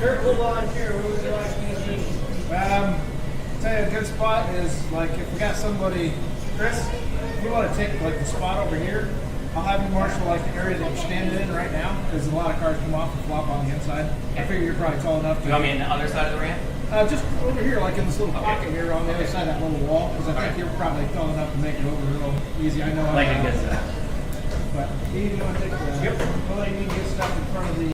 Kurt, hold on here. What would you like me to do? Tell you a good spot is like if we got somebody, Chris, if you want to take like the spot over here, I'll have you marshal like the area that you're standing in right now because a lot of cars come off and flop on the inside. I figure you're probably tall enough to. You want me on the other side of the ramp? Just over here, like in this little pocket here on the other side of that little wall, because I think you're probably tall enough to make it over real easy. I know. Like it gets that. But you want to take the. Yep. Well, you need to get stuff in front of the.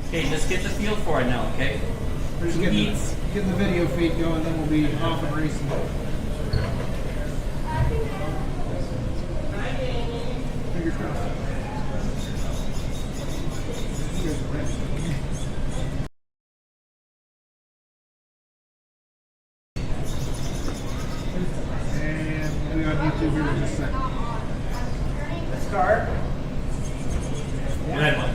Okay, just get the feel for it now, okay? We're just getting the video feed going, then we'll be off and racing. Fingers crossed. And we'll be on YouTube here in just a second. Let's start. Red one.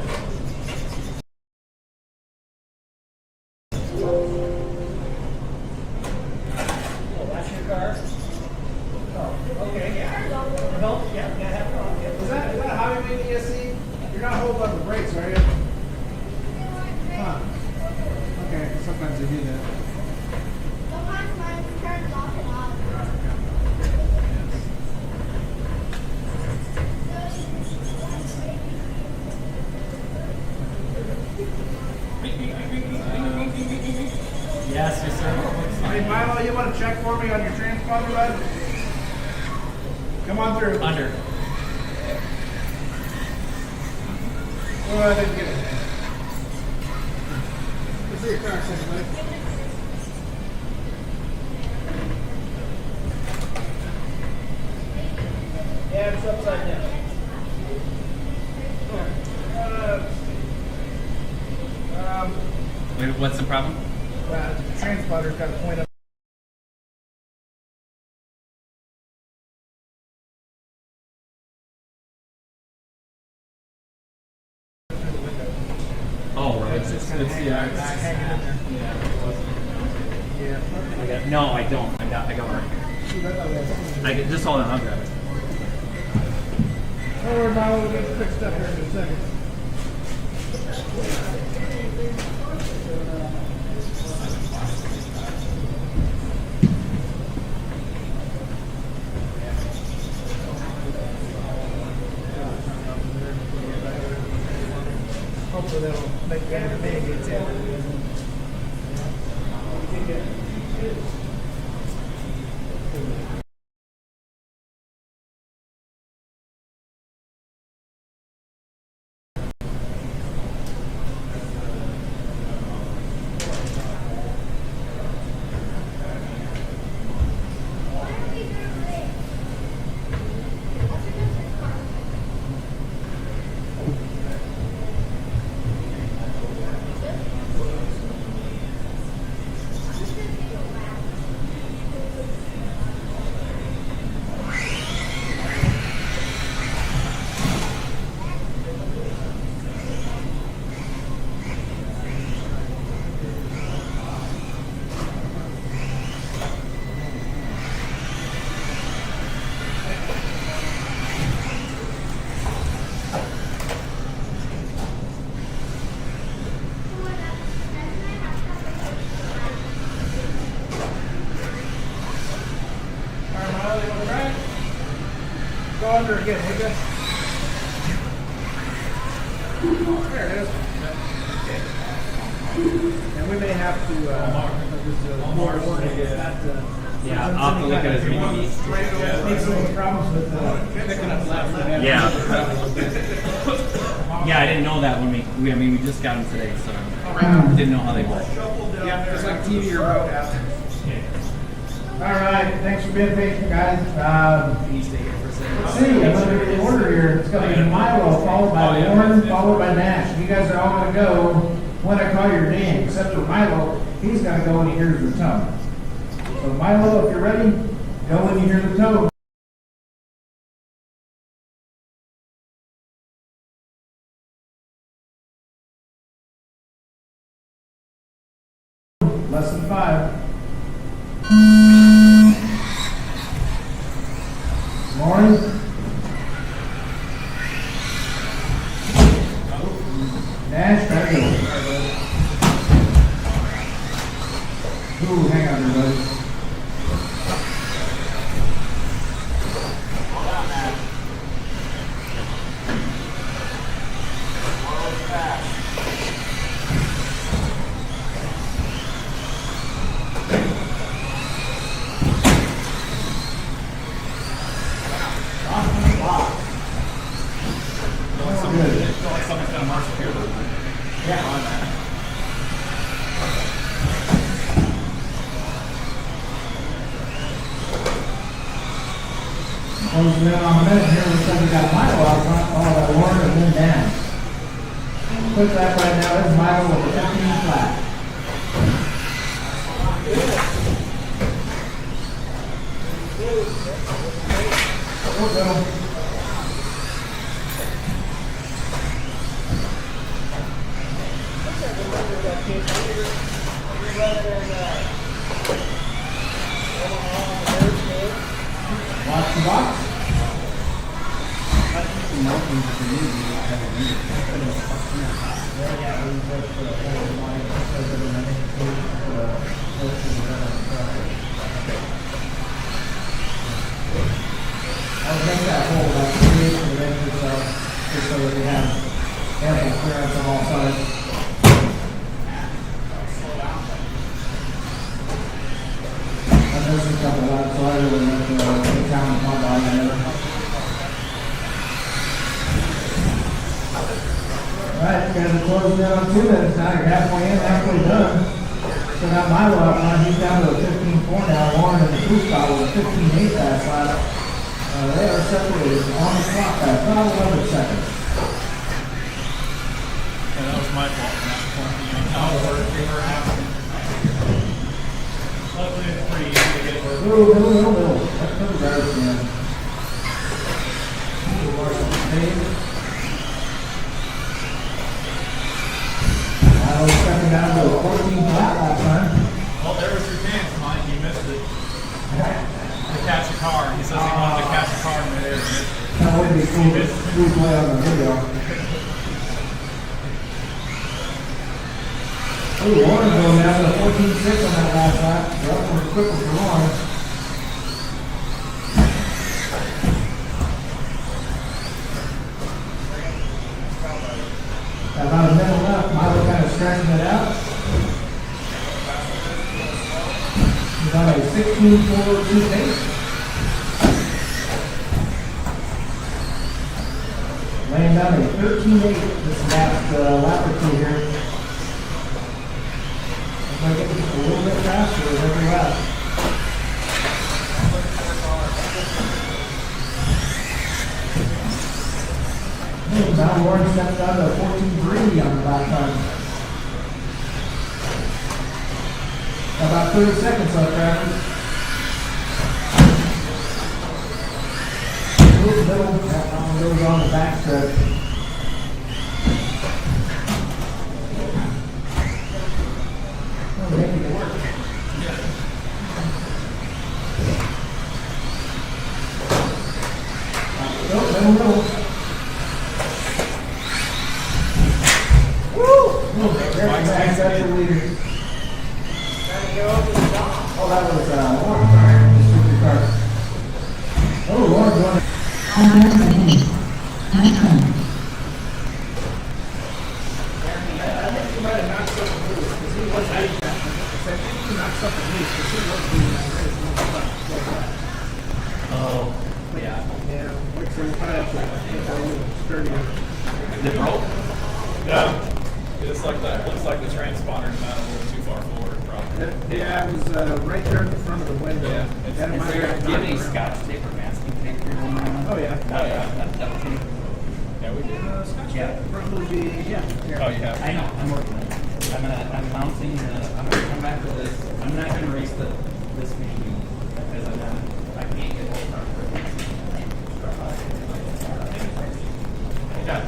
You're not holding on the brakes, are you? Huh. Okay, sometimes they do that. Sometimes mine turns off and on. Yes, sir. Hey, Milo, you want to check for me on your transponder, bud? Come on through. Under. Oh, I didn't get it. Let's see your car a second, buddy. Yeah, it's upside down. Wait, what's the problem? The transponder's got to point up. Oh, right. It's kind of hanging in there. Yeah. No, I don't. I got one right here. I get just hold on. I'll grab it. Don't worry about it. We'll get fixed up here in a second. Hopefully that'll make the end of the day gets in. Go under again, would you? There it is. And we may have to more warning. Yeah, I'll have to look at his mini. Need some problems with picking up left. Yeah. Yeah, I didn't know that when I mean, we just got them today, so didn't know how they work. Yeah, it's like TV or road app. All right, thanks for being patient, guys. Can you stay here for a second? Let's see, I'm going to get the order here. It's going to be Milo, followed by Warren, followed by Nash. You guys are all going to go when I call your name, except for Milo. He's going to go when he hears the tone. So Milo, if you're ready, go when you hear the tone. Less than 5. Lauren? Ooh, hang on there, buddy. Something's gonna march here. Yeah. On that. Closing in on a minute here, looks like we got Milo out front, all that Warren and then down. Quick lap right now, there's Milo with a 15 flat. We'll go. Watch the box. I'll make that hole about 3 inches of inch or so, just so that we have ample clearance on all sides. There's a couple of so I really went to the town and pump on there. Alright, guys are closing in on 2 minutes now. You're halfway in, halfway done. So now Milo out front, he's down to a 15.4 now. Warren and the crew spot with a 15.8 last lap. They are separated on the clock by about 11 seconds. Yeah, that was my fault. They were happening. Luckily, it's pretty easy to get work. Middle. That's pretty right, man. Milo's stepping down to a 14 flat lap time. Well, there was your chance, Mike. You missed it. To catch a car. He says he wanted to catch a car in midair. That would be cool to replay on the video. Ooh, Warren going down to 14.6 on that last lap. Well, we're quicker for Warren. Got about a minute left. Milo kind of stretching it out. He's on a 16.42 pace. Laying down a 13.8 this last lap or 2 here. If I get just a little bit faster with every lap. Now Warren stepped down to 14.3 on the lap time. About 30 seconds left, Travis. Middle, that one goes on the back stretch. Oh, making it work. Middle. Woo! That's the leader. Oh, that was Warren, sorry. Just took your car. Oh, Warren going. Oh, yeah. Is it broke? Yeah. It's like that. Looks like the transponder mounted a little too far forward, probably. Yeah, it was right there in the front of the window. Yeah. Do you have any scotch tape or masking tape here? Oh, yeah. Oh, yeah. That tape. Yeah, we did. Scotch Yeah. tape probably be, yeah. Oh, you have? I know, I'm working on it. I'm mounting, I'm gonna come back to this. I'm not gonna race this machine because I can't get hold of it. Yeah. I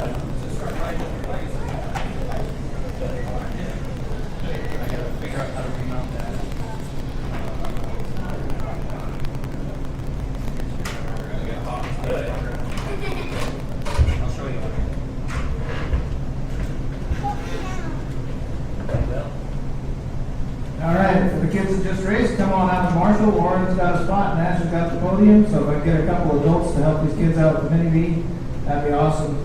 gotta figure out how to remount that. I'll show you. Well, All right, for the kids that just raced, come on out to Marshall. Lauren's got a spot, Nash has got the podium. So if I can get a couple of adults to help these kids out with the mini V, that'd be awesome.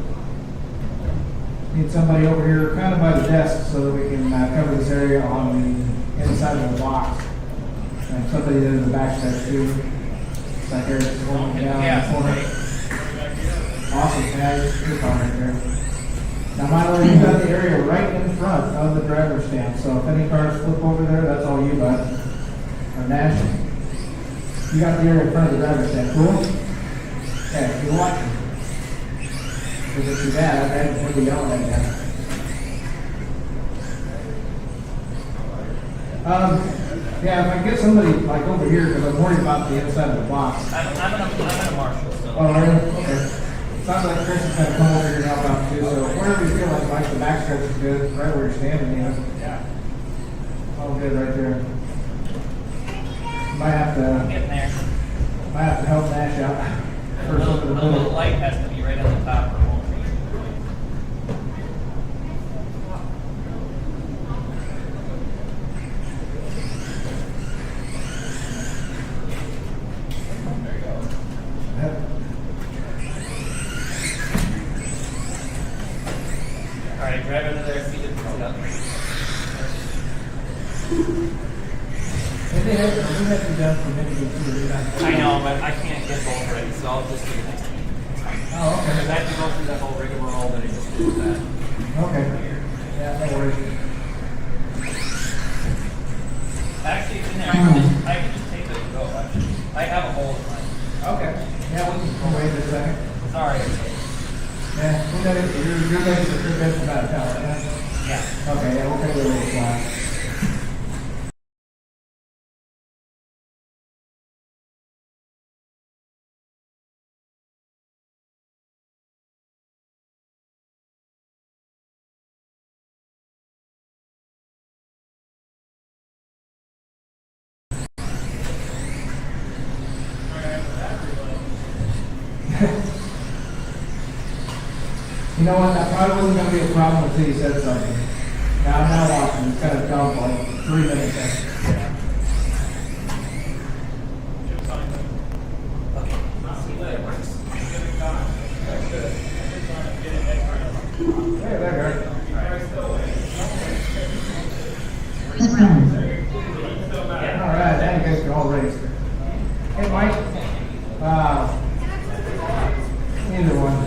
Need somebody over here kind of by the desk so that we can cover this area on the inside of the box. And somebody there in the back there too. It's like Eric's holding down in the corner. Awesome, yeah, you're fine right there. Now, Milo, you've got the area right in front of the driver's stand, so if any cars flip over there, that's all you, bud. Or Nash, you got the area in front of the driver's stand. Cool? Okay, you're watching. If it's too bad, I haven't heard you yelling at you. Yeah, if I can get somebody like over here, because I'm worried about the inside of the box. I'm in a Marshall, so. Oh, really? Okay. Sounds like Chris is going to come over here and help out too, so wherever you feel like the back stretch is good, right where you're standing, you know. Yeah. All good right there. Might have to Getting there. help Nash out. The little light has to be right on the top or it won't reach. All right, drive under there, see it up. We have to be done for maybe two. I know, but I can't get both ready, so I'll just do it next week. Oh, okay. Because I have to go through that whole rigmarole that I just did with that. Okay. Yeah, no worries. Actually, it's in there. I can just take it and go. Actually, I have a hole in mine. Okay. Yeah, we can wait a second. Sorry. Yeah, we'll get it. You're ready for your best about town, yeah? Yeah. Okay, yeah, we'll take a little slide. You know what, that probably wasn't going to be a problem until you said something. Now I'm now watching, it's kind of dumb, like 3 minutes in. Okay. I'll see if it works. Hey, there you Yeah. All right, now you guys can all race. Hey, Mike. Either one.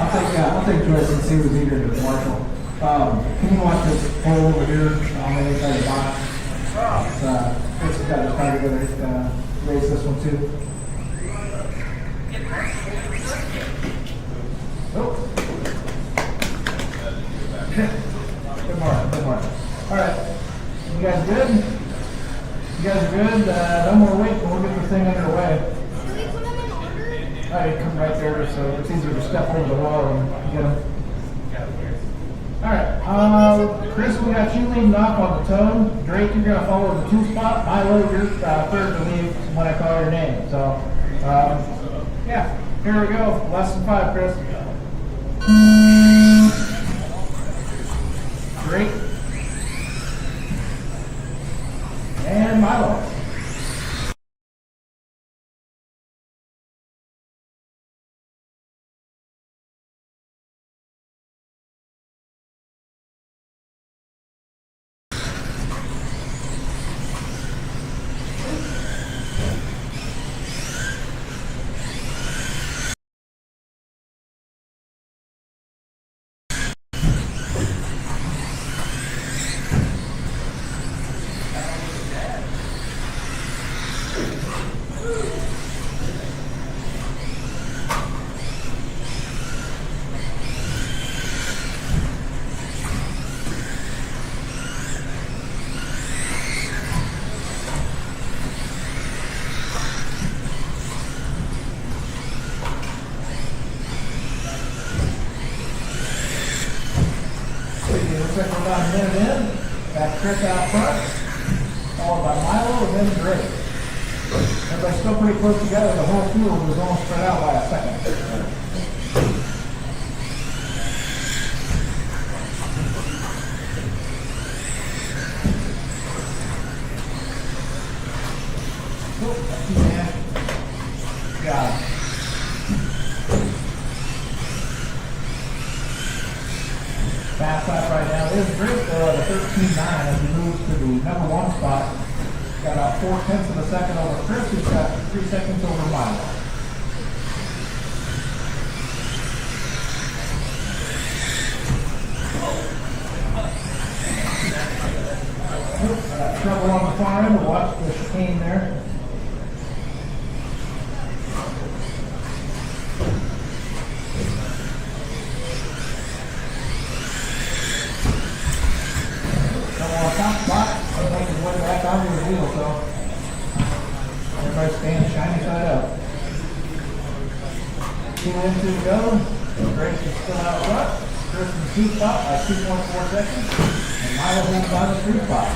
I'll take Joyce and see who's eager to Marshall. Can you watch this hole over here on the inside of the box? Chris has got his car together to race this one too. Oh. Good morning, good morning. All right, you guys good? You guys are good? No more waiting, we'll get this thing underway. Can we put them in order? All right, come right there so it's easier to step over the wall and get them. All right, Chris, we got you leading off on the toe. Drake, you're going to follow the 2 spot. Milo, you're third to leave when I call your name. So, yeah, here we go. Less than 5, Chris. Drake. And Milo. Looks like we're about a minute in. Got Chris out front, followed by Milo and then Drake. Everybody's still pretty close together. The whole field was almost spread out by a second. 19.9 as he moves to the number 1 spot. Got about 0.4 of a second over Chris, who's got 3 seconds over Milo. Got trouble on the far end. Watch the chicane there. Top spot, and make his way back onto the wheel, so everybody stand shiny side up. 2 in, 2 to go. Grace is still out front. Chris in the 2 spot by 2.4 seconds. And Milo holds down the 3 spot.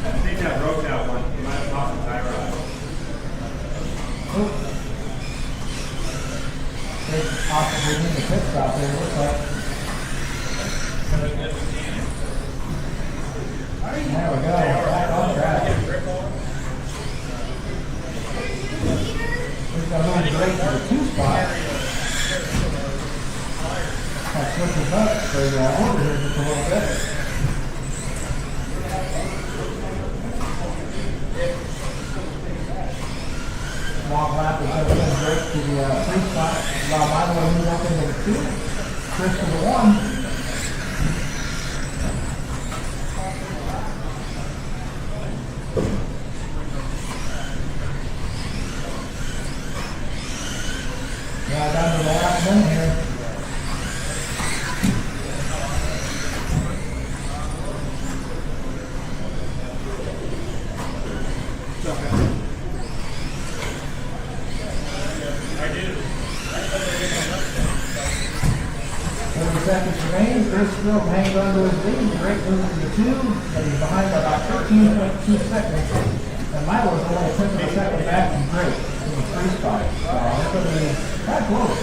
I think that broke that one. You might have lost the tie rod. Possibly in the pit stop there, looks like. There we go, back on track. We've got a little break for the 2 spot. That switches up for the order here just a little bit. Long lap is going to send Drake to the 3 spot. Allow Milo to move up into the 2. Chris to the 1. Yeah, down to the last minute here. Seconds remain. Chris still hangs on to his lead. Drake moves to the 2, but he's behind by about 13.2 seconds. And Milo is only a 10th of a second back from Drake in the 3 spot. So it's going to be quite close.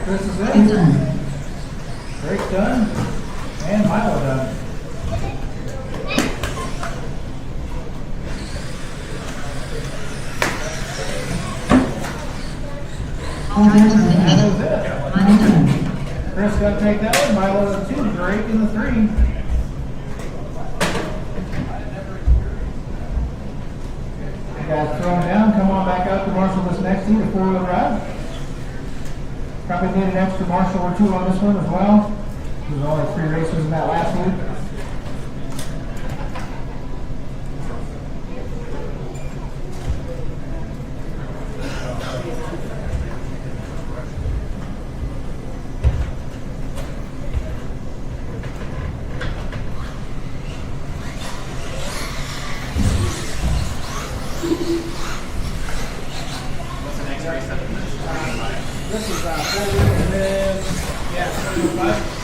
Chris is in. Drake's done. And Milo done. That was it. Chris got to take that one. Milo the 2. Drake in the 3. You guys throw them down. Come on back out to marshal this next team, the 4-wheel drive. Probably need an extra marshal or 2 on this one as well. There's only 3 racers in that last week. What's the next race after this? This is 4 wheels and then, yeah, 4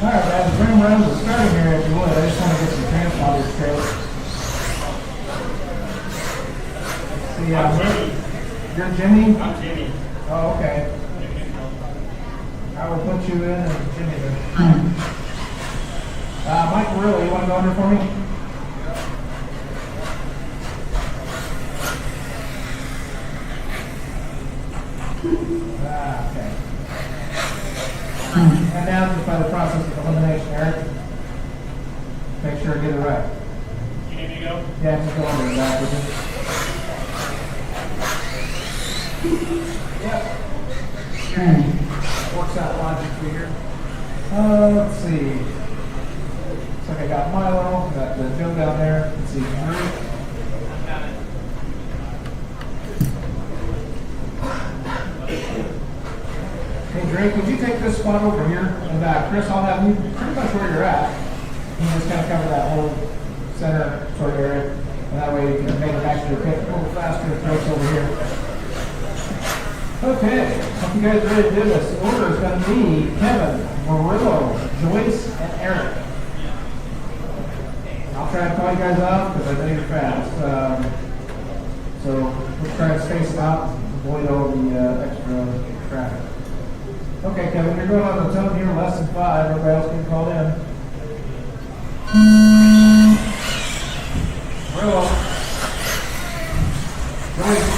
Alright guys, bring them around to the starting here if you would. I just want to get some transponders straight. See, you're Jimmy? I'm Jimmy. Oh, okay. I will put you in as Jimmy then. Mike Carrillo, you want to go under for me? Okay. And now just by the process of elimination, Eric, make sure I get it right. go? Yeah, just go under that with it. Yep. Works out logically here. Let's see. Looks like I got Milo, got the Joe down there. Let's see, Drake. Hey Drake, would you take this spot over here? And Chris, I'll have you pretty much where you're at. You just kind of cover that whole center sort of area. And that way you can make it back to your pit a little faster if Drake's over here. Okay, hope you guys are ready to do this. The order is going to be Kevin, Murillo, Joyce, and Eric. I'll try to call you guys out because I know you're fast. So we'll try to space it out and avoid all the extra traffic. Okay, Kevin, you're going on the tone here, less than 5. Everybody else can call in. Murillo. Joyce.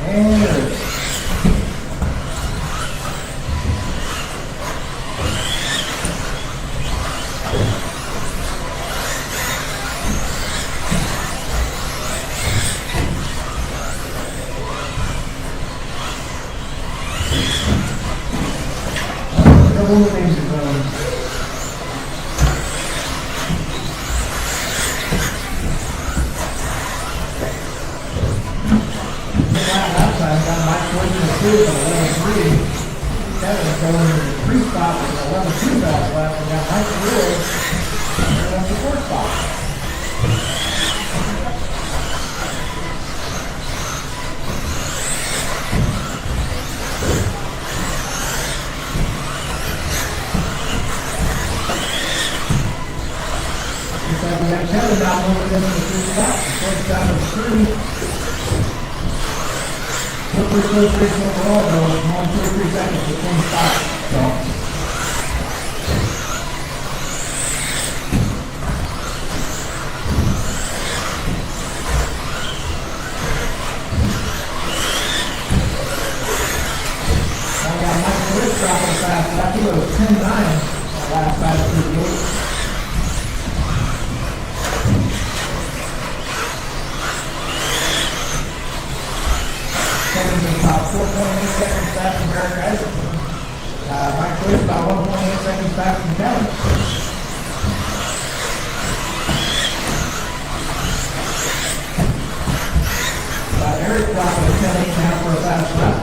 And Eric. Couple of things are going. Last time, got Mike Jordan in the 2 at 11-3. Kevin's going in the 3 spot with 11-2 laps left, and got Mike Jordan in the 4 spot. We have Kevin now moving into the 3 spot. First down to 3. First place overall, though, 1.3 seconds between spots. So. I got Michael Rich dropping fast. I think it was 10-9 last time through the 8. About 4.8 seconds back from Eric Isaacson. Mike Joyce about 1.8 seconds back from Kevin. Eric dropping a 10-8 now for a fast lap.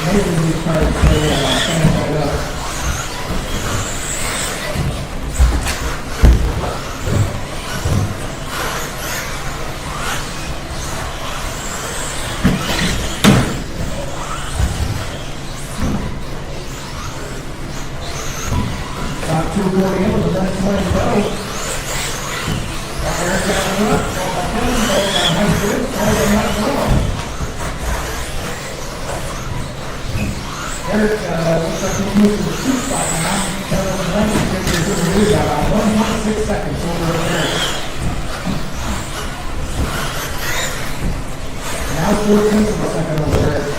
Maybe these cars stay finish it up. About 2:40 with the next 20 to go. Got Eric coming up. Eric looks like he's moved to the 2 spot now. Kevin was running pictures of the lead about 1.6 seconds over Eric. Now 14th of a second over Eric.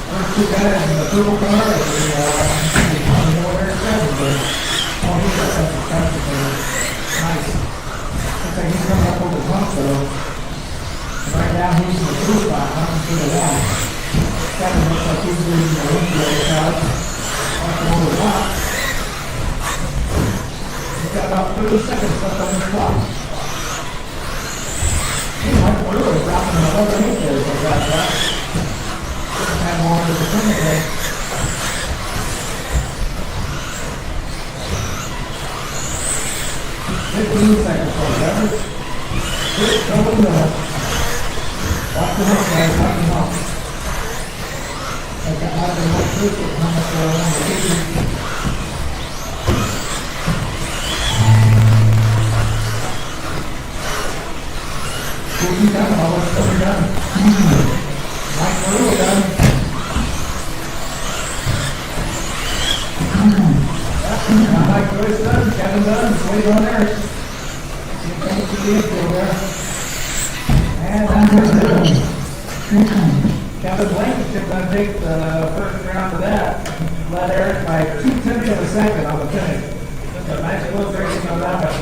First 2 guys in the purple car, I don't know what Eric said, but he's got something fancy there. Nice. Looks like he's coming up over the hump though. Right now he's in the 2 spot, not in the 1. Kevin looks like he's leading the windshield crowd. Walking over the lot. He's got about 30 seconds left on the clock. Mike Murillo dropping the 11-8 there for that. Couldn't have more to the finish there. Seconds for Kevin. Good, double middle. Watch the hook, guys. Watch the hook. I got out of the whole truth of how much I want to do. What you done? All this stuff done. Mike Murillo done. Mike Joyce done. Kevin done. Wait on Eric. to the infield there. And that's it. Kevin Blankenship gonna take the first round of that. Led Eric by 2/10 of a second on the finish. Just a nice close racing on that one.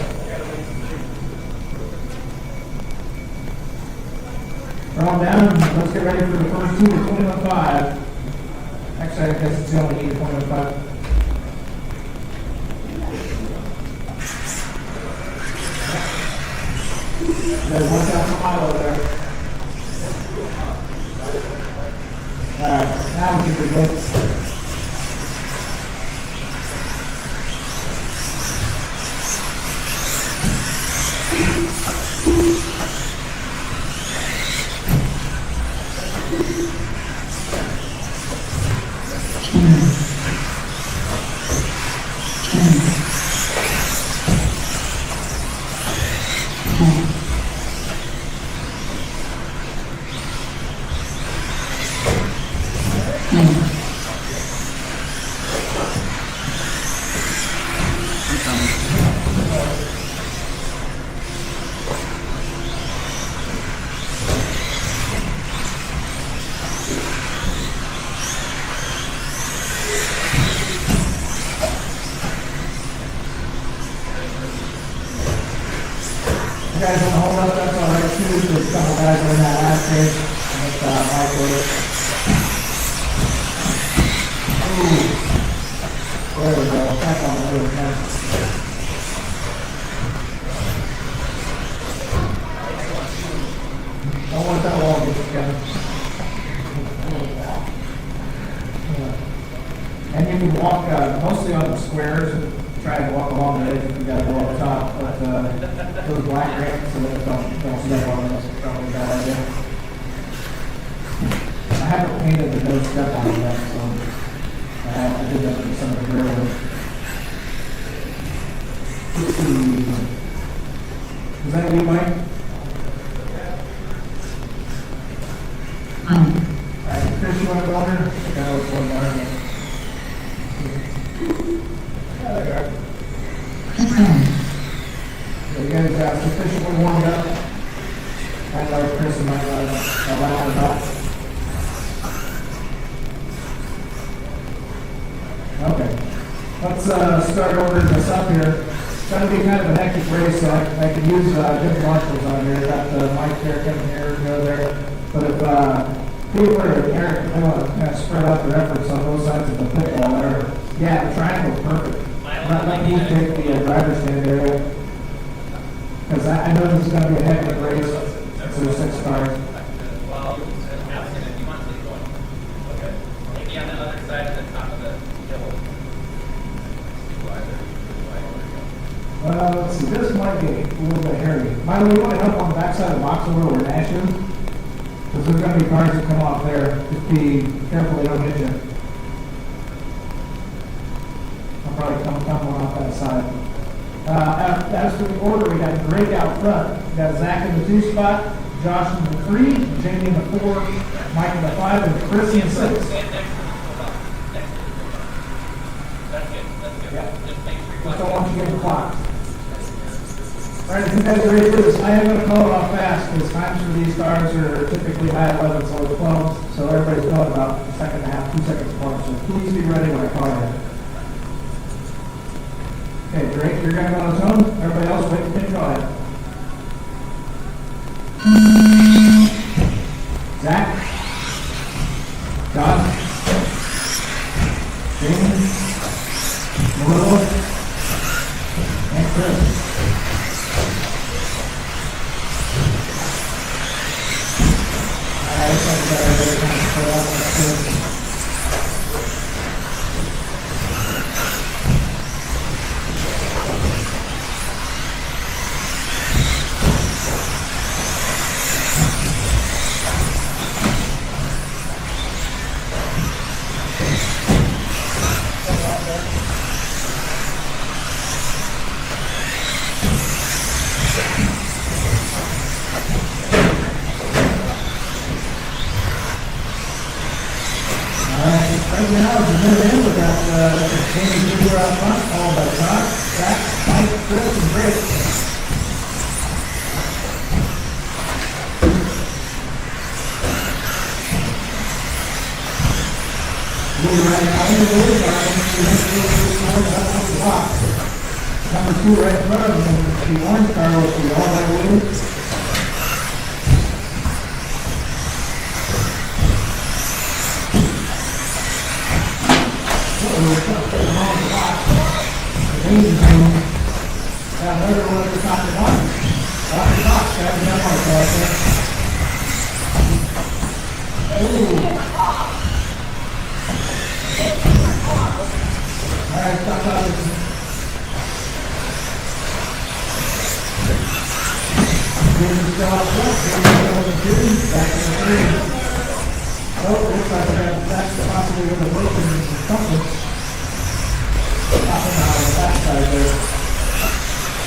We're all down. Let's get ready for the first two to 21.5. Actually, I guess it's the only heat of 21.5. There's one down for Milo there. Alright, now we can begin. You guys want to hold up, that's all right too, there's a couple guys in that last race. With Mike with it. Ooh. There we go, back on the road, man. Don't want that wall to get together. And you can walk mostly on the squares, try to walk along the edge if you got to go up top, but those black ramps, so that don't step on those, probably a bad idea. I haven't painted the no step on it yet, so I did that with some of the rear ones. Let's see. Is that you, Mike? Alright, Chris, you want to go under? I think I know it's one more. There you are. So you guys got sufficiently warmed up. I know Chris and Mike are allowed about. Okay. Let's start ordering this up here. It's going to be kind of a hectic race, so I can use different marshals on here. Got Mike there, Kevin here, go there. But if people are Eric, they want to kind of spread out their efforts on both sides of the football there. Yeah, the triangle's perfect. Not like you take the driver's stand area. Because I know this is going to be a hectic race. So there's 6 cars. Well, asking if you want to keep going. Okay. Maybe on the other side of the top of the hill. Let's see, this might be a little bit hairy. Milo, you want to help on the backside of the box over where Nash is? Because there's going to be cars that come off there. Just be careful they don't hit you. I'll probably come one off that side. As for the order, we got Drake out front. We got Zach in the 2 spot, Josh in the 3, Jamie in the 4, Mike in the 5, and Chrissy in 6. Stand next to me. That's good. That's good. Yeah. Just make sure Just don't want you to get the clock. All right, if you guys are ready for this, I am going to call it off fast because times for these cars are typically high 11s or 12s, so everybody's going about a second and a half, 2 seconds apart. So please be ready when I call you. Okay, Drake, you're going to go on its own. Everybody else, wait until you go ahead. Zach? John? Jamie? Melissa? And Chris? Alright, so we got everybody kind of put up. That's good. Right now, as we move in, we've got Jamie Jr. out front, followed by Todd, Zach, Mike, Chris, and Drake. I'm in the woods, number 2 right in front of them, the orange car will be all that wood. Another one at the top of the box. Off the box, grab the demo right there. Alright, stop out. Back in the tree. Oh, looks like that's possibly where the broken something. Popping out on the backside there.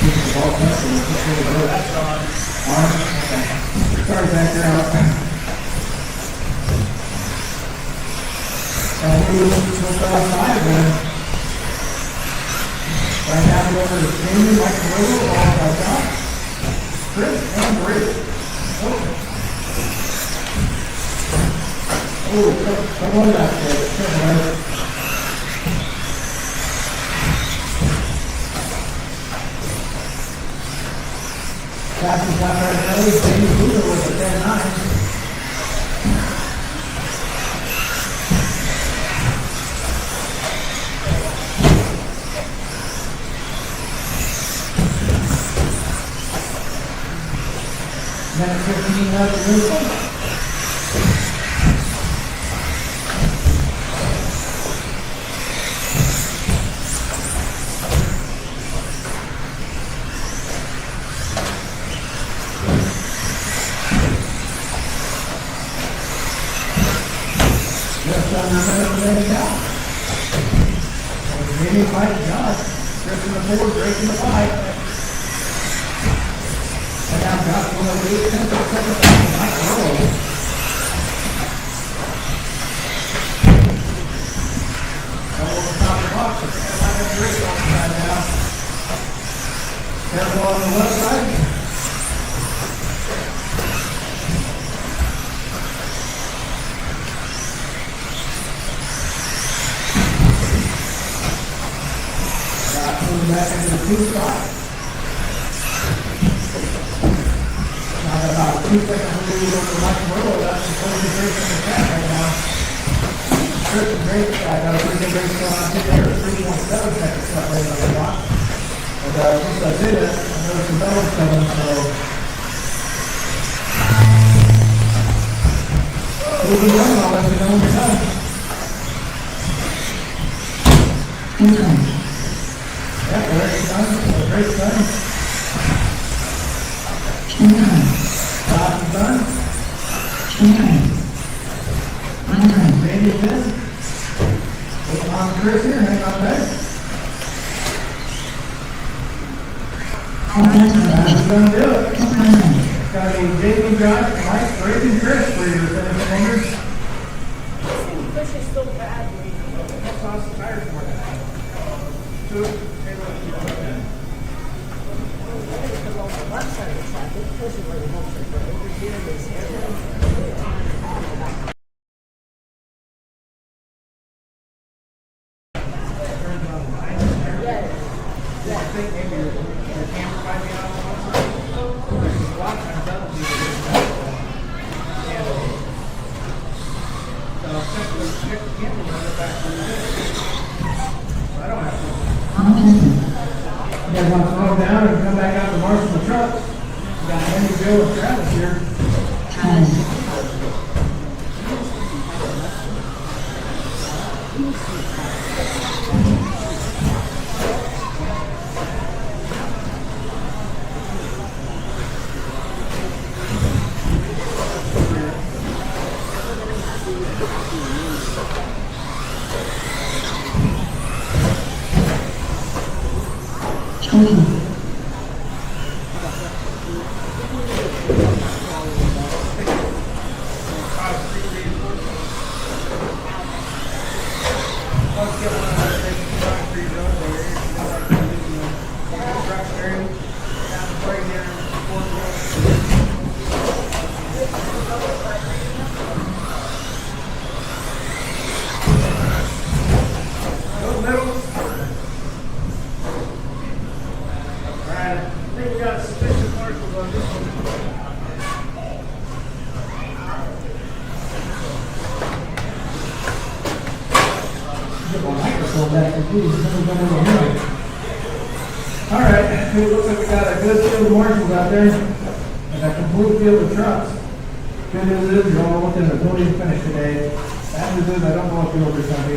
That's on. Okay. Sorry, back there out. And we'll go outside again. Right now, we go over to Jamie, Mike, and Robo, all by top. Chris, and Brady. Oh, come on back there. Come on. Fastest lap right now is Jamie Buda with a 10-9. Minute 15 left to move on. Just under a minute down. Really fight God. Chris in the board, breaking the fight. And now Josh will lead 10 seconds. Mike Rowe. Over the top of the box. Like a drink on the side now. Careful on the left side. Back into the 2 spot. Now about 2 seconds to lead over Mike Morrow. That's the 43rd in the track right now. Chris and Drake, I got a pretty good race going on today. 3.7 seconds left right on the clock. And since I did it, I noticed some bells coming, so. We'll be running, I'll let you know when you're done. Yeah, great time. Great time. Last time. Randy Finn. Waiting on Chris here. Hang on back. That's gonna do it. Got a Jamie Josh, Mike, Rick, and Chris for your finishing fingers. This is still bad. That's awesome. Tires for that. 2. You guys want to slow down and come back out to marshal the truck? We got Andy, Joe, and Travis here. that. Geez, something's going on here. All right, it looks like we got a good field of marshals out there, and a complete field of trucks. Good news is you're all looking at the building finish today. Bad news is I don't know what the order's going to be.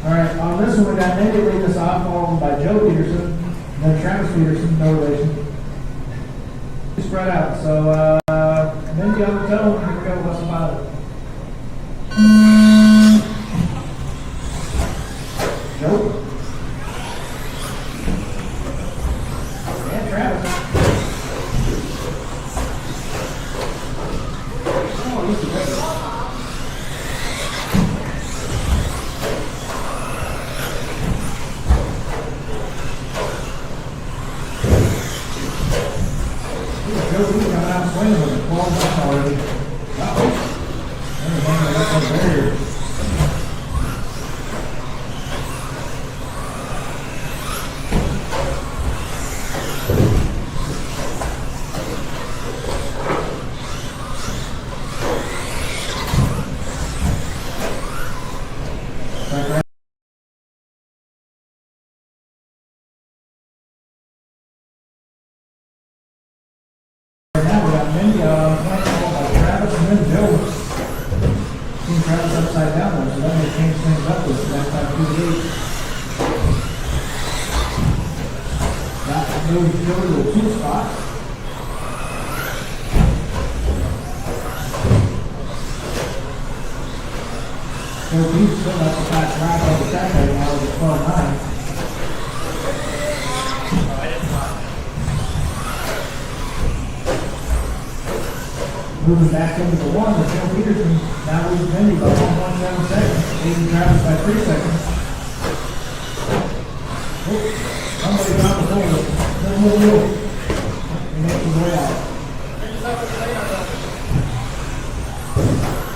All right, on this one we got Nate leading us off, followed by Joe Peterson, then Travis Peterson, no relation. Spread out. So, Mindy on the tone. Here we go. What's about it? Joe? And Travis. Oh, this is great. Joe, he's coming out swinging with a 12 months already. Uh-oh. There's one right up there. Right now we got Mindy by Travis and then Joe. Team Travis upside down there, so that may change things up with that time 2 to 8. That moves Joe to the 2 spot. Joe Pete's still got the fast ride on the track right now with a 12-9. Moving back into the 1 with Joe Peterson. Now leads Mindy by 1.7 seconds. Leading Travis by 3 seconds. Oh, somebody dropped the pole. No. He makes his way out.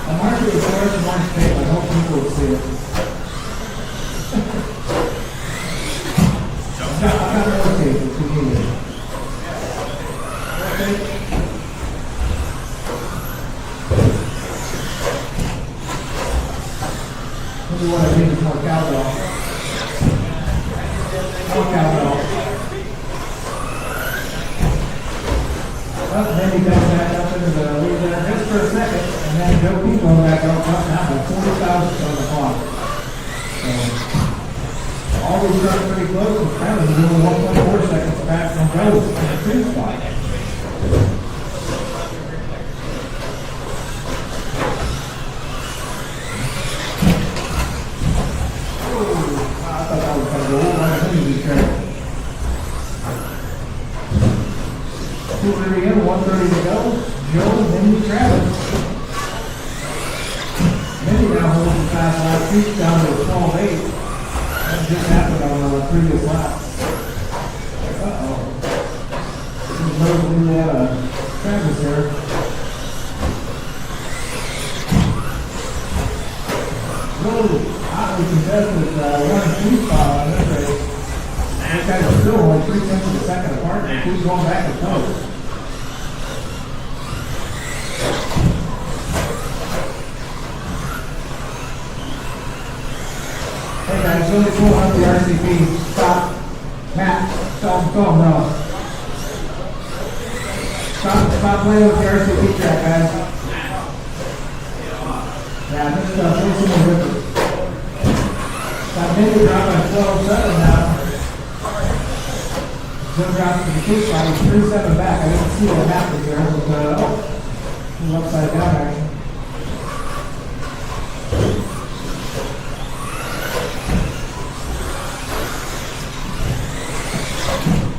I'm marking the course in orange tape. I hope people will see it. I've got more tape if you need it. Okay. Maybe what I need is more cowbell. More cowbell. Well, then he comes back up into the lead there just for a second, and then Joe Pete going back up now with 40,000 on the clock. So, all these trucks pretty close, and Travis is only 1.4 seconds back from Joe in the 2 spot. In, 1:30 to go. Joe, Mindy, Travis. Mindy now holds the fast lap. She's down to 12.8. That just happened on the previous lap. Uh-oh. There's no Travis there. Really hotly contested 1 and 2 spot on this race. These guys are still only 3/10 of a second apart. They keep going back and forth. Hey guys, really cool on the RCP. Stop. Matt, stop, no. Stop playing with the RCP track, guys. Yeah, this really simple with it. Got Mindy dropping at 12.7 now. Joe drops to the 2 spot. He's 3.7 back. I didn't see what happened there, but he's upside down action.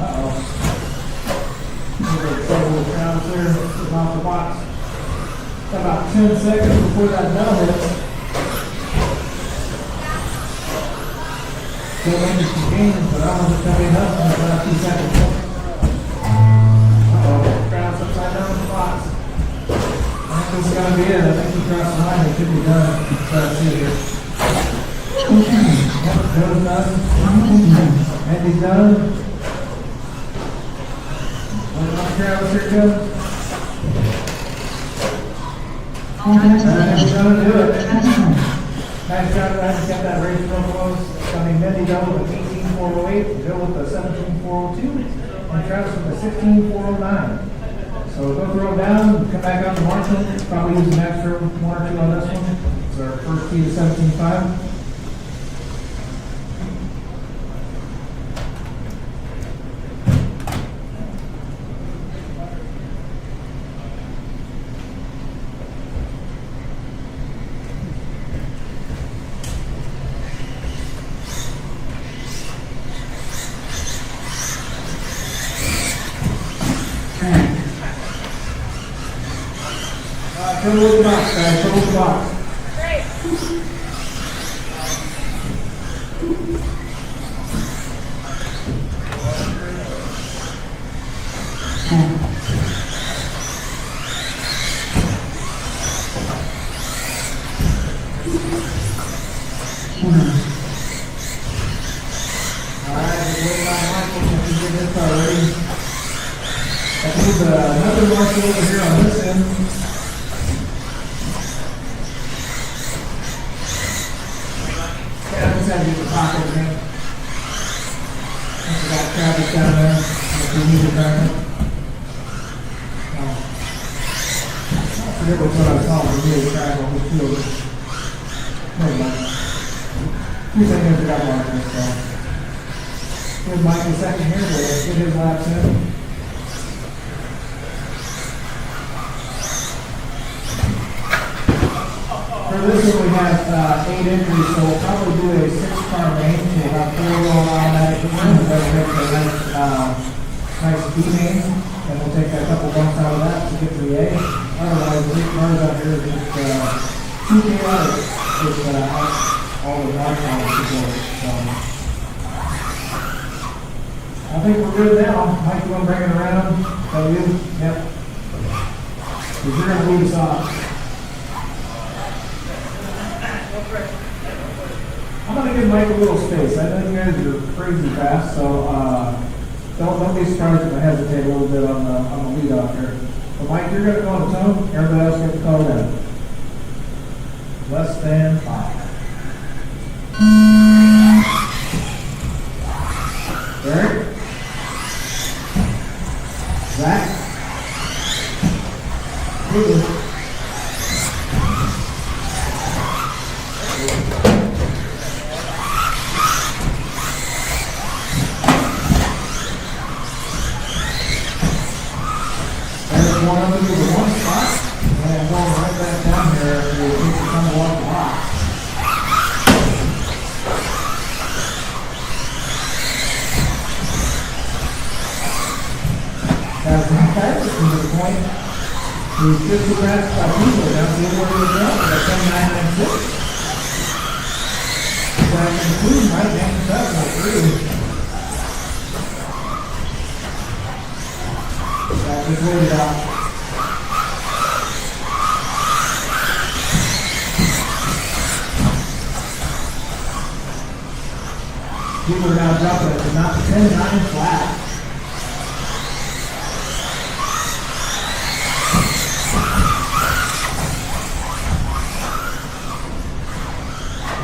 Uh-oh. Trouble with Travis there, sitting off the box. Got about 10 seconds before that bell hits. Still in some games, but I don't know if it's going to be enough in the last 2 seconds. Uh-oh. Travis upside down in the box. I think this is going to be it. I think he crossed the line. It should be done. Try to see it here. Yep, Joe's done. Andy's done. Travis, here it goes. That's gonna do it. Nice job, guys, get that race real close. It's gonna be Mindy Doe with 18,408, Bill with the 17,402, and Travis with the 16,409. So go throw it down, come back up to Marshall, probably use an extra 1 or 2 on this one. It's our first tee to 17.5. Come with the box, guys, come with the box. Alright, just wait on Michael if you get this car ready. I'll move another marshal over here on this end. Yeah, just have to get the pocket in. We got Travis down there, if we need to turn it. I forget which one I saw, but we need to track on the field. Never mind. 2 seconds, we got markers, so. Give Mike a second here to get his laps in. For this one, we have 8 entries, so we'll probably do a 6-car main. We'll have 4 roll automatic in, and then we'll make a nice B main, and we'll take a couple bumps out of that to get to the A. Otherwise, the 8 cars out here are just 2 KRs with all the drive powers to go. So, I think we're good now. Mike, you want to bring it around? That you? Yep. Because you're going to lead us off. I'm going to give Mike a little space. I know you guys are crazy fast, so don't be surprised if I hesitate a little bit on the lead off here. But Mike, you're going to go on the tone. Everybody else gets to call it in. Less than 5. Eric? Zach? Good. One up into the 1 spot, and going right back down here, we'll take the come off the box. As we pass it from this point, we 50 grams by people down to the order of the jump, at 10.996. That includes my game 703. Just wait it out. People are now jumping at not 10-9 flat.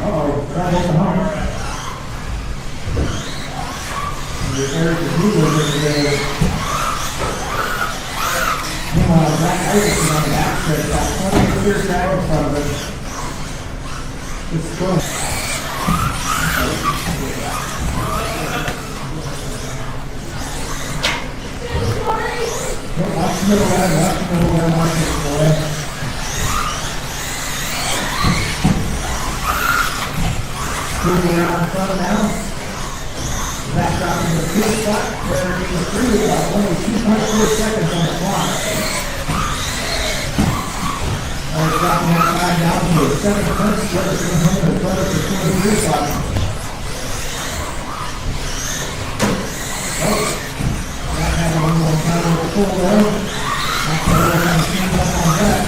Uh-oh, try to hit the hump. Your Eric is moving today. Zach Isaacson on the back stretch, got 20 clear track in front of it. It's close. Watch the middle line, Marcus, boy. Moving around in front of now. Zach dropping the 2 spot, where he's through about only 2.4 seconds on the clock. Dropping that side down to a 7 tenths, the other 700, the other to 23 spot. Oh, that had a little more time with the full there. That's the other kind of team up on that.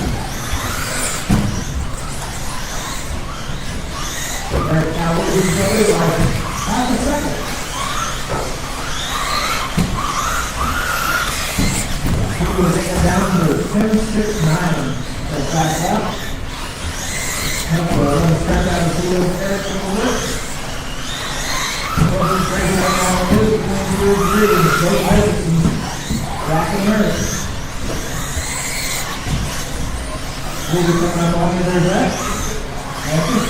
Alright, now what do we go is like half a second. We're going to take it down to 10.69. Back up. I'm going to start out with the 2 and 3, Joe Isaacson, Zach and Eric. We'll be coming up on you there, Zach. Thank you.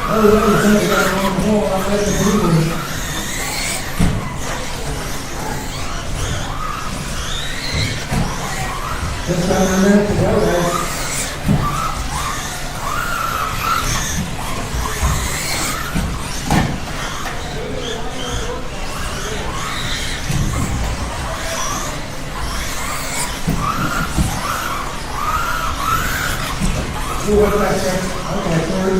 Oh, that was something we got on the wall. I'm ready to move. Just under a minute to go, guys. Ooh, what's that, sir? Okay, sorry.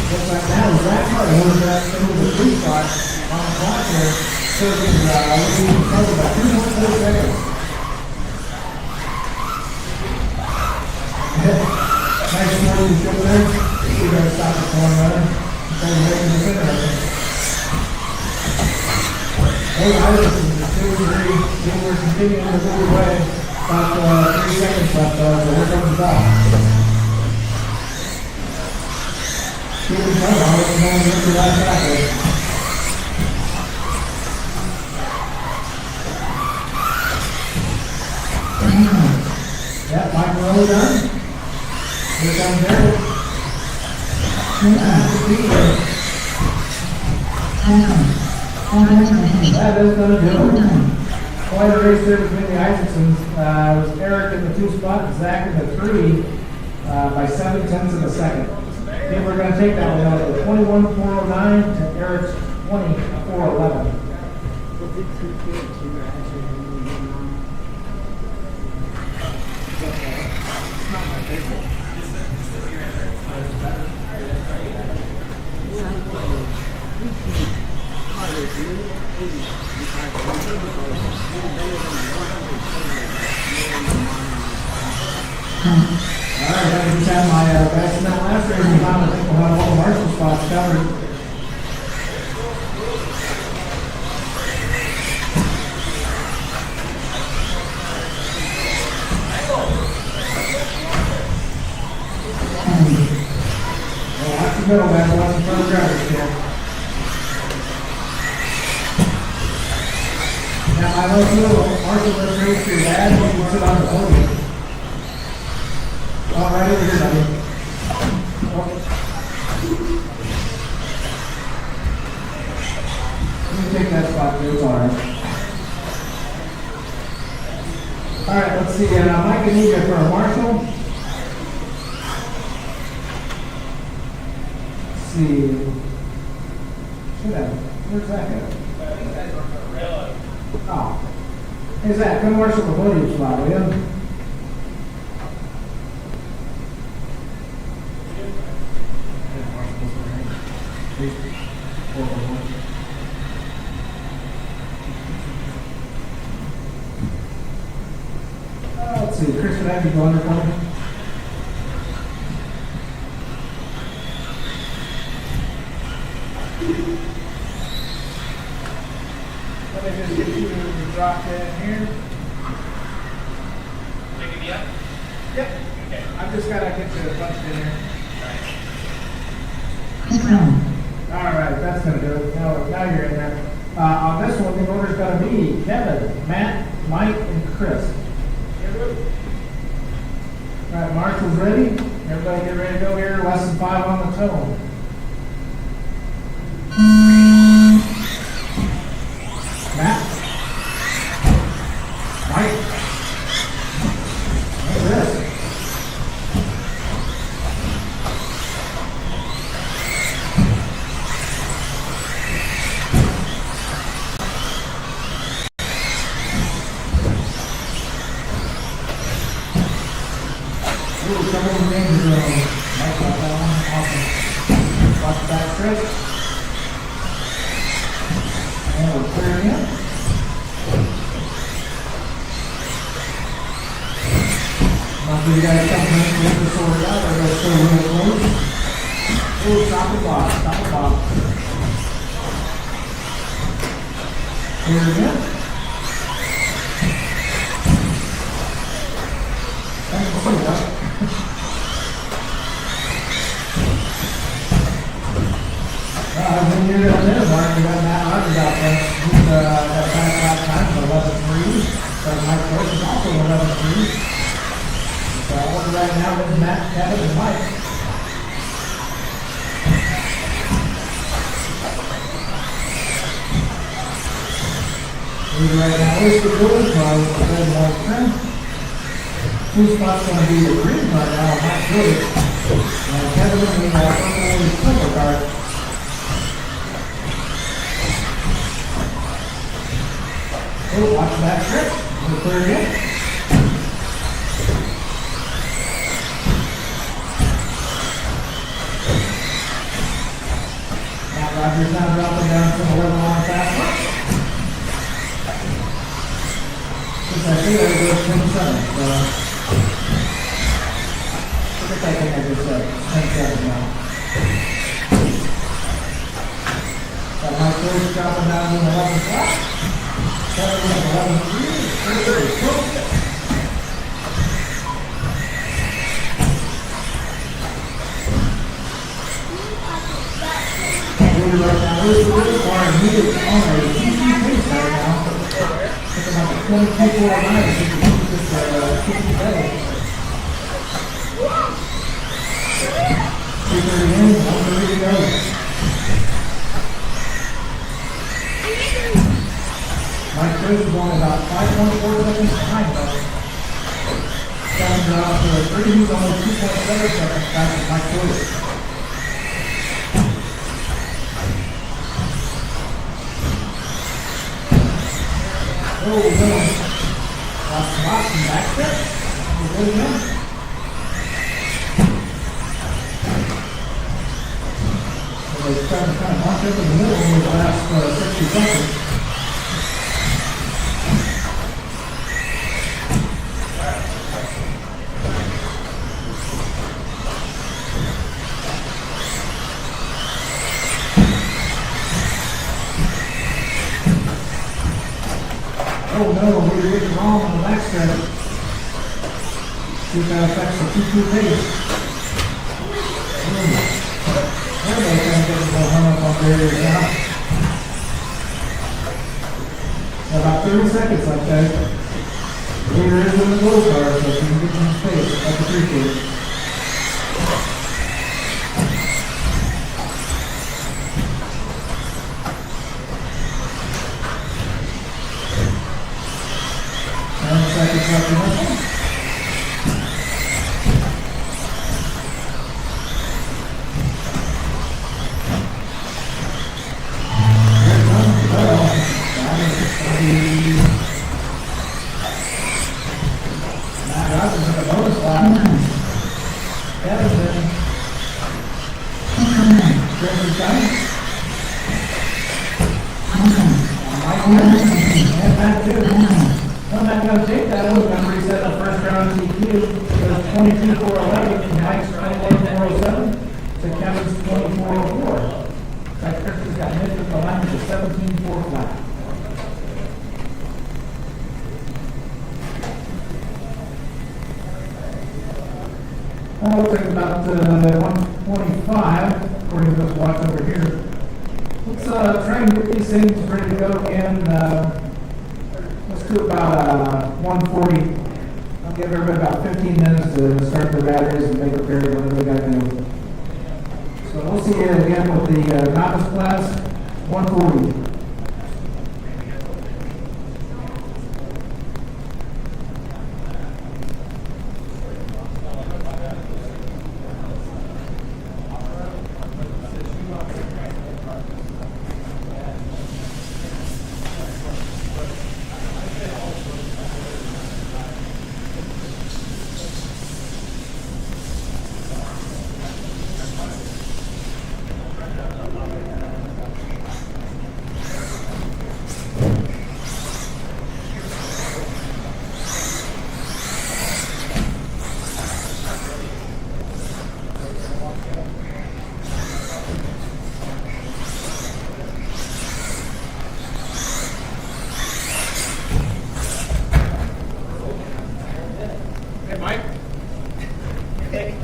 Looks like now Zach Martin was into the 3 spot on the clock here. So he's looking to about 2.4 seconds. Nice morning show there. We're going to stop the corner runner. Instead of making the center. Hey, Isaacson, 2 and 3. We're continuing to move away. About 3 seconds left, so we're going to stop. Keep it going, I'll let you know when you get to that track. Yep, Mike Morelli done. Here comes Derek. That is going to do it. Quite a race there between the Isaacsons. It was Eric in the 2 spot, Zach in the 3 by 7/10 of a second. Then we're going to take that one out of 21.409 to Eric's 20.411. All right, I just have my best in that last race. I think we'll have all the marshal spots covered. Well, that's the middle, man. Watch the front drivers here. Now, I know you know, marshal this race for your dad, you can sit on the podium. All right, over here, buddy. Let me take that spot, too. It's all right. All right, let's see. Mike, I need you for a marshal. Let's see. Should have. Where's that at? Oh. Hey, Zach, come marshal the podium spot, will you? Let's see, Chris, would I be going to come? Let me just get you to drop that in here. Picking me up? Yep. Okay. I've just got to get you punched in here. All right, that's going to do it. Now you're in there. On this one, the order's going to be Kevin, Matt, Mike, and Chris. All right, Marshall's ready. Everybody get ready to go here. Less than 5 on the tone. Matt? Mike? What's this? Ooh, some of the names are Mike got that one. Awesome. Watch that, Chris. And we're clearing it. After you guys come in, get this sorted out, they're going to show real close. Ooh, stop the block, stop the block. Clear again. see what. I've been here at the mark, we got Matt Rogers out there. He's, got back last time, 11-3. So Mike Gross is also 11-3. So right now, there's Matt, Kevin, and Mike. Leader right now is the blue, with the red and white trim. Two spots going to be the green right now, Mike Gross. And Kevin, we have purple and silver card. Oh, watch that trip. We're clear again. Now Rogers now dropping down to 11 on fast one. Since I see that it goes 27, so look at that thing I just said. 27 now. Got my first dropping down to 11 flat. 11-3. Right now, this is far needed on a easy pace right now. It's about 24 miles. Just 50 pedals. 2:30 in, 1:30 to go. Mike Chris is only about 5.4 seconds behind us. Kevin dropped to 3, he's only 2.7 seconds back to Mike Chris. Oh, no. Lost the box and back step. We're good again. So they're trying to kind of march up in the middle in the last 60 seconds. Oh no, we're getting wrong on the back step. See if that affects the 2-2 pace. Everybody's going to get a little hung up on barriers now. About 30 seconds like that. Here is in the goal car, so if you can get some space, that's appreciated. Seconds left in this one. Matt Rogers with a bonus lap. Kevin's in. Chris is done. Mike Rogers and back too. I'm not going to take that. I was going to reset the first round TQ. It was 22-4-11 from Mike's 21-4-07 to Kevin's 24-4. Like Chris has got hit with the line to 17-4 flat. Looks like about 125, according to this watch over here. Let's try and get these things ready to go again. Let's do about 140. I'll give everybody about 15 minutes to start their batteries and make repairs, whatever they got to do. So we'll see you again with the novice class, 140. Hey,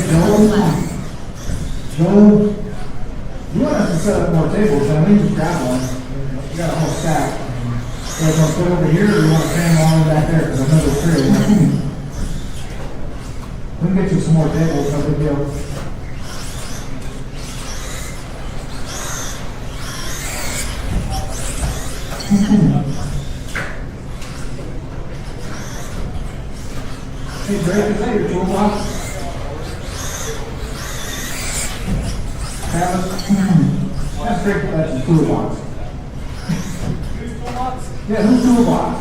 Joel. Joel, you want us to set up more tables, then we just grab one. You got a whole stack. You guys want to put over here, or you want to cram all the way back there? Because I know there's three of them. We can get you some more tables, no big deal. Hey, Drake, is that your toolbox? That's Drake, that's the toolbox. Whose toolbox? Yeah, whose toolbox?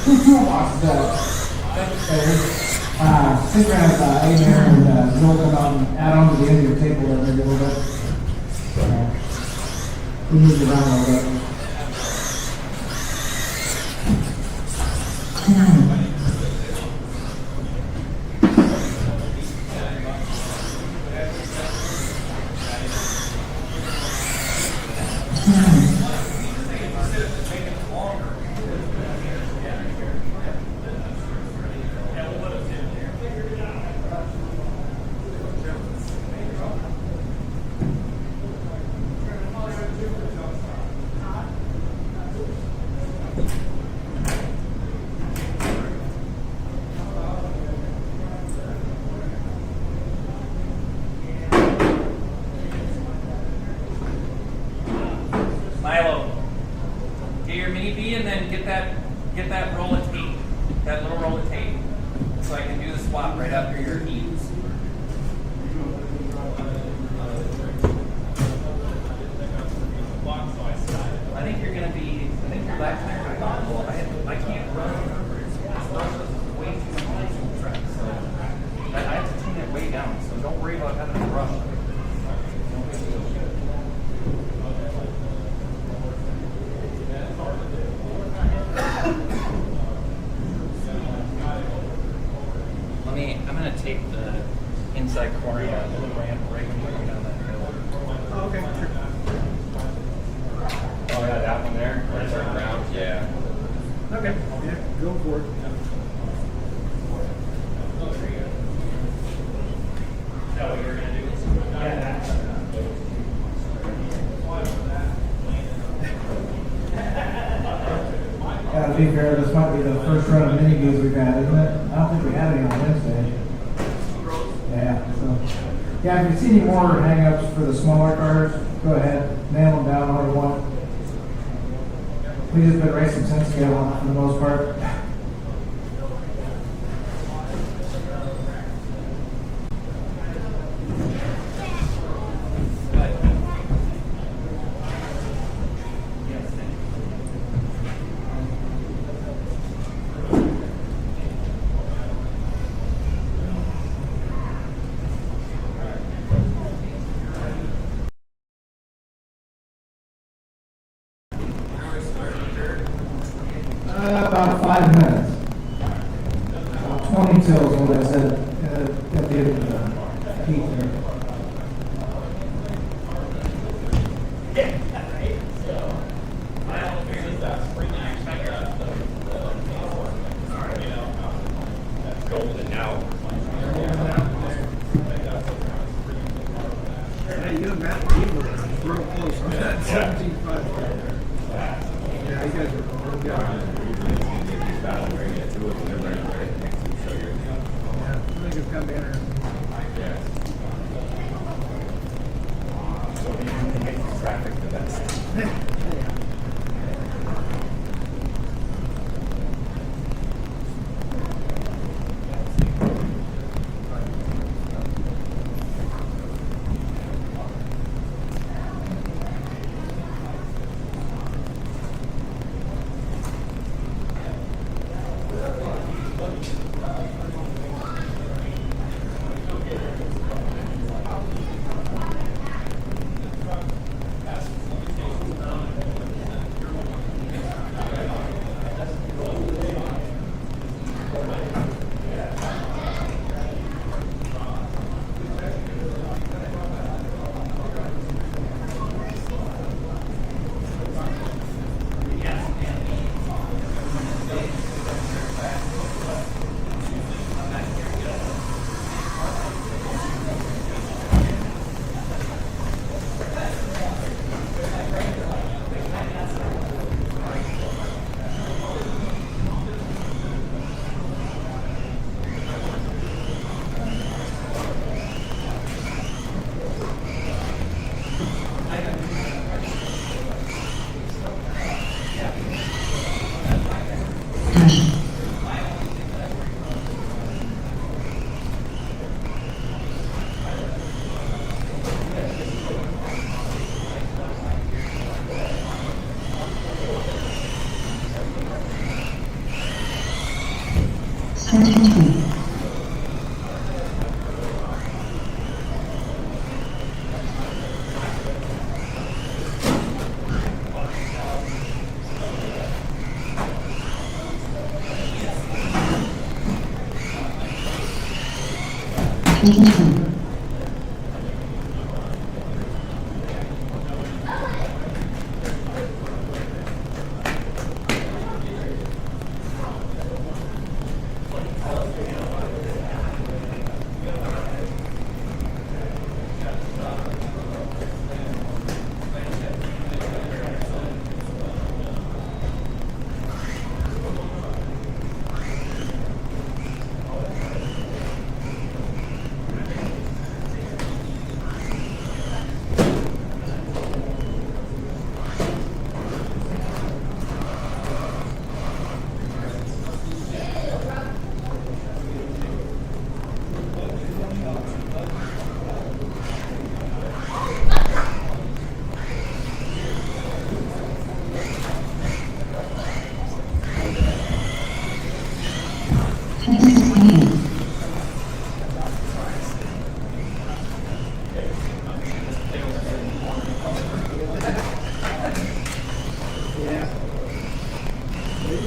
Whose toolbox is that? Stick around, A there, and, Bill come out and add on to the end of your table there maybe a little bit. We move it around a little bit. Milo, get your mini B and then get that roll of tape, that little roll of tape, so I can do the swap right after your eats. I think you're back there. I can't run. It's way too much track, so I have to tune it way down. So don't worry about having to rush. I'm gonna take the inside corner of that little ramp right when you go down that hill. Oh, okay, sure. Oh, yeah, that one there, where it's turning around? Yeah. Okay, yeah, go for it. Is that what you're gonna do? Yeah, to be fair, this might be the first run of mini Bs we've had, isn't it? I don't think we had any on Wednesday. Yeah, so, yeah, if you see any more hang-ups for the smaller cars, go ahead, nail them down all you want. We just been racing since scale on it for the most part. About 5 minutes. 20 till is what I said at the end of the heat there. Golden now. Hey, you and Matt were real close on that 17.5. Yeah, you guys are real good. Yeah, I think it's got better. So you can make the traffic the best.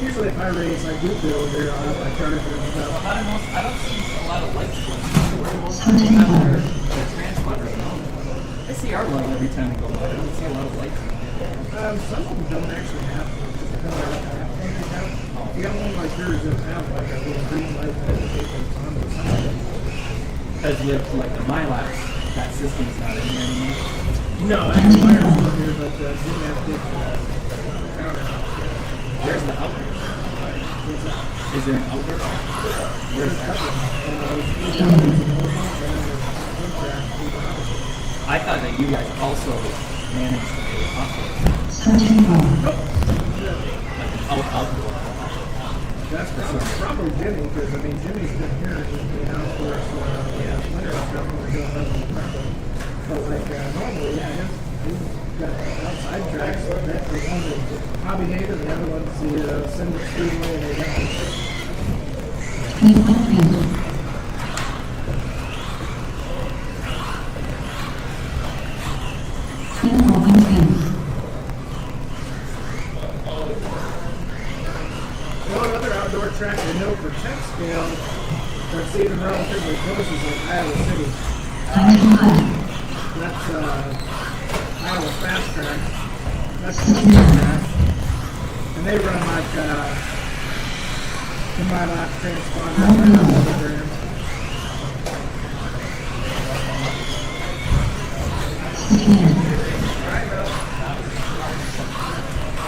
Usually if I race, I do build here on it, I try to build it up. I don't see a lot of lights going on. Where most of them have their transponders on. I see our light every time we go by. I don't see a lot of lights on there. Some of them don't actually have you got one like yours that have like a little green light that indicates on the side. Because with like the MyLab, that system's not in here anymore. No, I have wires on here, but didn't have to counter. Where's the outlet? Is there an outlet? Where's that? I thought that you guys also managed a outlet. Like an outdoor. That's probably Jimmy, because I mean Jimmy's been here in the house for us winter stuff when we're doing nothing. But like normally, yeah, he's got outside tracks. That's the one that's Hobby Haven, the other one's the Cinder Speedway, and they got one other outdoor track I know for tech scale that's even relatively close is like Iowa City. That's Iowa Fast Track. That's the track. And they run like the MyLab transponder.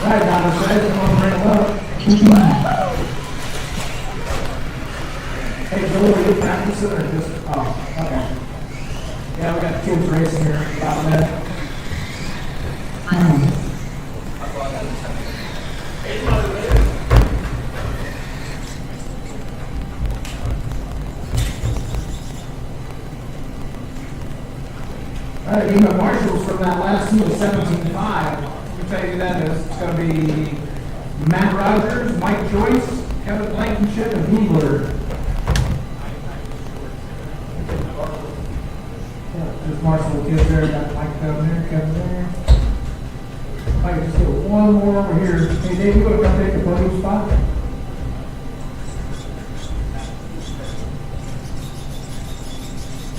Right, Donna says, I'm gonna bring it up. Hey, Joel, are you practicing or just, oh, okay. Yeah, we got kids racing here in about a minute. All right, Ema Marshall's from that last team of 17.5. Let me tell you that is. It's going to be Matt Rogers, Mike Joyce, Kevin Blankenship, and Hubler. Yeah, there's Marshall kids there. Got Mike down there, Kevin there. If I can just get one more over here. Hey, Dave, you want to come take the podium spot?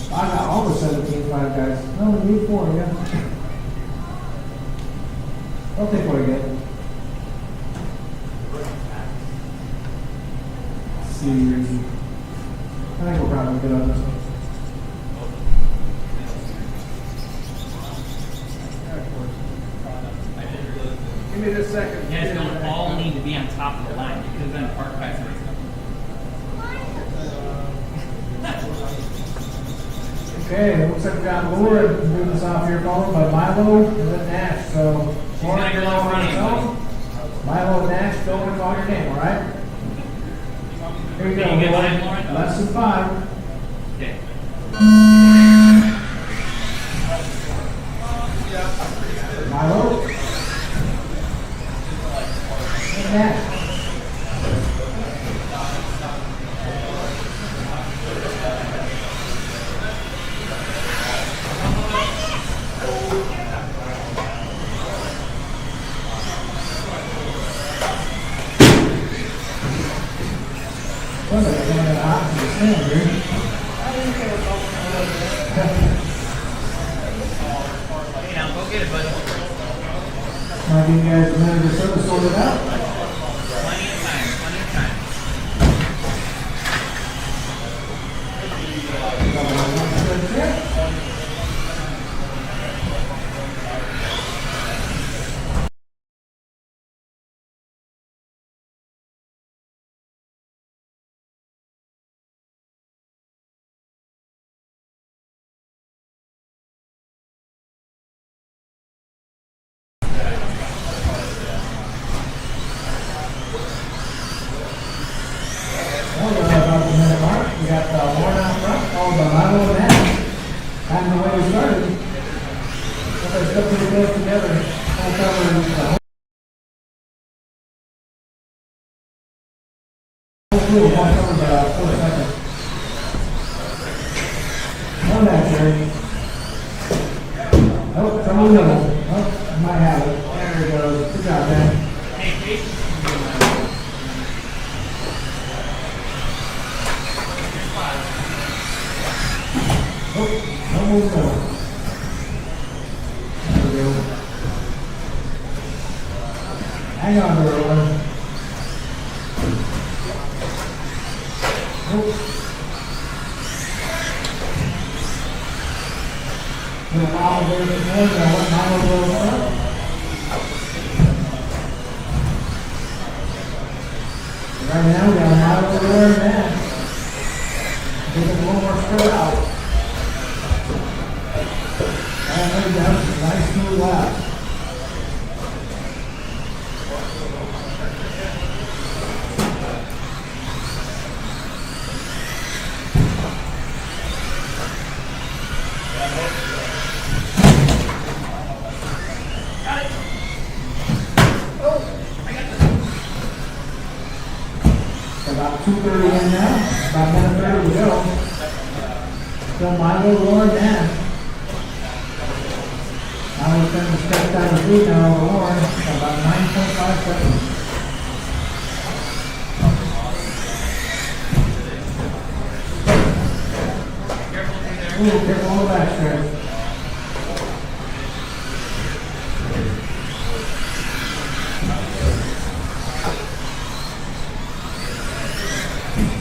I got all the 17.5 guys. No, we need 4, yeah. I'll take what I get. Let's see. I think we'll probably get on this one. Give me this second. You guys don't all need to be on top of the line because then park guys are. Okay, looks like we got Laura moving us off here, followed by Milo and then Nash. So, Laura, you're all on your own. Milo and Nash, don't want to call your name, all right? Here you go, Can you get Laura. mine, Lauren? Less than 5. Okay. Milo. And Nash. Well, they're going to hot to the stand here. I'll give you guys a minute or so to sort it out. Plenty of time, plenty of time. Well, we're about the minute mark. We got the horn out front, followed by Milo and Matt. Kind of the way we started. But they're still pretty close together. All covering the whole field. One covers 4 seconds. One back, Jerry. Oh, trouble in the middle. Oh, I might have it. There it goes. Good job, man. Hey, Jason. Oh, no move, no. There we go. Hang on to her, one. Nope. Little Milo there this morning, I want Milo to go front. Right now, we got Milo over there and that. Give it a little more spread out. And there we go. Nice smooth lap. About 2:30 in now. About 1:30 to go. So Milo roaring down. Now we're going to step down the lead now on the horn. About 9.5 seconds. Ooh, careful on the back stretch.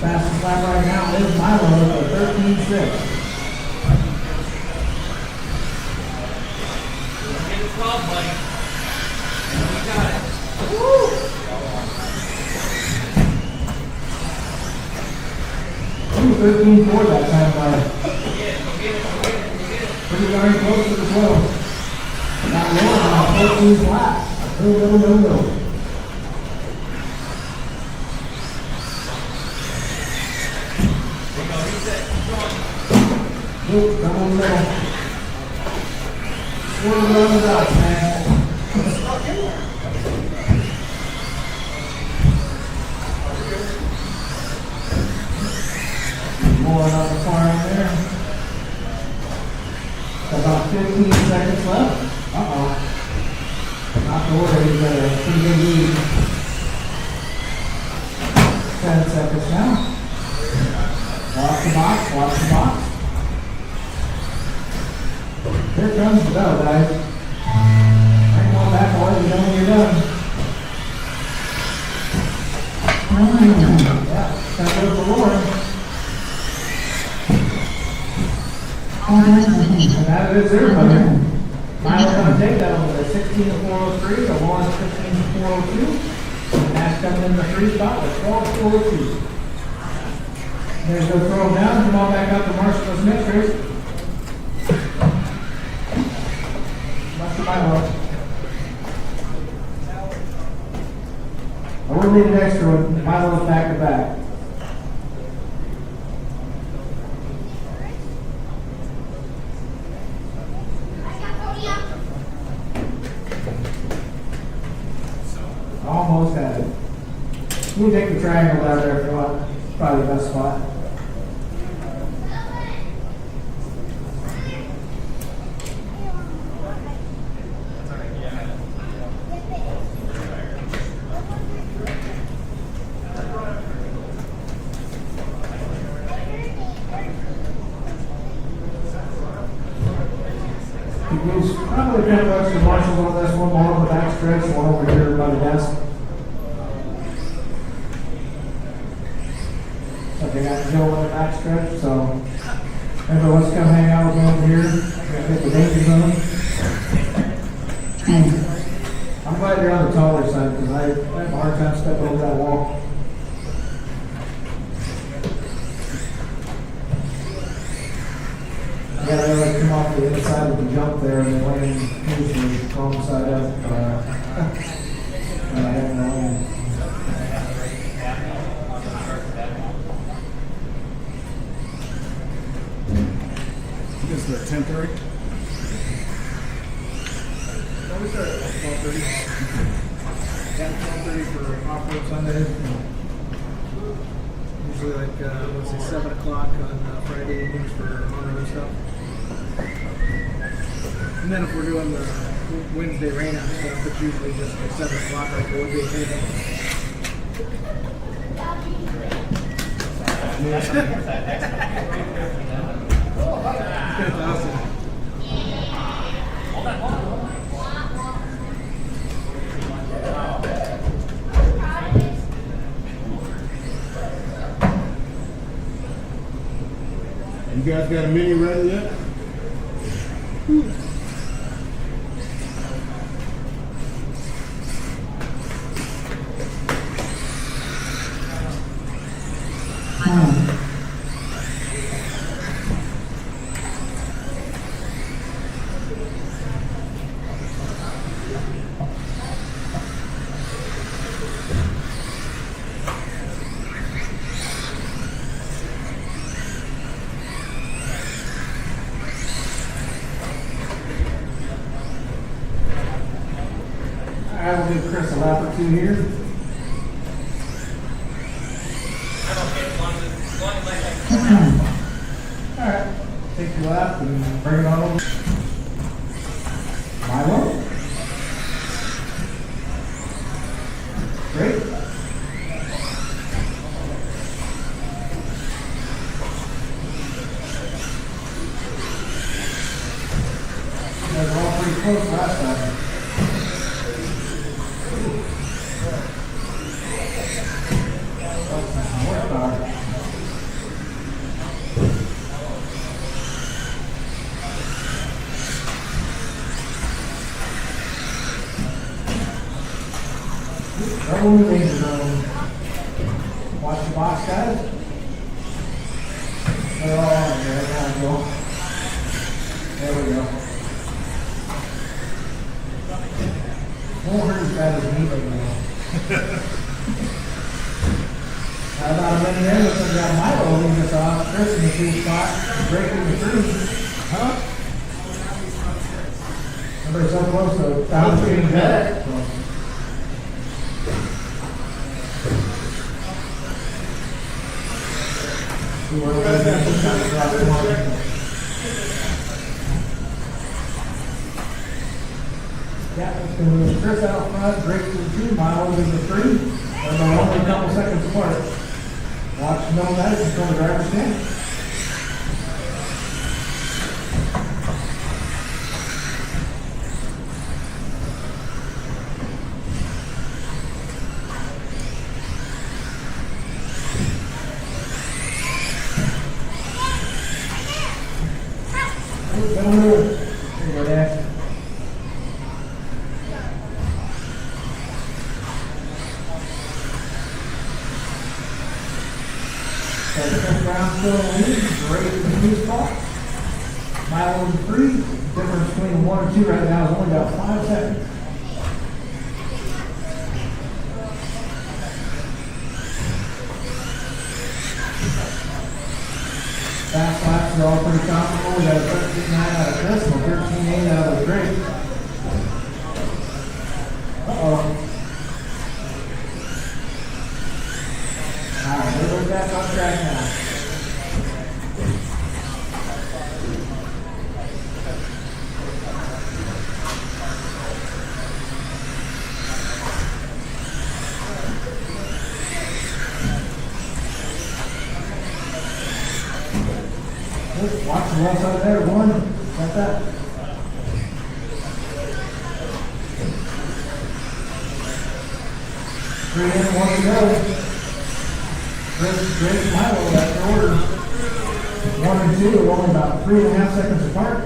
Fastest lap right now is Milo at 13.6. Get it 12, buddy. You got it. Ooh, 13.4 that time, buddy. Pretty darn close to the 12. Got one on 14 flat. No. Nope, come on the middle. One on the dots, man. More on the far end there. About 15 seconds left. Uh-oh. Not to worry, he's got a pretty good lead. 10 seconds now. Watch the box, watch the box. Here comes the bell, guys. Hang on back, boys, you know when you're done. Yeah, gotta go for Lauren. And that is everybody. Milo's gonna take that one with a 16 to 403, the Lauren 15 to 402. And that's coming in the 3 spot with 12 to 402. There's go throw him down, come on back up to Marshall Smith's race. That's Milo. I would need an extra one. Milo's back to back. Almost had it. You can take the triangle out there if you want. It's probably the best spot. He gives probably a couple extra marshals on this one, more on the back stretch, one over here by the desk. So they got Joe on the back stretch, so everybody wants to come hang out with me over here. Gotta hit the danger zone. I'm glad you're on the taller side because I have a hard time stepping over that wall. Yeah, they like come off the inside of the jump there and land usually wrong side up. I have no idea. This is the 10:30. We start at 12:30. 10:30 for off-road Sundays. Usually like, let's say 7 o'clock on Friday evenings for on-road stuff. And then if we're doing the Wednesday rain out stuff, it's usually just like 7 o'clock like it would be anything. That's awesome. You guys got a mini ready yet? I will give Chris a lap or two here. Alright, take your lap and bring it on over. Milo. Great. You guys are all pretty close last time. Double moving zone. Watch the box, guys. They're all on there. Now go. There we go. Won't hurt as bad as me right now. About a minute in, looks like we got Milo leading us off. Chris in the two spot. Breaking the three. Huh? Everybody's so close, so Tyler's getting better. So. Yeah, it's going to move Chris out front, break to the 2 miles in the 3. They're only a couple seconds apart. Watch no matter until the driver's stand. There you go, Dad. So the first round still in the lead, great in the 2 spot. Milo in 3, difference between 1 and 2 right now is only about 5 seconds. Fast laps are all pretty comfortable. We got a 13.9 out of Chris and a 13.8 out of Drake. Uh-oh. Alright, everybody's back on track now. Watch the left side there, 1. Got that. 3 in, 1 to go. Chris Milo, that's your order. 1 and 2 are only about 3.5 seconds apart.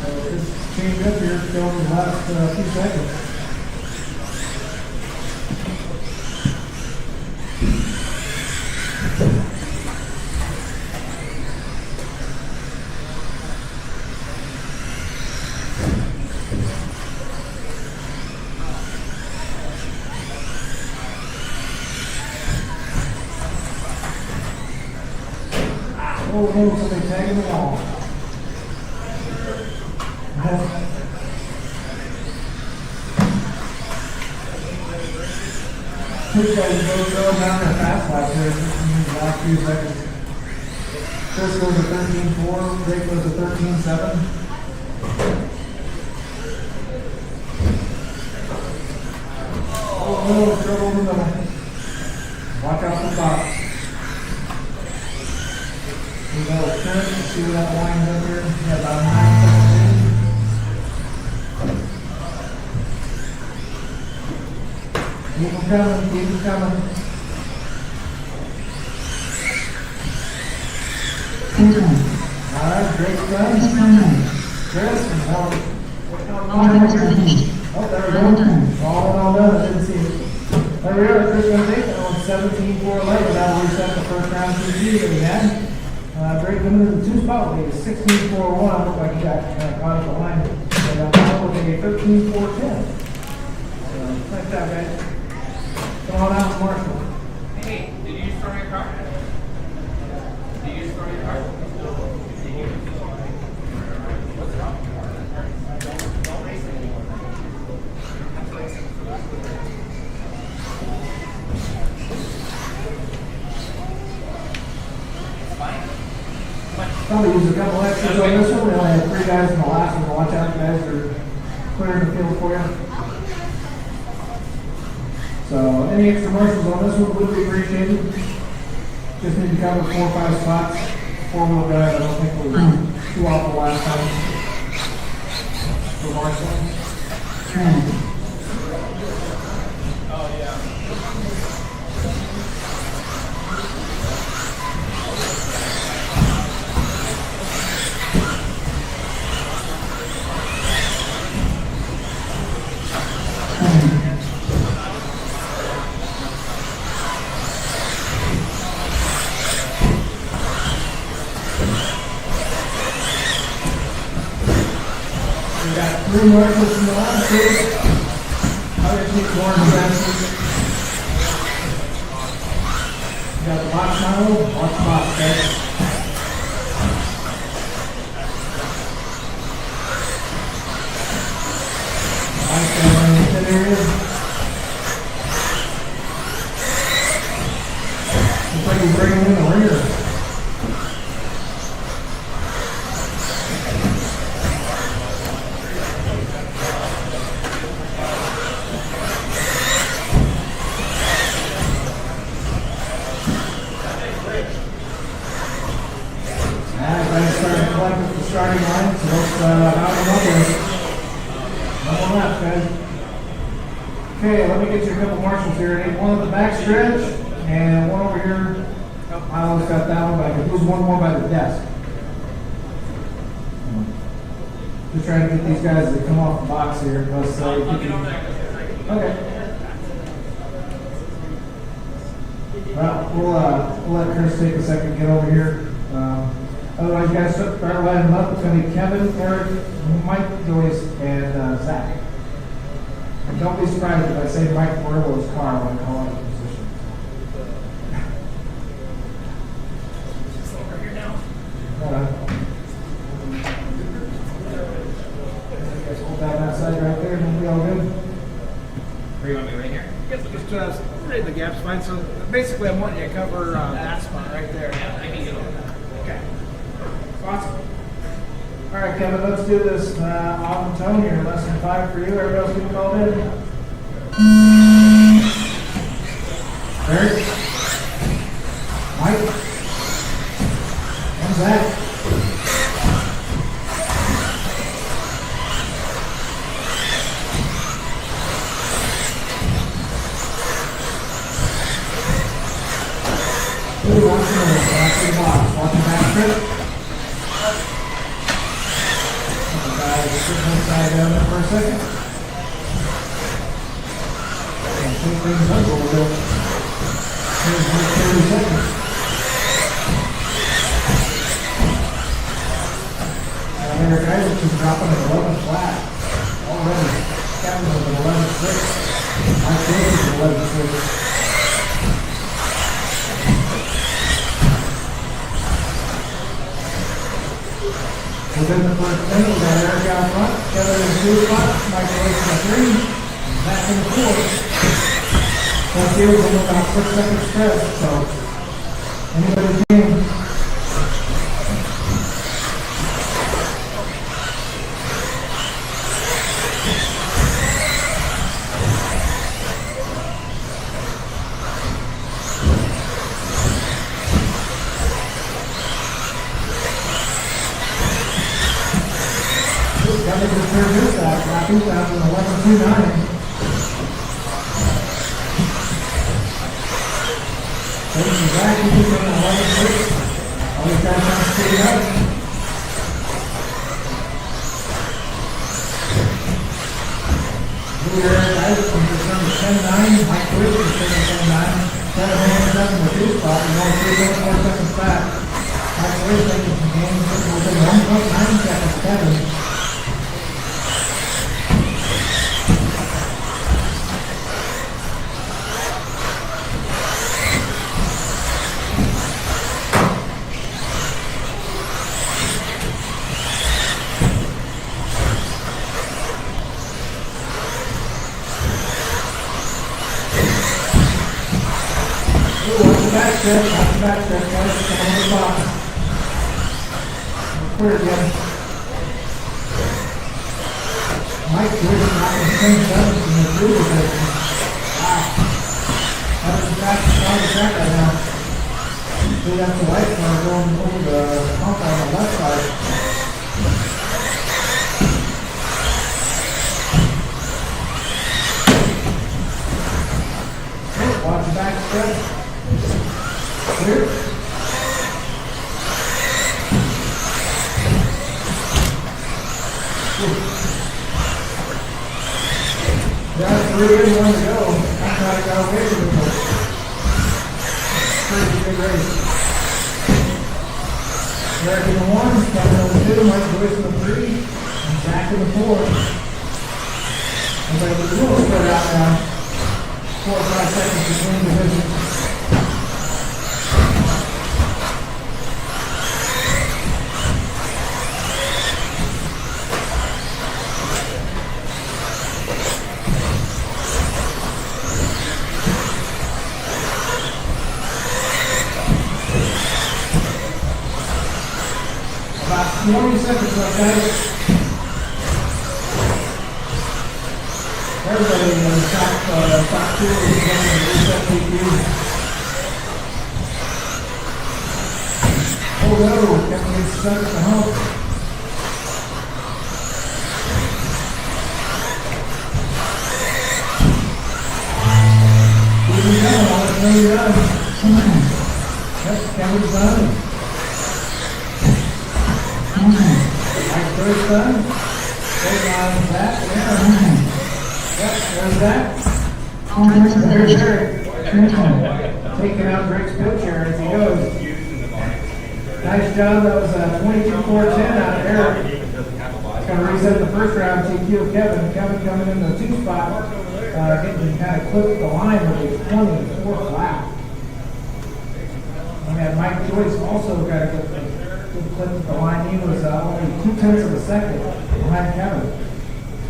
So just change up here, still in the last few seconds. Oh, no, somebody tagging the wall. Two guys both going down their fast lap here in the last few seconds. Chris goes to 13.4, Jake goes to 13.7. Oh, no, trouble in the middle. Watch out for the box. We go turn, see where that winds up here. Yeah, about 9 seconds. Keep them coming, keep them coming. Alright, great done. Chris, and what's going on? Oh, there we go. All done, I didn't see it. There we are, Chris gonna take that one, 17.411. That'll reset the first round CG that we had. Drake limited to 2 spot lead, 16.41. Looked like he got kind of caught at the line. And now we're going to get 13.410. So, like that, guys. Come on out, Marshall. Hey, did you start your car? Did you start your car? What's wrong? Don't race anymore. Fine. Probably use a couple extras on this one. We only had 3 guys in the last one. Watch out, guys, they're clearing the field for you. So, any extra marshals on this one would be appreciated. Just need to cover 4 or 5 spots. 4-wheel drive, I don't think we're too off the last time. For marshals. Oh, yeah. We got 3 marshals in the last group. I just need more advances. We got the box model. Watch the box, guys. Nice guys in the pit area. Looks like he's bringing in the rear. Starting line, so let's out of one left, guys. Okay, let me get you a couple marshals here. I need one at the back stretch and one over here. I almost got that one, but I could lose one more by the desk. Just trying to get these guys to come off the box here. Let's say. Okay. Well, we'll let Chris take a second to get over here. Otherwise, you guys start lining them up. It's going to be Kevin, Eric, Mike, Joyce, and Zach. And don't be surprised if I say Mike Morello's car when I call out the position. Just over here now. You guys hold down that side right there, and we'll be all good. Where you want me right here? Just right the gap's fine. So basically, I'm wanting you to cover that spot right there. Yeah, I can get over that. Okay. Awesome. All right, Kevin, let's do this off and tone here. Less than 5 for you. Everybody else get called in. Eric? Mike? And Zach? Chris? Guys, put this guy down there for a second. And take things up a little bit. Here's my 30 seconds. And there, guys, it's just dropping at 11 flat. Already. Kevin was at 11.6. My Chris is 11.6. Within the first inning, we got Eric out front, Kevin in the 2 spot, Mike away from the 3, and back in the 4. That field was only about 6 seconds stretch, so anybody's game. Kevin just turned this back, now he's down to 11.29. Taking back, he's doing 11.6. All he's got time to speed up. Here, guys, from just number 10.9, Mike Chris is taking 10.9. Kevin hands up in the 2 spot, and only 3.4 seconds back. Mike Chris taking some games, within 1.9 seconds, Kevin. Back step, guys, come on the box. Clear again. Mike Jordan not in the same seven from the blue division. Wow. That was the fastest on the track right now. See, that's the white car going over the hump on the left side. Okay, watch the back step. Clear. Got 3 and 1 to go. I thought it got away from me. Pretty big race. Eric in the 1, Kevin in the 2, Mike Joyce in the 3, and Zach in the 4. Everybody was a little spread out now. 4 or 5 seconds between divisions. About 20 seconds left, guys. Everybody in the top 2 is going to reset PQ. Oh no, Kevin gets stuck at the hump. Keep him going, I'll let you know you're done. Yep, Kevin's done. Mike Joyce done. There's that. Yeah. Yep, there's that. There's Eric. Taking out Drake's pitcher as he goes. Nice job. That was a 22-4-10 out of Eric. It's going to reset the first round TQ of Kevin. Kevin coming in the 2 spot. Getting kind of clipped the line with a 24 flat. And then Mike Joyce also got a good clip at the line. He was only 0.2 of a second behind Kevin.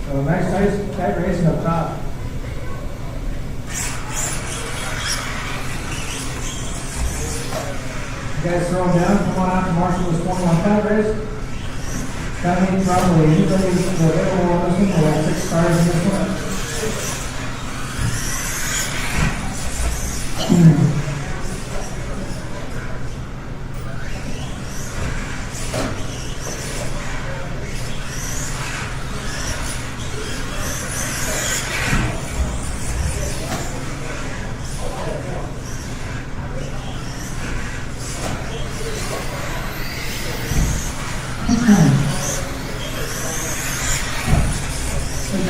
So nice tight racing up top. You guys throwing down, come on out to Marshall this 21-5 race. That means probably anybody's available on this one. We'll have 6 cars in this one.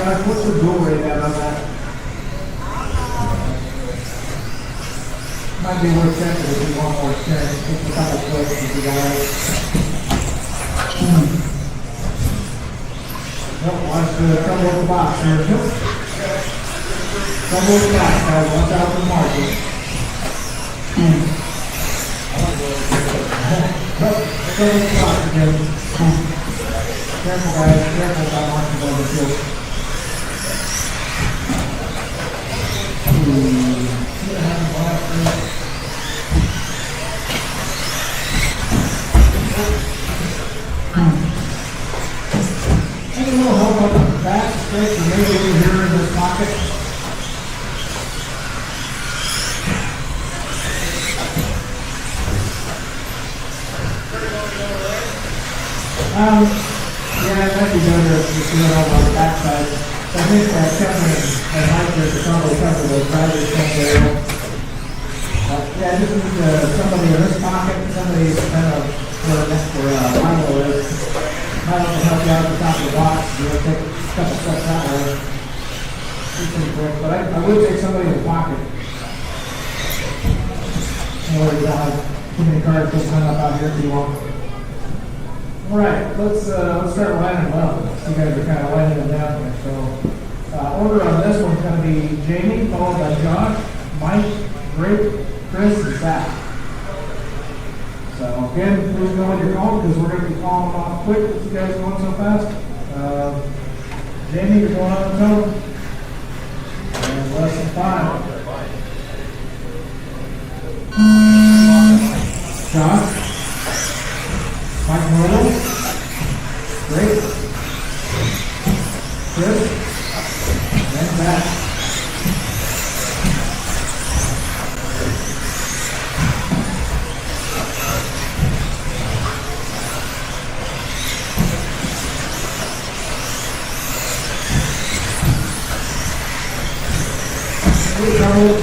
Josh, what's the dual rate at on that? Might be worth checking if you want more check. Just a couple clicks if you got it. Nope, watch the trouble with the box here. Nope. Trouble with the box, guys. Watch out for the market. Nope, trouble with the box again. Careful, guys. Careful about marking over the field. See what happens last week. Any little help on the back stretch or maybe over here in this pocket? Yeah, it might be better if you do it all on the back side. I think Kevin and Mike are probably cover those drivers somewhere. Yeah, just need somebody in this pocket, somebody kind of where Milo is. Milo can help you out at the top of the box. You know, take a couple steps that way. It's pretty quick, but I would take somebody in the pocket. You know, you don't have too many cars just hung up out here if you want. All right, let's start lining them up. You guys are kind of lining them down here. So, order on this one's going to be Jamie, followed by Josh, Mike, Rick, Chris, and Zach. So again, please know when you're calling because we're going to be calling them off quick if you guys are going so fast. Jamie, you're going on the tone. And less than 5. Josh, Mike Morrow, Great, Chris, and Zach.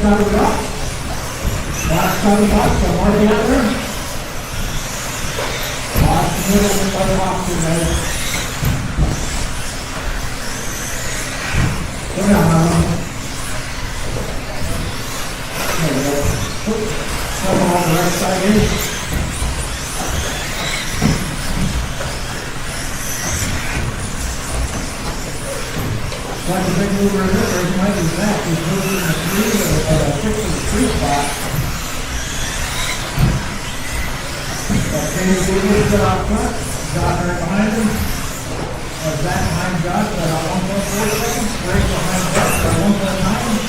Top of the box. Last top of the box, so marking out there. Watch the middle of the box in there. Go down, Harlan. There we go. Come on the right side here. Like a big mover in this, or might be back. He's moving in the 3 or 6 in the 3 spot. Okay, so we're going out front. Josh right behind him. Zach behind Josh at about 1.4 seconds. Greg behind Josh at 1.9.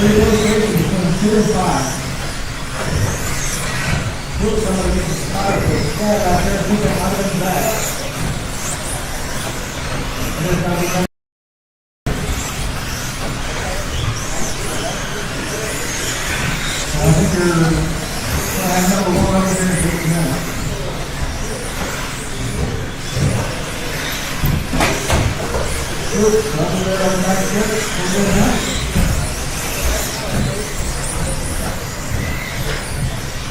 3 rotations between 2 and 5. Look, somebody gets a spot with a squad out there. He can out of back. And there's going to be I think you're number 1 over here in 6 minutes. Good. Nothing there on the back here. We're good now.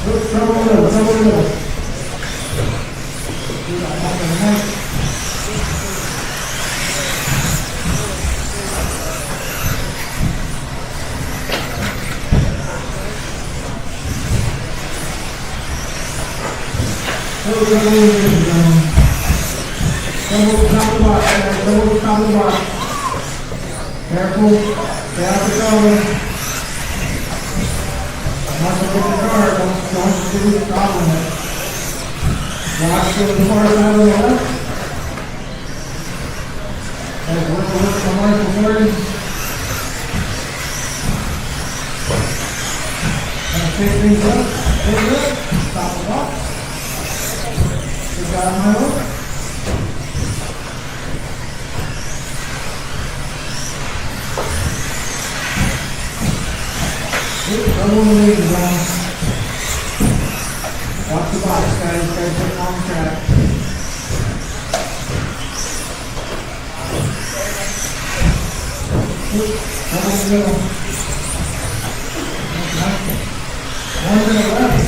Good. Trouble in the middle. Trouble in the middle. Good. I'm up in the mic. Double the top of the box, guys. Double the top of the box. Careful. Stay out the color. Once you get the car, don't do the problem with it. Watch to the far side of the left. Guys, work the marshal 30. And take things up. Take it up. Stop the box. Good job, Milo. Double the lead, Ron. Watch the box, guys. Guys, get on the track. Double the middle. One to the left.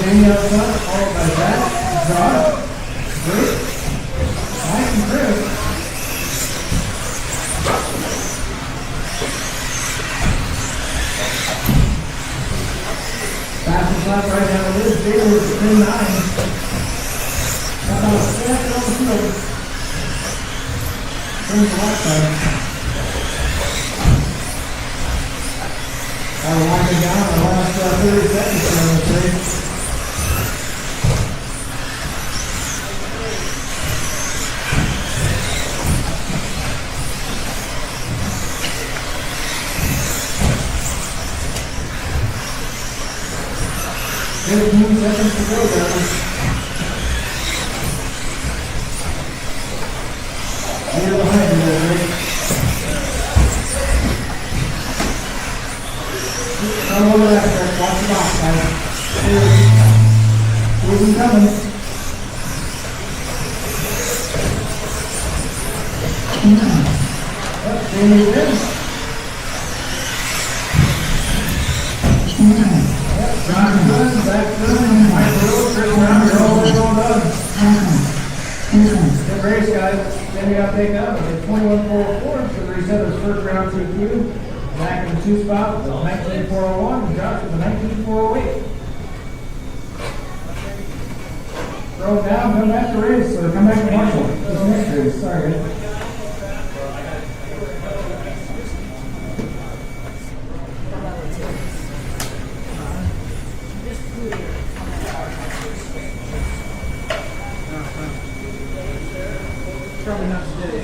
Jamie up front, followed by Zach, Josh, Great, Mike, and Chris. about second on the field. Same as last time. We're winding down the last 30 seconds here on this race. Fifteen seconds to go, guys. You're behind me there, Rick. Come over that, Rick. Watch the box, guys. Here's him coming. Yep, Jamie's in. John's good, back good, Mike Rose, Chris Brown, you're all done. Good race, guys. Jamie got taken out. He did 21.404, so he set his first round TQ. Back in the 2 spot with 19.401, and Josh with a 19.408. Throw it down, come back to race, or come back to Marshall. This is the next race. Sorry, guys. Probably not today.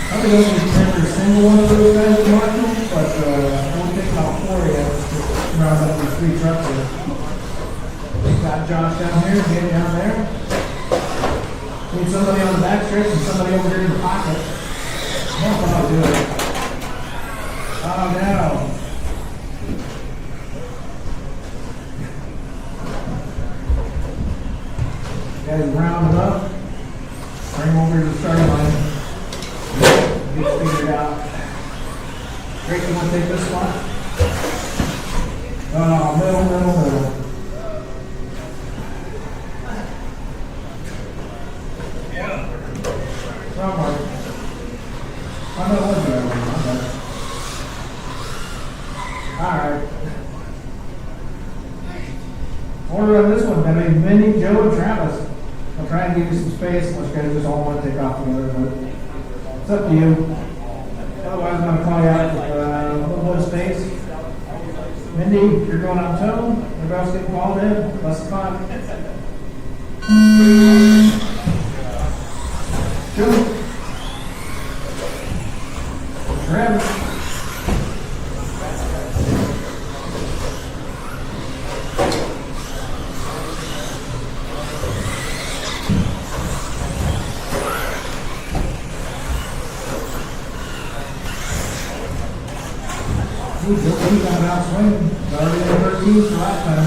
Probably doesn't remember a single one of those guys at Marshall, but we'll take about 4 yet to round up these 3 trucks here. We got Josh down here, get down there. Need somebody on the back stretch and somebody over here in the pocket. That's what I'll do it. Oh no. Guys, round it up. Bring them over to the starting line. Get figured out. Drake, you want to take this spot? Oh, middle. Yeah. Somewhere. I know what's there. Alright. Order on this one, I mean, Minnie, Joe, and Travis. I'll try and give you some space unless you guys just all want to take off together, but it's up to you. Otherwise, I'm going to call you out with a little bit of space. Mindy, you're going on toe. Everybody else getting called in. Less than 5. Joe. Travis. He got an outswing. Already in 13 for last time.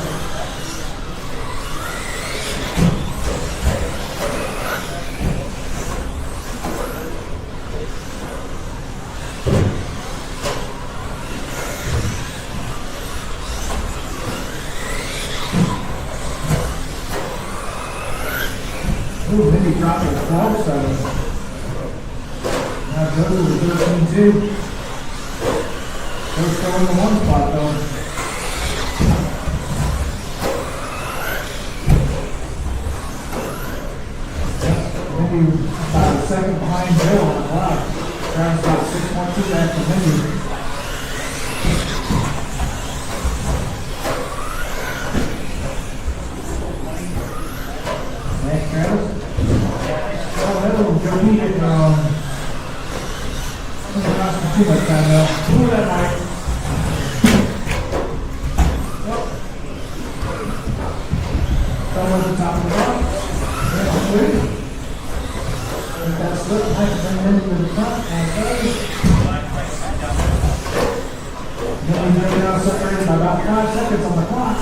Ooh, Mindy dropped it 12-7. Now Joe with 13-2. They're still in the 1 spot though. Maybe about a second behind Joe on the clock. Travis about 6.2 back to Mindy. Thanks, Travis. Oh, hello, Joe Heaton. Doesn't cost me too much time though. Move that mic. Throw at the top of the box. There's the slip. Let that slip. Mic bring it into the front and by about 5 seconds on the clock.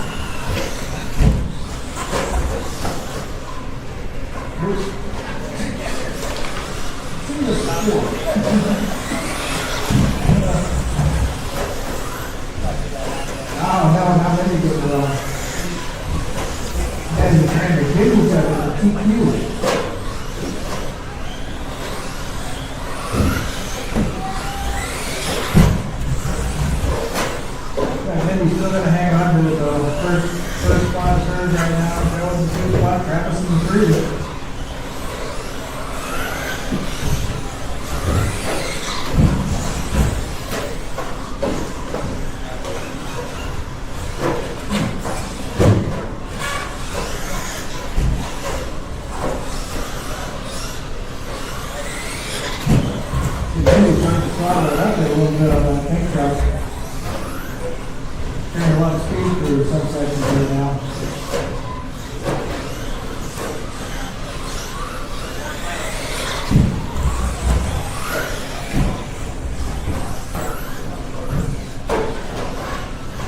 Seen this before. Oh, no, not many people. And trying to give each other the TQ. And then he's still gonna hang on to the first spot third right now. Joe in the 2 spot, Travis in the 3. Maybe trying to throttle it up there a little bit on that tank truck. Carrying a lot of speed through some sections right now.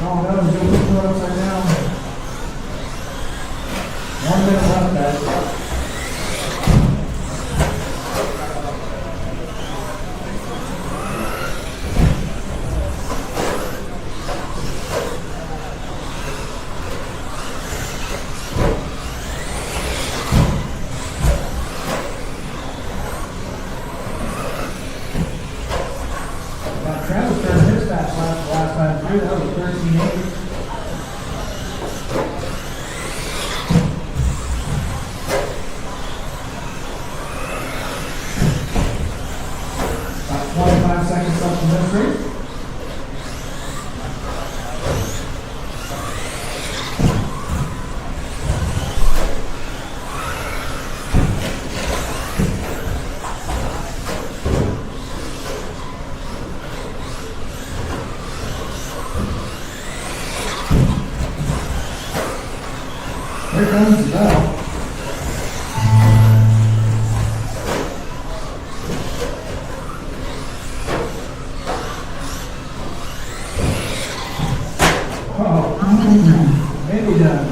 Oh no, Joe put it upside down. 1 minute left, guys. Travis turned his stats last time through. That was 13.8. About 25 seconds left in this race. Here comes the bell. Oh, maybe done.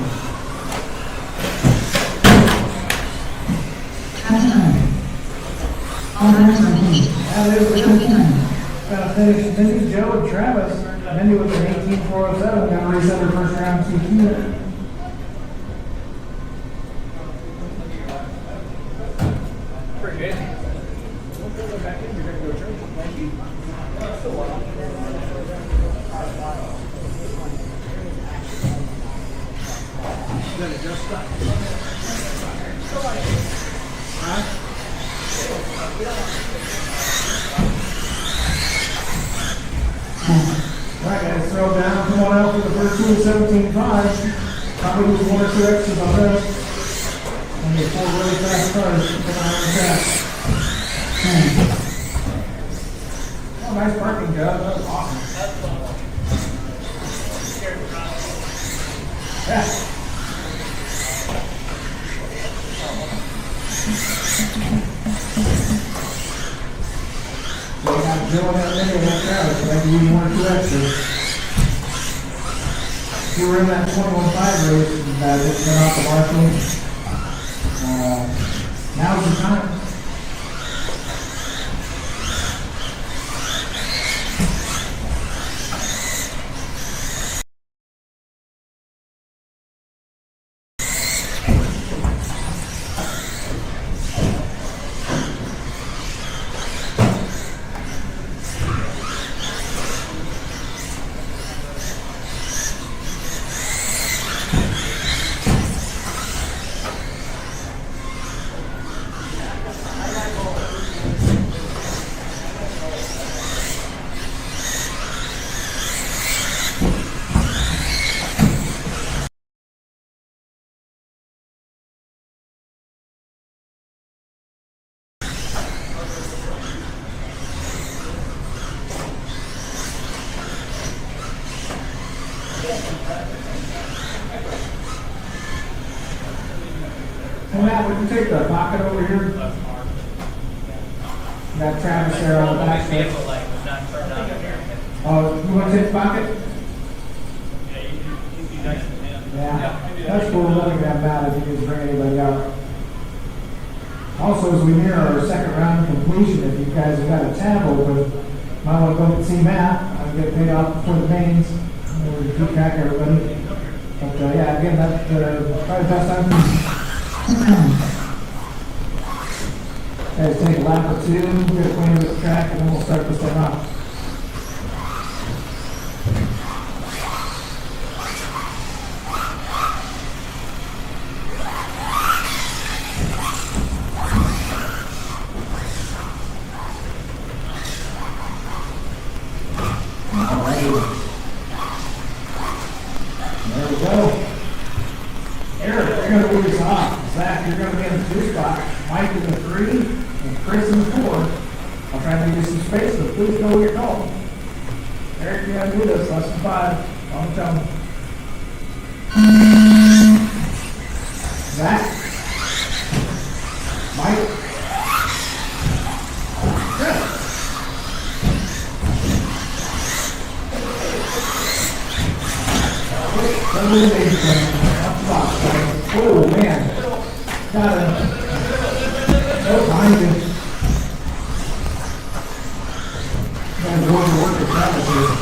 That is gotta finish Mindy, Joe, and Travis. Mindy with an 18.407, gonna reset her first round CQ. Pretty good. We'll go back in. You're going to go church. Thank you. Then it just stopped. Huh? All right, guys, throw down. Come on out for the first 17.5. Probably with 1 or 2 extras on this. And you 4 really fast cars coming out of the track. Oh, nice parking job. That was awesome. Yeah. So you got Joe and that many of that crowd, so maybe you need 1 or 2 extras. If you were in that 21.5 race, that just went off the marshal. Now's the time. Hey Matt, would you take the pocket over here? Got Travis there on the back. Oh, you want to take the pocket? Yeah, that's what we're looking at about if you need to bring anybody out. Also, as we near our second round of completion, if you guys have got a tab open, might want to go and see Matt. I'll get paid off before the mains. We'll keep track of everybody. But yeah, again, that's probably the best time. Guys, take a lap or two, get acquainted with the track, and then we'll start this thing off. There we go. Eric, you're going to lead us off. Zach, you're going to be in the 2 spot. Mike in the 3, and Chris in the 4. I'll try to give you some space, but please know where you're going. Eric, you're going to do this. Less than 5. On the tongue. Zach. Mike. Chris. Oh man, got it. No behind you. Gotta go to work at traffic here.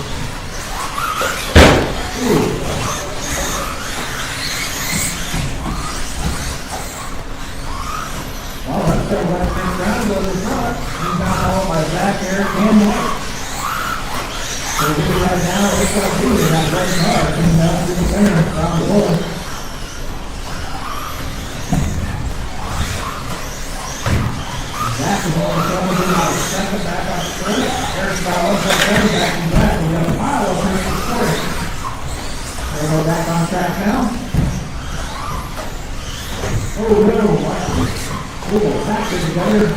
Well, that's still right first round, but it's not. He's not followed by Zach, Eric, and Mike. So right now, it's got to be that right car coming down to the center, down the road. Zach is only coming to about second back on the straight. Eric's about 1.7 back in back. We have a pile of him in the story. They go back on track now. Oh no, oh, Zach is together.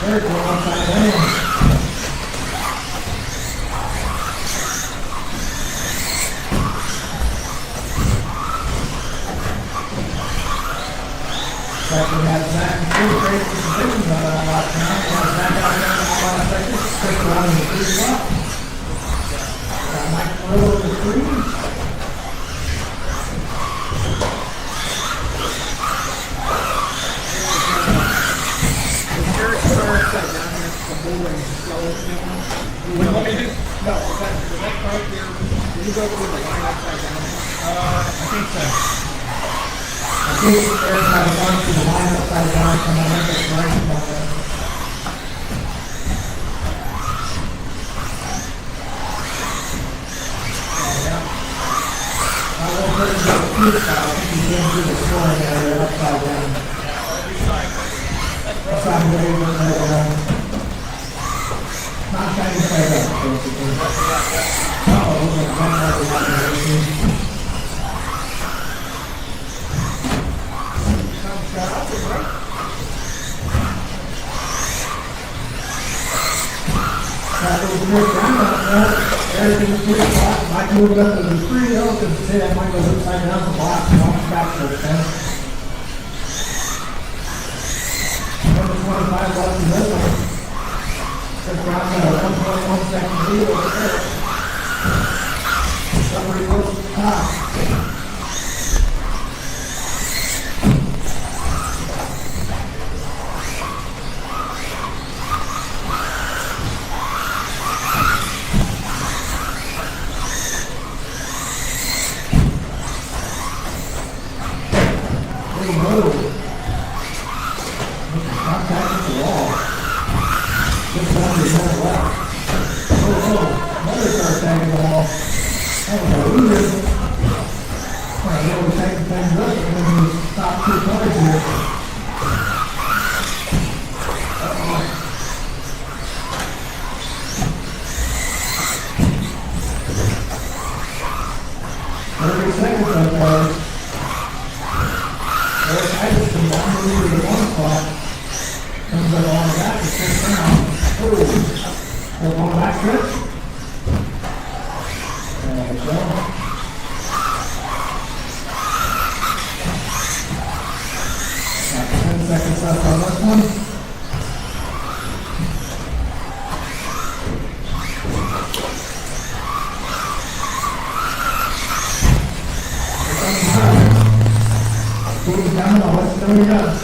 Eric will upside down. But we have Zach and Chris great positions on that last round. We have Zach out there on the last second. Chris around in the 3 spot. Got Mike Pearl in the 3. Eric's car upside down here, the bowling slow. What do you want me to do? No, is that car here? Did you go through the line upside down? I think so. I think Eric might have gone to the line upside down from the Olympic right about that. I won't put him in the 2 spot. I think he's going through the scoring area upside down. That's not very good. Not trying to play that, basically. Uh-oh, we're going to run out of the That was a great round out there. Eric in the 3 spot. Mike moved up to the 3. I was going to say that Mike was upside down the block. Walked back to the fence. Number 25 left in this one. First round at a 1.1 second lead over Eric. Somebody goes to the top. Contact with the wall. Just under the middle left. Oh, another car tagging the wall. That was a weird. Alright, we'll take the things up and then we stop 2 cars here. Uh-oh. 30 seconds up there. Eric Iverson down to the 1 spot. Comes up on the back, it's sits down. Oh, we're going back to it. There we go. Got 10 seconds left on this one. We're coming keep them coming, I'll let you know you're done.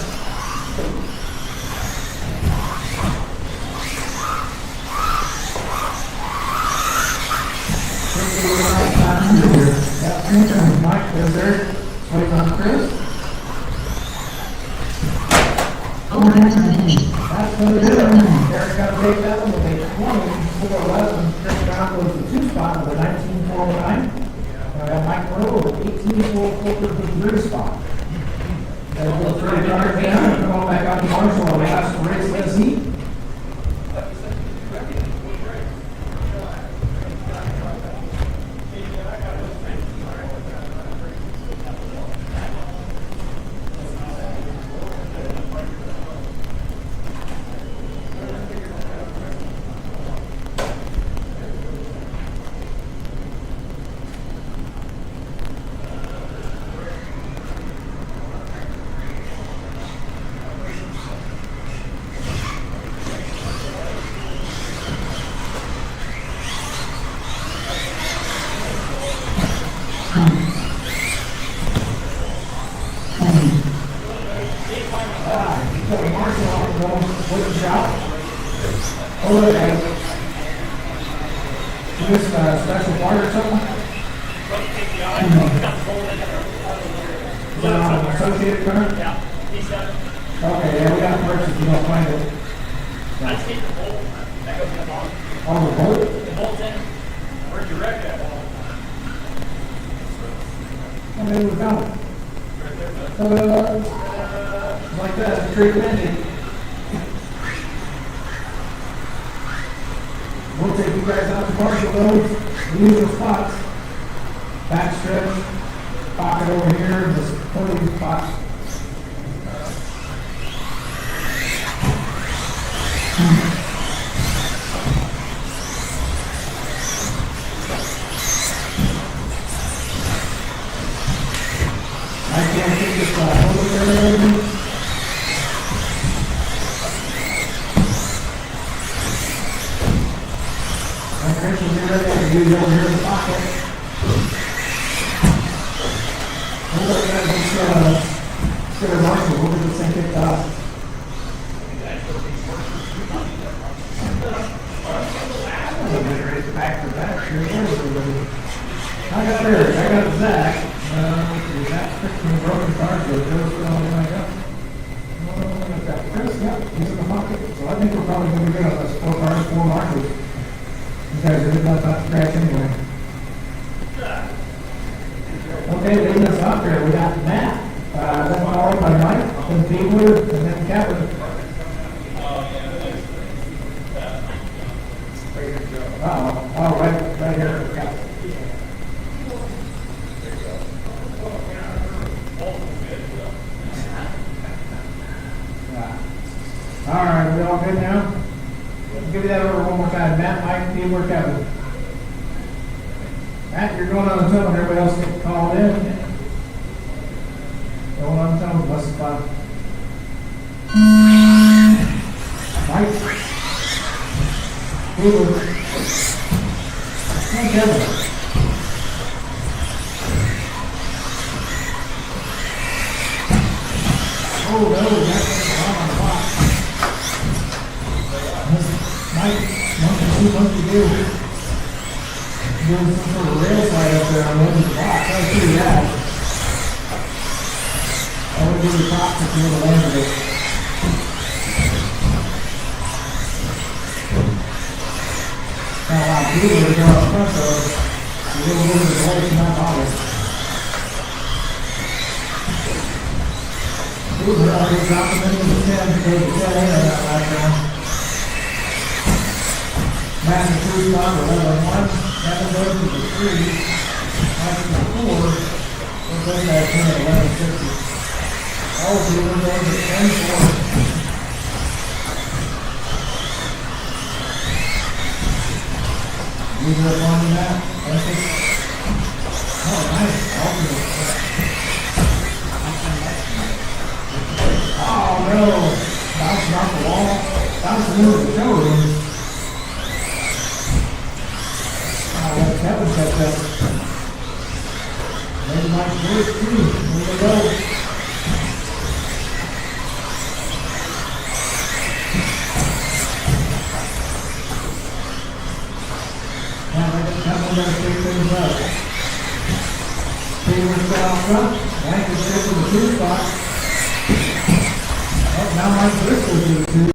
Yeah, Mike, is there, waiting on Chris? That's what it is. Eric got a big that one with a 2411. Chris Brown was the 2 spot with a 19409. And I got Mike Rowe with 18444 with the 3 spot. Gotta go 30 yards down and come on back out to Marshall on the last race this heat. Special part or something? Associated current? Yeah, he's got it. Okay, yeah, we got parts if you don't find it. I just hit the bolt that goes in the bottom. Oh, the bolt? The bolt's in. Where'd you wreck that ball? I mean, we found it. Like that, tree landing. We'll take you guys out to Marshall Road, the usual spots. Back stretch, pocket over here, this podium spot. I can't take this over there. Use over here in the pocket. We'll look at this, Marshall, we'll get this thing kicked off. Back to back. I got Eric, I got Zach. Zach's fixing the broken card, so Joe's going like that. I've got Chris, yeah, he's in the pocket. So I think we're probably going to be good on this 4 cards, 4 markers. You guys are good about to scratch anyway. Okay, leading us out there, we got Matt. Then followed by Mike, then Beebler, and then Kevin. Oh, right here. Yeah. All right, we all good now? Give me that over one more time. Matt, Mike, Beebler, Kevin. Matt, you're going on the tunnel. Everybody else get called in. Going on the tunnel. Less than 5. Mike. Beebler. And Kevin. Oh, no, that's on the clock. Mike, monkey do. Doing some sort of rail slide up there on the end of the box. I see that. I would give you props if you would have landed it. Now, wow, you would have gone up front though. You would have moved the voice in that bottle. You would have already dropped them into the 10 to go to the 10 in that last round. Massachusetts on 11-1. Kevin goes to the 3, Mike to the 4, we'll go that 10 at 11-50. All of you will go to 10-4. Use up on that, that's it. Oh, nice, alternate. Oh, no, bouncing off the wall, bouncing into the showroom. Kevin catch up. Maybe Mike George too. Here we go. Yeah, we're gonna shake things up. Taylor's got out front, Mike is sitting in the two spot. Oh, now Mike Driscoll's in the two.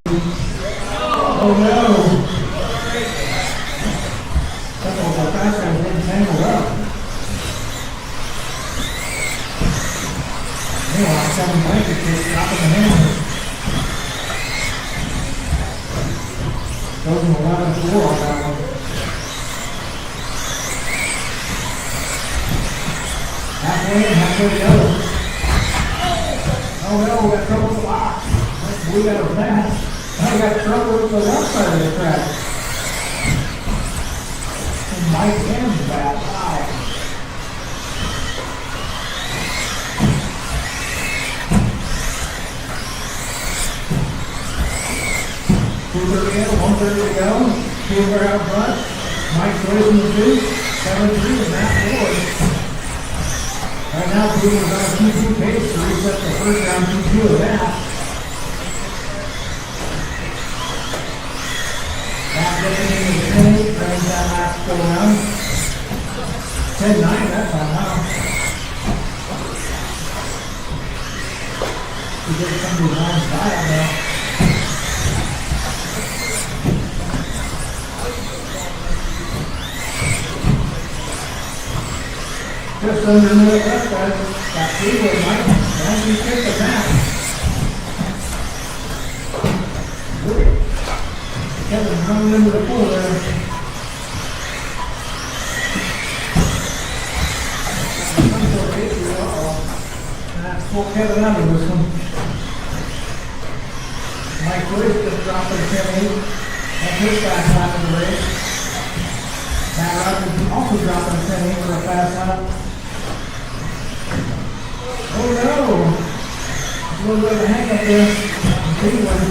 Oh no! Couple of our fast guys didn't tangle up. Meanwhile, 7 blanket kick, dropping the hammer. Goes an 11-4 on that one. Halfway to go. Oh no, we got trouble with the box. We got a pass. Now we got trouble with the left side of the track. And Mike M's back. Wow. $2:30 to go. Taylor out front. Mike Joyce in the two. 7-3 and Matt Ward. Right now, Taylor's on a 2-2 pace to reset the first round 2-2 of that. Matt getting into the 10-8, brings that last go round. 10-9 that time now. He gets somebody's long style now. Just under a minute left, guys. Got 3 with Mike. Now we kick the back. Kevin running into the pool there. That's pull Kevin out of this one. Mike Joyce just dropped in 10-8. That's his fast lap in the race. Matt Rogers also dropping a 10-8 for a fast lap. Oh no! A little bit of a hang up there. Cleveland.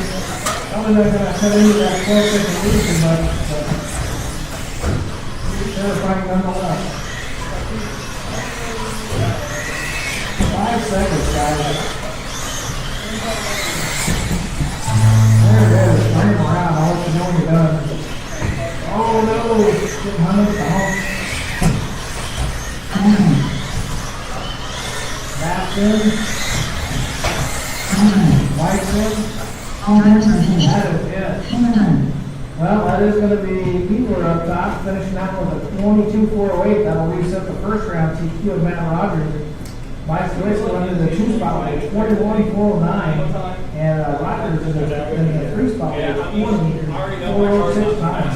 Probably not going to cut into that 12-second lead much, but they're fighting nonetheless. 5 seconds, guys. There it is. Turn him around. I'll let you know when you're done. Oh no! Getting hung up the hump. Back in. White's in. That is it. Well, that is going to be Peeler up top, finishing out with a 22-408. That'll reset the first round TQ of Matt Rogers. Mike Joyce going into the 2 spot with 21-409. And Rogers in the 3 spot with 20-406 times.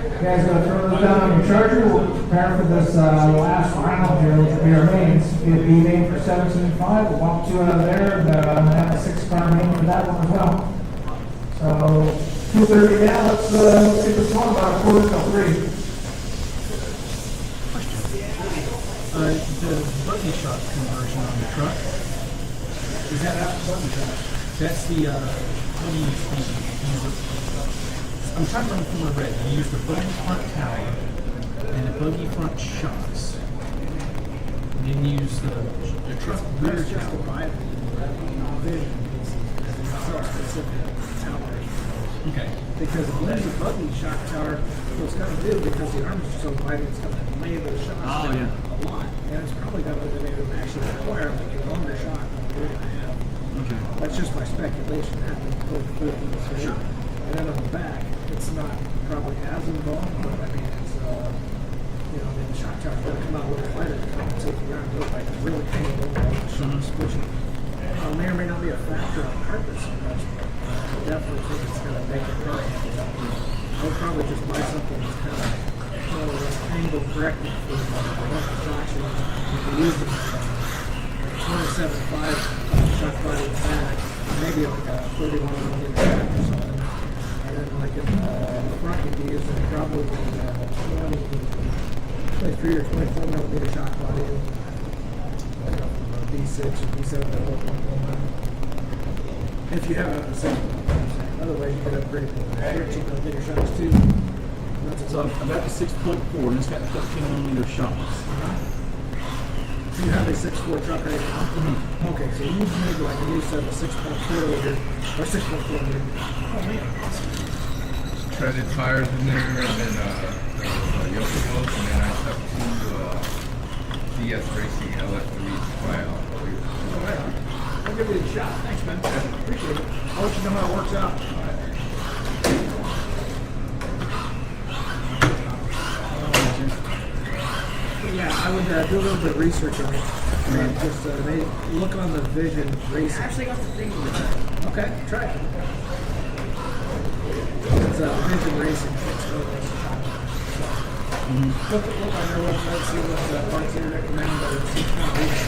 You guys going to throw this down on your charger? We'll prepare for this last round here, which will be our mains. Be a B main for 17.5. We'll walk 2 out of there and have a 6-car main for that one as well. So 2:30 now. Let's get this one about 2:45. The buggy shop conversion on the truck, is that out buggy shop? That's the, what do you use it? I'm trying to run from the red. You use the buggy front tower and the buggy front shocks. And then use the truck rear tower. Okay. Because if you use a buggy shock tower, what's going to do, because the arms are so wide, it's going to lay the shocks down a lot. And it's probably going to actually require like a longer shock than we're going to have. Okay. That's just my speculation. I haven't put this. Sure. And then on the back, it's not probably as involved, but I mean, it's, the shock tower's going to come out a little lighter to compensate the ground. Look like it's really hanging over all the shocks, which may or may not be a factor on carpet so much, but I definitely think it's going to make the car handle up. I would probably just buy something that's kind of angle corrected for the shocks. You can use them 27.5 shock body in the back, maybe like a 31 in the back or something. And then like in the front you can use probably 23 or 24 millimeter shock body. B6 or B7 if you have a 7. Otherwise you could upgrade the 13 millimeter shocks too. So I've got the 6.4 and it's got 13mm shocks. So you have a 6.4 truck right now? Mm-hmm. Okay, so you need like a new set of 6.4 liter or 6.4 liter. Oh man, awesome. treaded tires in there, and then Yokohama, and then I stuck two DS Racing LF3s file. I'll give you a shot. Thanks, man. Appreciate it. I'll let you know how it works out. Yeah, I would do a little bit of research on it. And just look on the Vision Racing. I actually got the thing with it. Okay, try it. It's Vision Racing. Look on their website, see what parts they recommend, but it's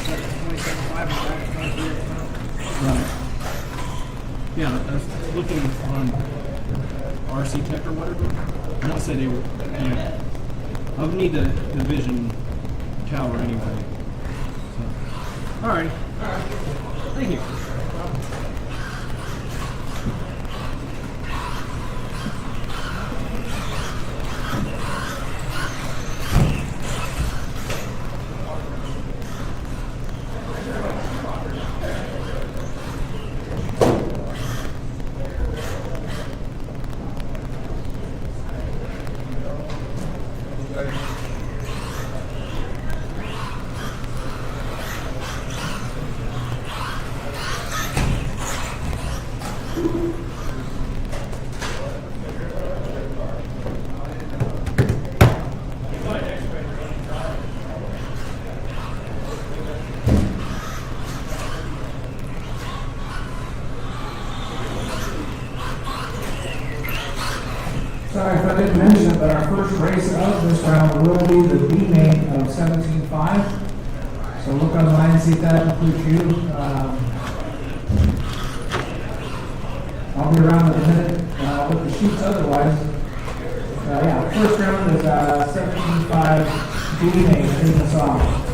like 27.5 and 23. Right. Yeah, I was looking on RC Tech or whatever. I want to say they were. Yeah. I'll need the Vision tower anyway. So. All right. Thank you. Sorry if I didn't mention it, but our first race of this round will be the B main of 17.5. So look online and see if that includes you. I'll be around in a minute with the sheets otherwise. Yeah, first round is 17.5 B main, leading us off.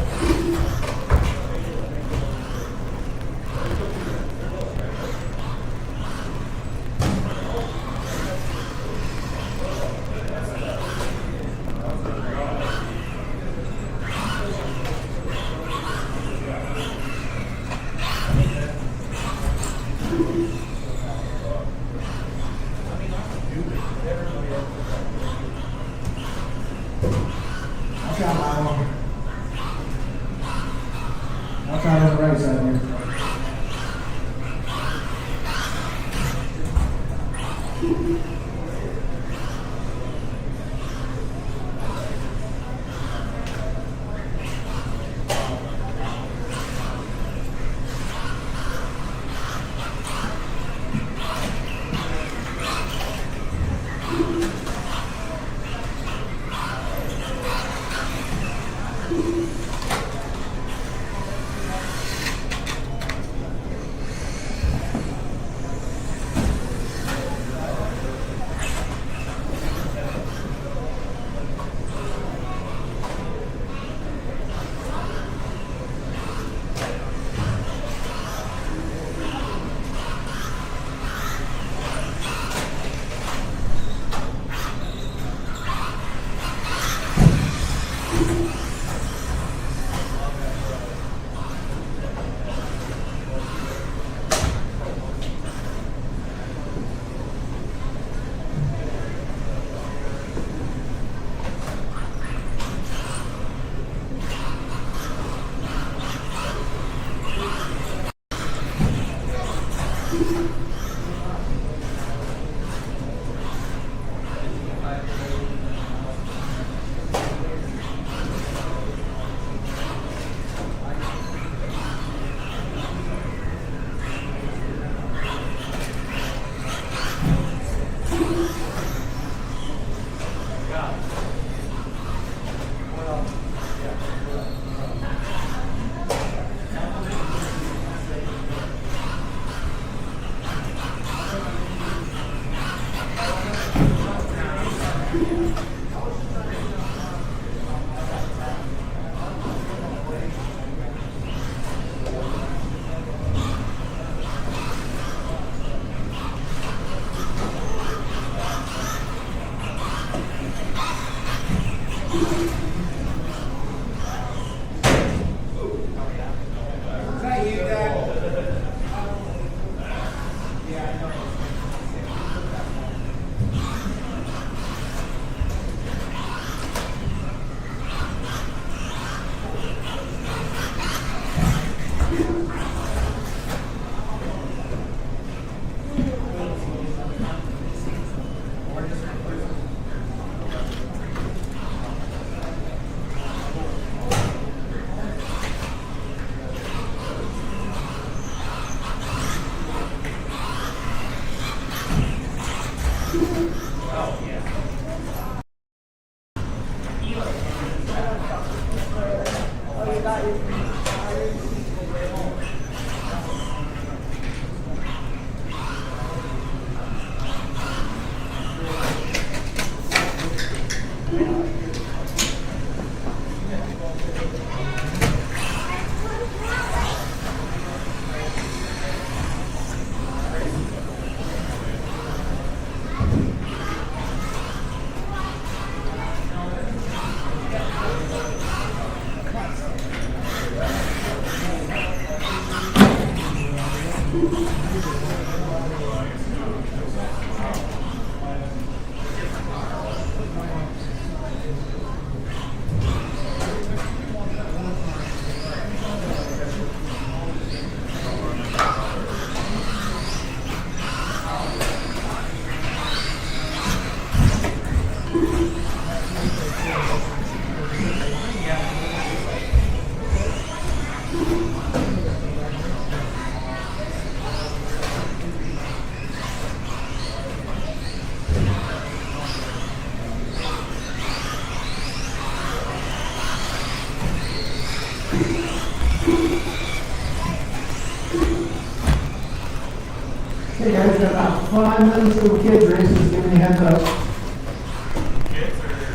Hey guys, got about 5 minutes till kids races, give me a heads up.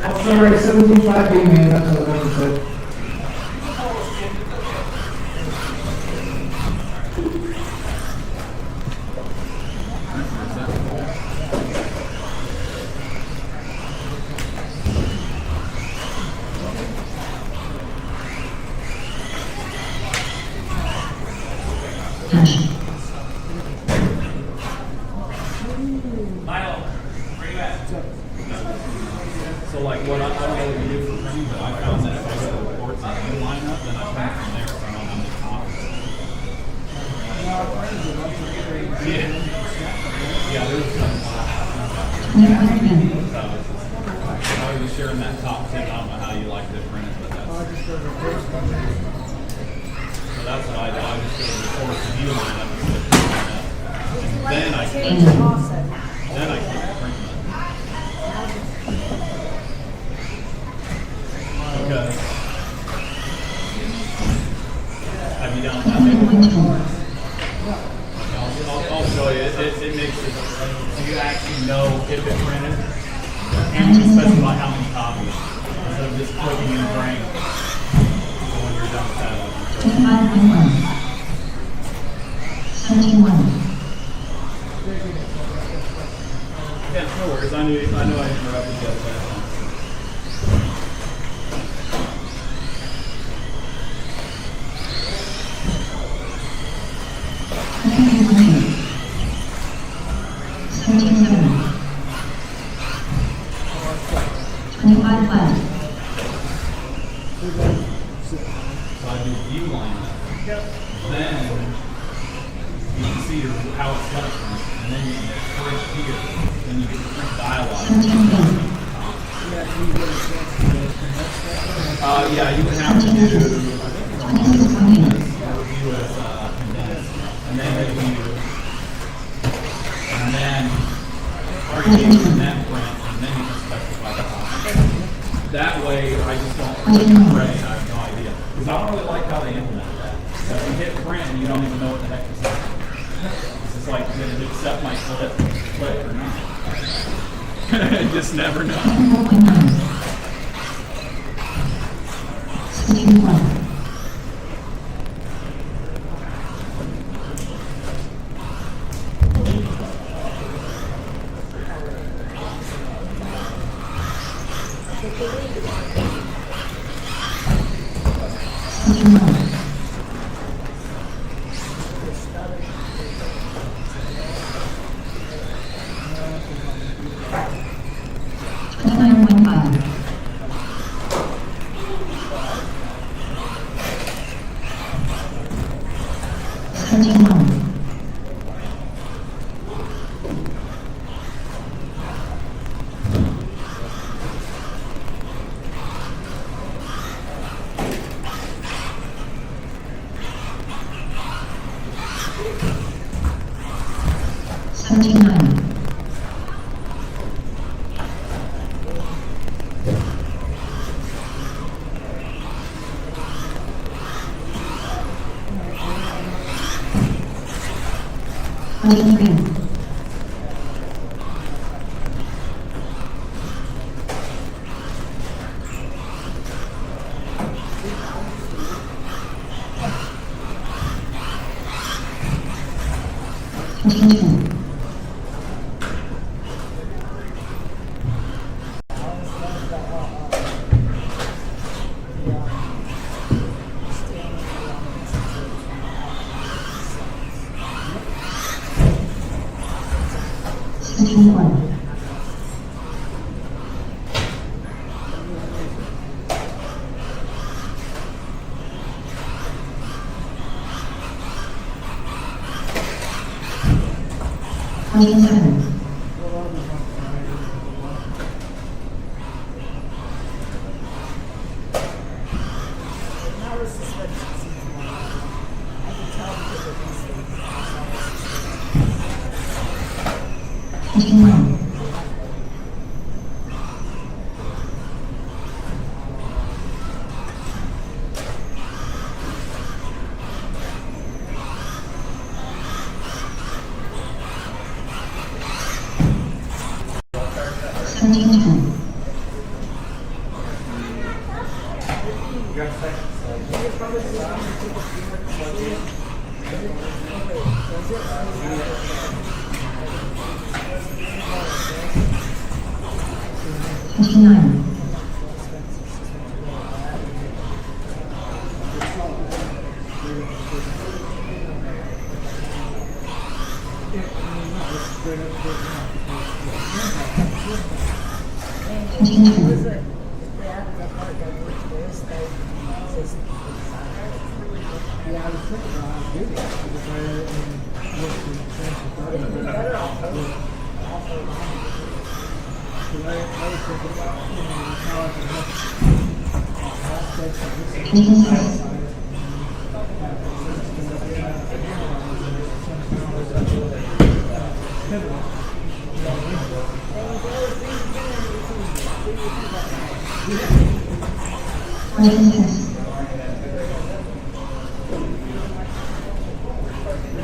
Oh, sorry, 17.5 game man, that's what I said. Milo, where you at? So like what I don't know what you do for printing, but I found that if I go to reports and you line up, then I print from there, so I don't have any copies. Yeah, there's some. I was just sharing that top tip. I don't know how you like to print it, but that's. So that's what I do. I just go to the reports and you line up and put it up. And then I can print it. Okay. Have you done that? I'll show you. It makes it so you actually know if it printed, and you can specify how many copies instead of just clicking in the brain. So when you're done with that, yeah, no worries. I knew I interrupted you other day. So I do view line up. Then you can see how it's going to print, and then you can print here, then you get to print dialogue. Yeah, you would have to do, I think it's review as condensed, and then review, and then RGB and then print, and then you can specify the time. That way, I just don't print I have no idea. Because I don't really like how they implement that. So if you hit print and you don't even know what the heck is happening. It's just like, did it accept my click or not? You just never know.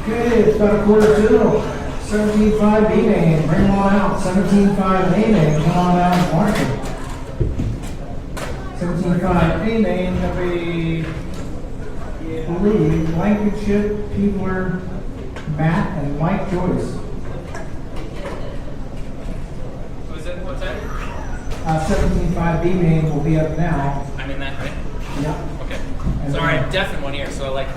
Okay, it's about a quarter to. 17.5 B main, bring them on out. 17.5 A main, come on out and mark it. 17.5 A main, gonna be, I believe, Blankenship, Peebler, Matt, and Mike Joyce. Was it, what's that? 17.5 B main will be up now. I'm in that, right? Yep. Okay. Sorry, I'm deaf in one ear, so I like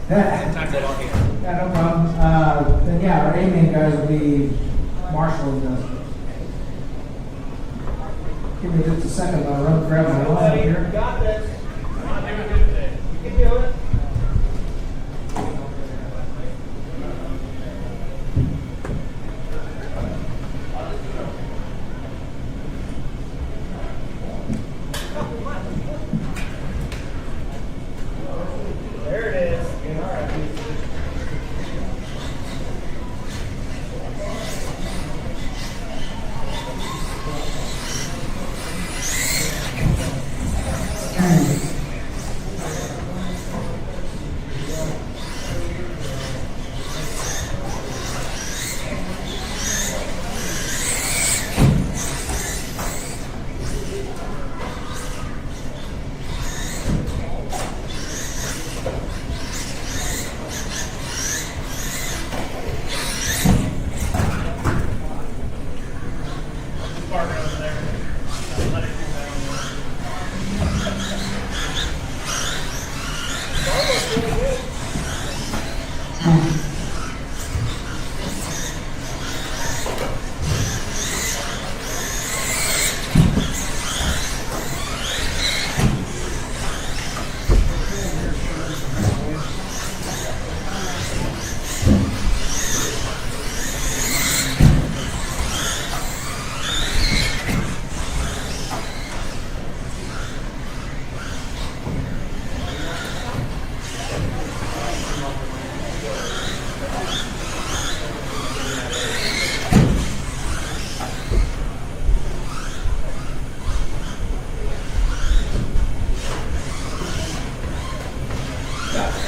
sometimes I don't hear. Yeah, no problem. Then yeah, our A main guys will be Marshall and give me just a second. I'll run grab my line here. Got this. I'm not doing good today. You can do it. There it is. All right. Partner over there. Let it do that.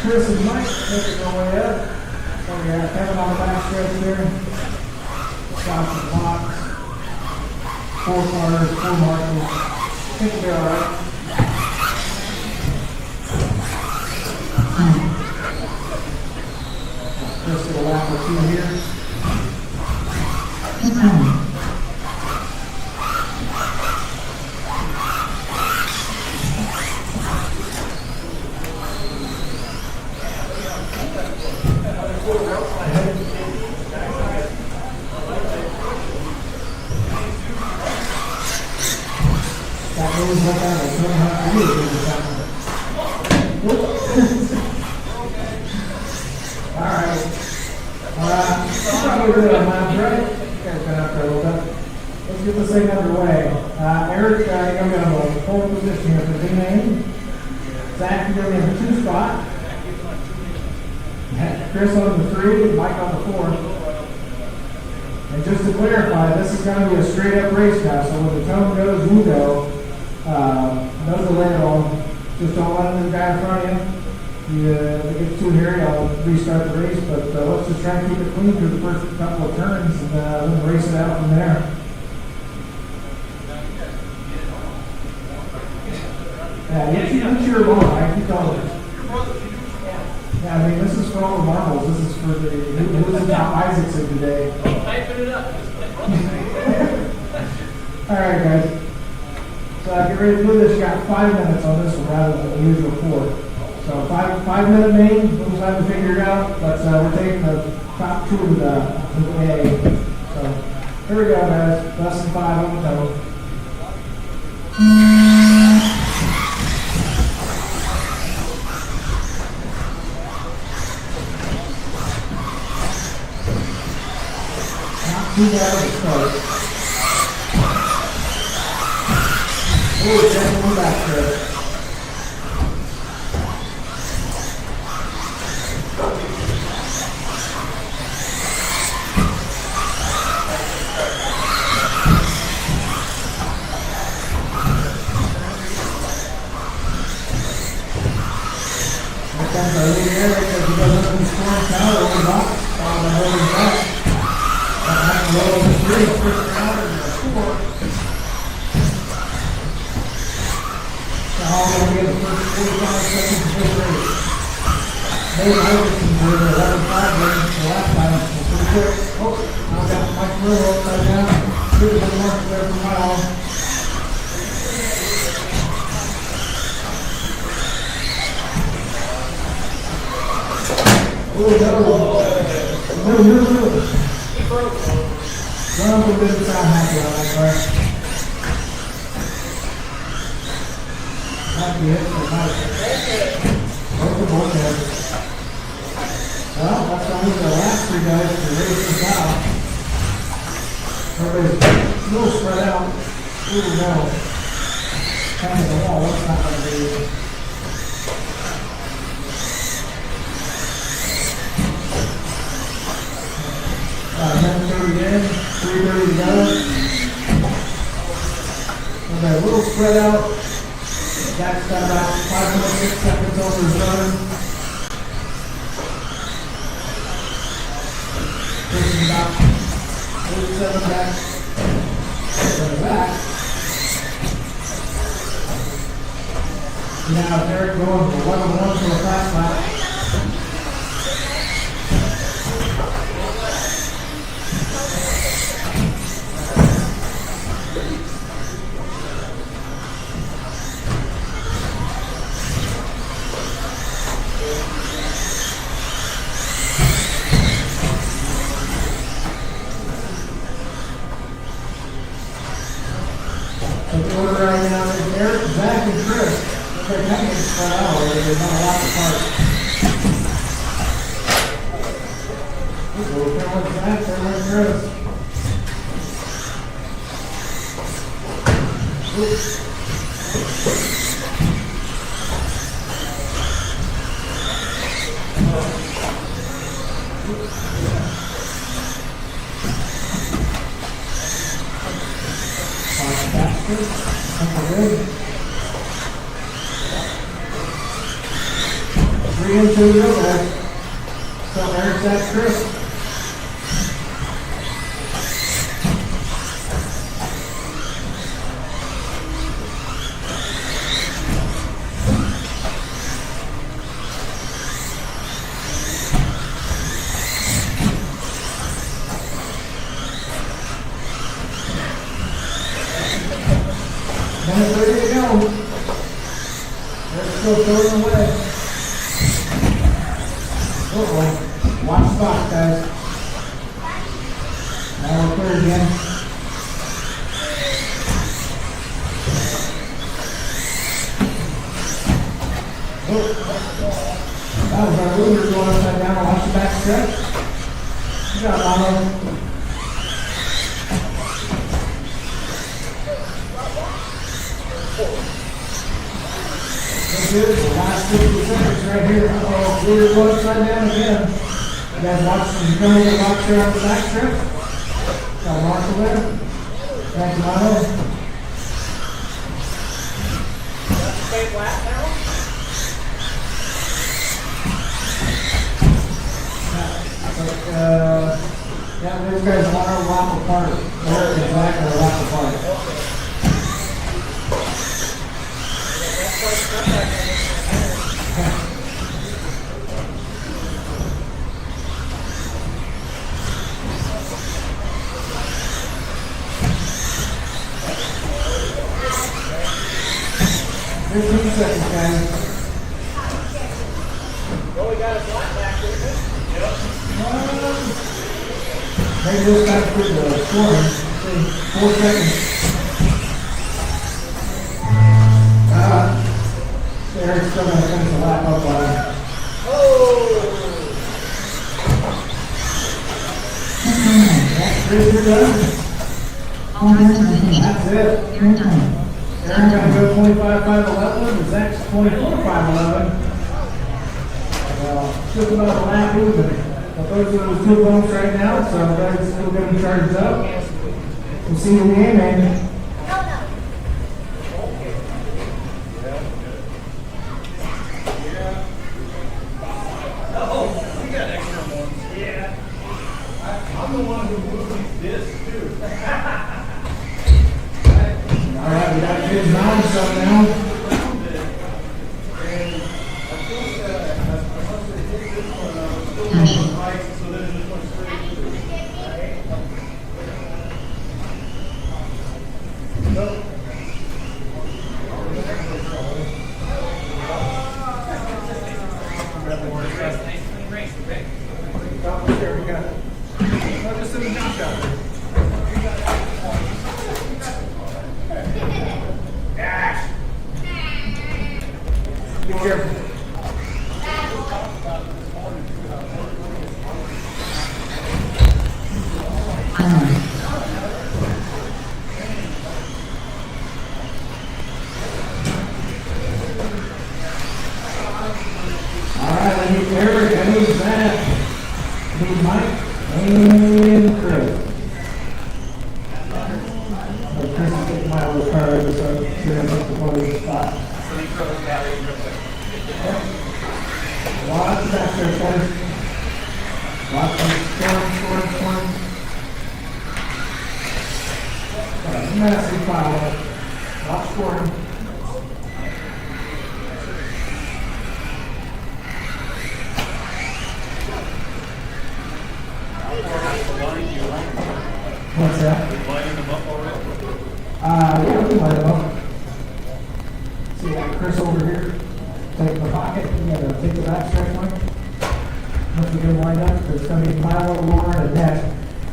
Chris and Mike making their way up. Yeah, Kevin on the back stretch there. Stop the clock. 4 cars, 4 marshals. I think we'll be all right. Just a lap or 2 here. That goes like that. I don't know how to do it with that one. All right. Probably good on maps, right? You guys been out there a little bit. Let's get this thing underway. Eric, you're going to be on the pole position here for the main. Zach, you're going to be in the 2 spot. Chris on the 3, Mike on the 4. And just to clarify, this is going to be a straight up race now, so when the tone goes, you go. No delay at all. Just don't let the guy in front of you. If it gets too hairy, I'll restart the race, but let's just try and keep it clean through the first couple of turns and then race it out from there. Yeah, you cheer along, I keep going. Yeah, I mean, this is for all the marbles. This is for the who's the top Isaacson today. Typing it up. All right, guys. So get ready to do this. You got 5 minutes on this one rather than the usual 4. So 5-minute main. We'll have to figure it out. But we're taking the top 2 to the A. So here we go, guys. Less than 5 on the toe. Too bad to start. Oh, gentleman back there. Sometimes I leave there because he doesn't have any scoring power over the box. On the holding back. Roll the 3, first round, and 4. Now I'm going to get the first 45 seconds of this race. Dave Isaacson did an 11.5 range the last time. It's pretty quick. Oh, now I got Mike Murrow upside down. Here's the mark there for my own. Oh, no. Well, we didn't sound happy on that part. Might be it, but not both of both heads. Well, that's only the last 3 guys to race this out. Everybody's a little spread out. Ooh, no. Kind of the wall, that's not going to be. Minute 30 in, 3:30 to go. Okay, a little spread out. That's got about 5.6 seconds over his run. Pushing about 87 back. Back. Now Derek going for 11-1 for a fast lap. Order right now is Eric, Zach, and Chris. They're kind of spread out. They're not a lot apart. We'll come with Zach, they're with Chris. Oops. Good. 3 and 2 to go, guys. So Eric, that's Chris. Then it's ready to go. Let's go throwing away. Uh-oh. Watch spot, guys. Now we're clear again. Oh. That was our leader going upside down. Watch the back stretch. Good job, Lalo. That's good. The last 50 seconds right here. Uh-oh. Leader going upside down again. You guys watch some coming to box there on the back stretch. Got Marshall there. Thank you, Lalo. Stay flat now. Yeah, these guys want to rock apart. They're exactly rock apart. There's 2 seconds, guys. Well, we got a flat back there. Maybe this time for the scoring. 4 seconds. Eric's still going to finish the lap up on him. That's Chris, you're done. That's it. Eric's going to go 25.511, and Zach's 24.511. Just about a lap moving. But those are the 2 bumps right now, so guys still getting charged up. We'll see you in the end, man. All right, we got kids nine stuff now. Be careful. Alright, I need Eric, I need Zach, I need Mike, and Chris. So Chris is getting my little card, so he's going to put the podium spot. Watch the back there, guys. Watch the scoring. Massive foul. Watch scoring. What's that? Lining them up already? Yeah, we can light them up. See, we got Chris over here. Take the pocket. You gotta take the back stretch one. Once you get them lined up, there's gonna be Milo, Lauren, and Nash.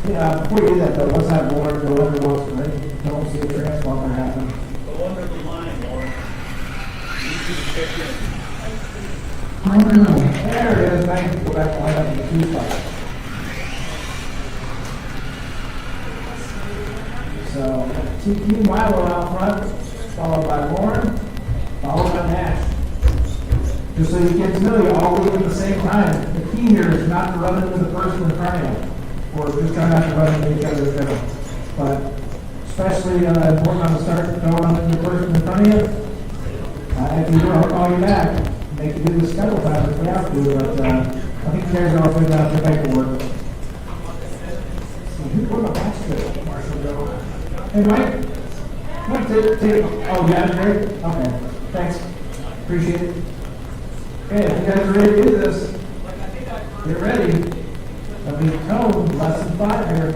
Yeah, before you do that though, let's have Lauren go under once, right? Don't see a transfer happen. Go under the line, Lauren. You need to check in. There it is. Thank you. Go back and line up in the 2 spot. So, keep Milo out front, followed by Lauren, followed by Nash. Just so you get to know you all leave at the same time. The key here is not to run into the person in front of you, or just try not to run into each other's middle. But especially important on the start, don't run into the person in front of you. If you do, I'll call you back. Make you do this several times if we have to, but I think you guys are all figured out the paperwork. Where'd my box go? Marshall go. Hey, Mike? Mike, oh, yeah, great. Okay, thanks. Appreciate it. Okay, if you guys are ready to do this, get ready. That'll be tone, lesson 5 here.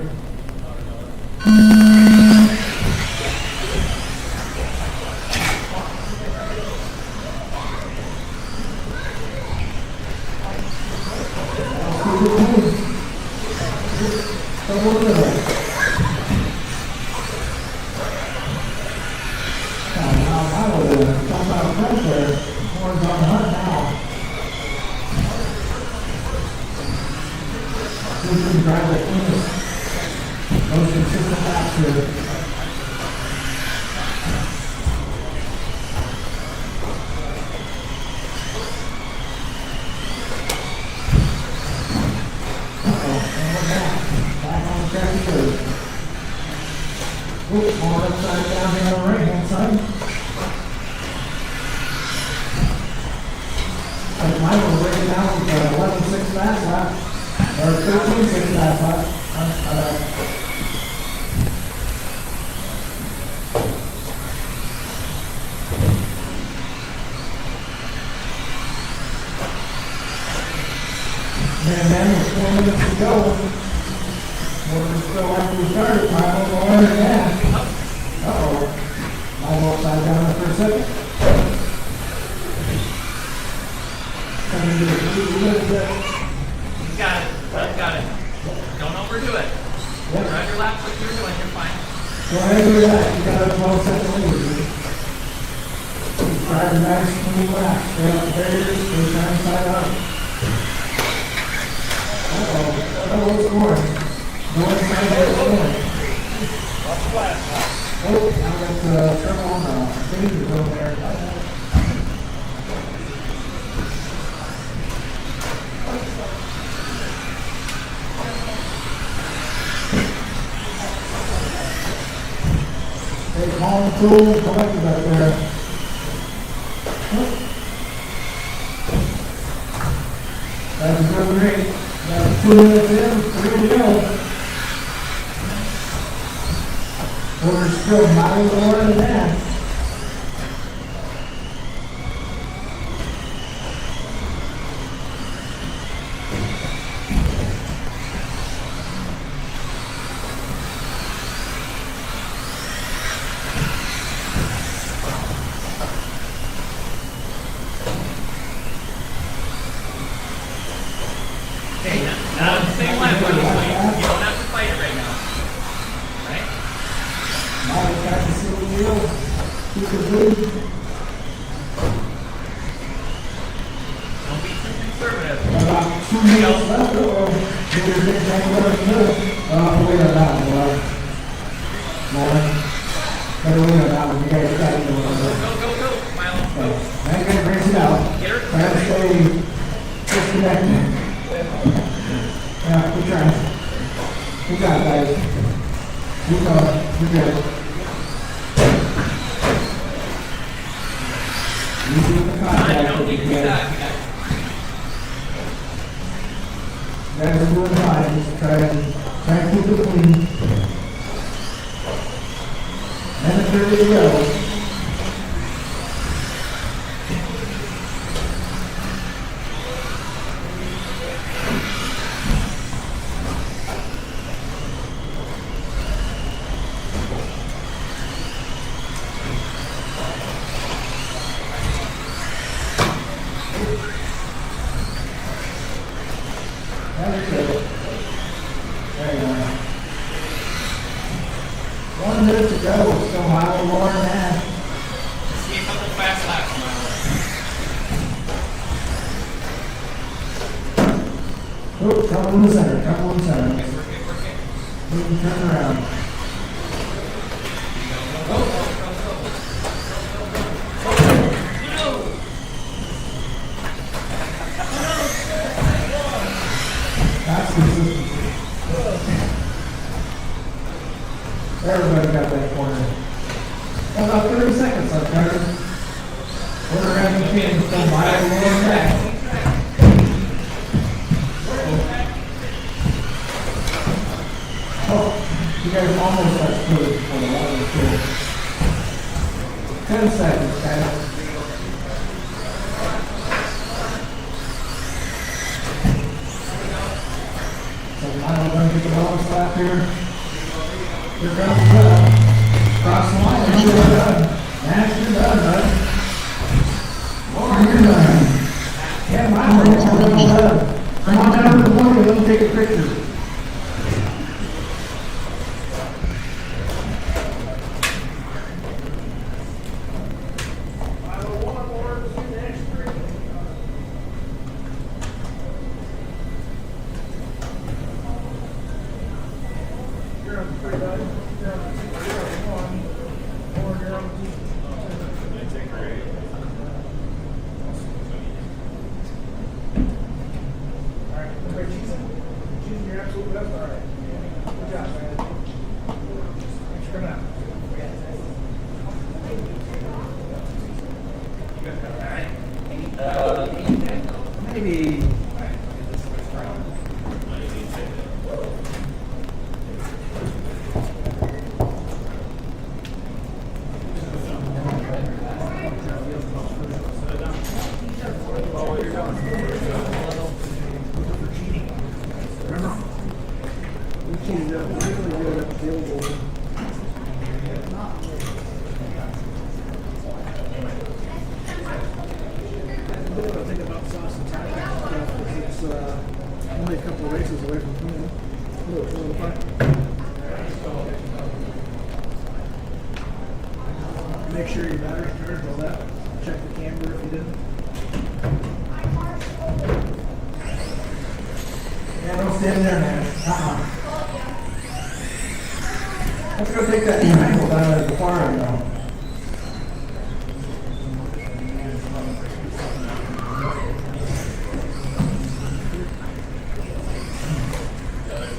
More upside down here on the right hand side. Like mine will break it down with 11.6 fast lap, or 13.6 fast lap. And then with 4 minutes to go, we're still after we started, my whole lower gas. Uh-oh. I'm upside down there for a second. Coming to the little bit. You got it. I've got it. Don't overdo it. Yep. Run your laps like you're doing, you're fine. Go ahead and do that. You got a 12-second lead. Drive a nice clean lap. Stay up the barriers, stay trying side up. Uh-oh. Oh, what's going? Go inside there, going. Oh, now that's trouble on the fingers over there. Hey, calm, cool, collected up there. That's really great. That's 2 minutes in, 3 to go. We're still miles more than that. Okay, now on the same line, buddy, so you don't have to fight it right now. Right? Now we got the single wheel. Keep it good. Don't be too conservative. About 2 minutes left. Uh-oh. Get your big back over the middle. Wait on that one, Lauren. Better wait on that one. You guys got it. Go, Milo. Go. I ain't gonna brace it out. Get her. I have to stay disconnected. Yeah, we're trying. We got it, guys. We're good. Easy with the contact. I don't need to do that. Guys are doing fine. Just try and keep it clean. And it's ready to go. There you go. 1 minute to go. Still a mile more than that. See a couple fast laps, Milo. Oh, trouble in the center. Trouble in the center. Work it. We can turn around. That's consistency. Everybody got that corner. About 30 seconds left, Carter. We're having kids from mile more back. You guys almost got food for the water too. 10 seconds, guys. So now we're gonna get the bonus lap here. Here comes the cross the line, and you're done. Nash, you're done, bud. Warren, you're done. Yeah, mine, you're done. Come on down to the podium, let me take a picture. Maybe. Only a couple of races away from home. Make sure your battery's charged, all that. Check the camber if you didn't. Yeah, don't stand there, man. Let's go take that triangle down at the far end, though.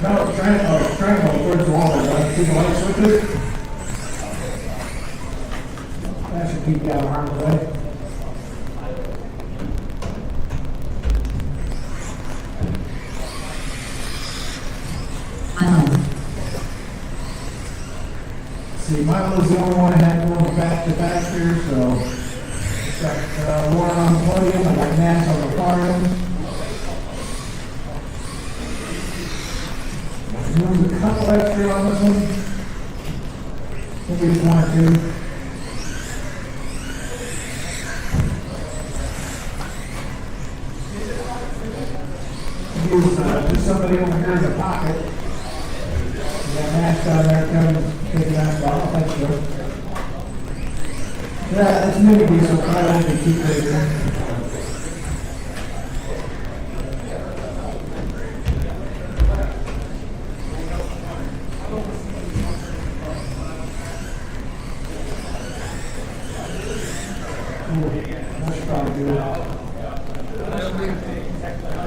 No, triangle towards the wall, right? See the light switches? That should keep you out of harm's way. See, Milo's the only one that had going back to back here, so got Warren on the podium, I got Nash on the far end. There's a couple extra on this one. Maybe just one or two. Use just somebody over here in the pocket. You got Nash down there coming, taking out the ball. Thanks, Joe. Yeah, it's mini diesel, so I don't think keep it there. That's probably good.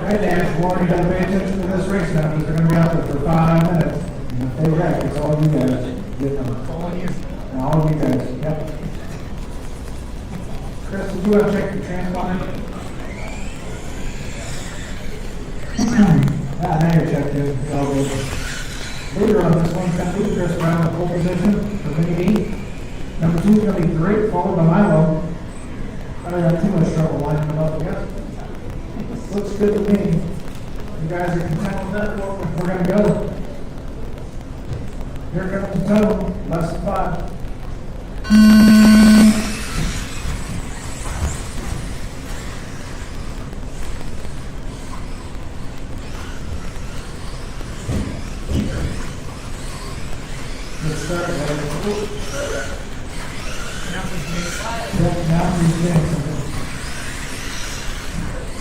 Right there, Warren, you gotta pay attention to this race now, because they're gonna be out there for 5 minutes. And if they wreck, it's all you guys. Get them. All you guys, yep. Chris, did you want to check your transponder? Now you're checked in. It's all good. Leader on this one, got Chris Brown in pole position for mini D. Number 2 is going to be Drake, followed by Milo. I don't have too much trouble lining them up together. Looks good to me. You guys are content with that? Well, we're going to go. Here comes the total, less than 5. Let's start with now he's doing something.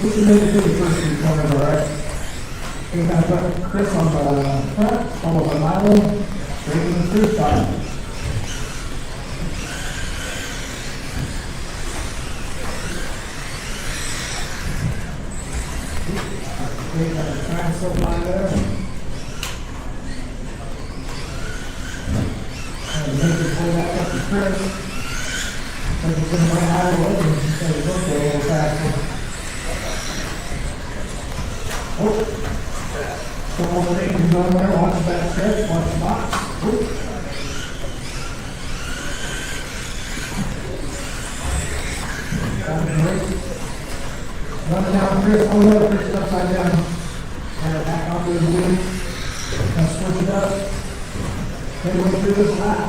We can make it to the first few corners, all right? We're going to put Chris on the front, followed by Milo, straight in the through spot. We got a triangle line there. And make it pull that up to Chris. So it's going to run out of the way and so it's going to go a little faster. Oh. So all the things going there, watch that stretch, watch the box. Running down Chris, oh no, Chris is upside down. And back onto the wheel. And switch it up. Midway through this lap.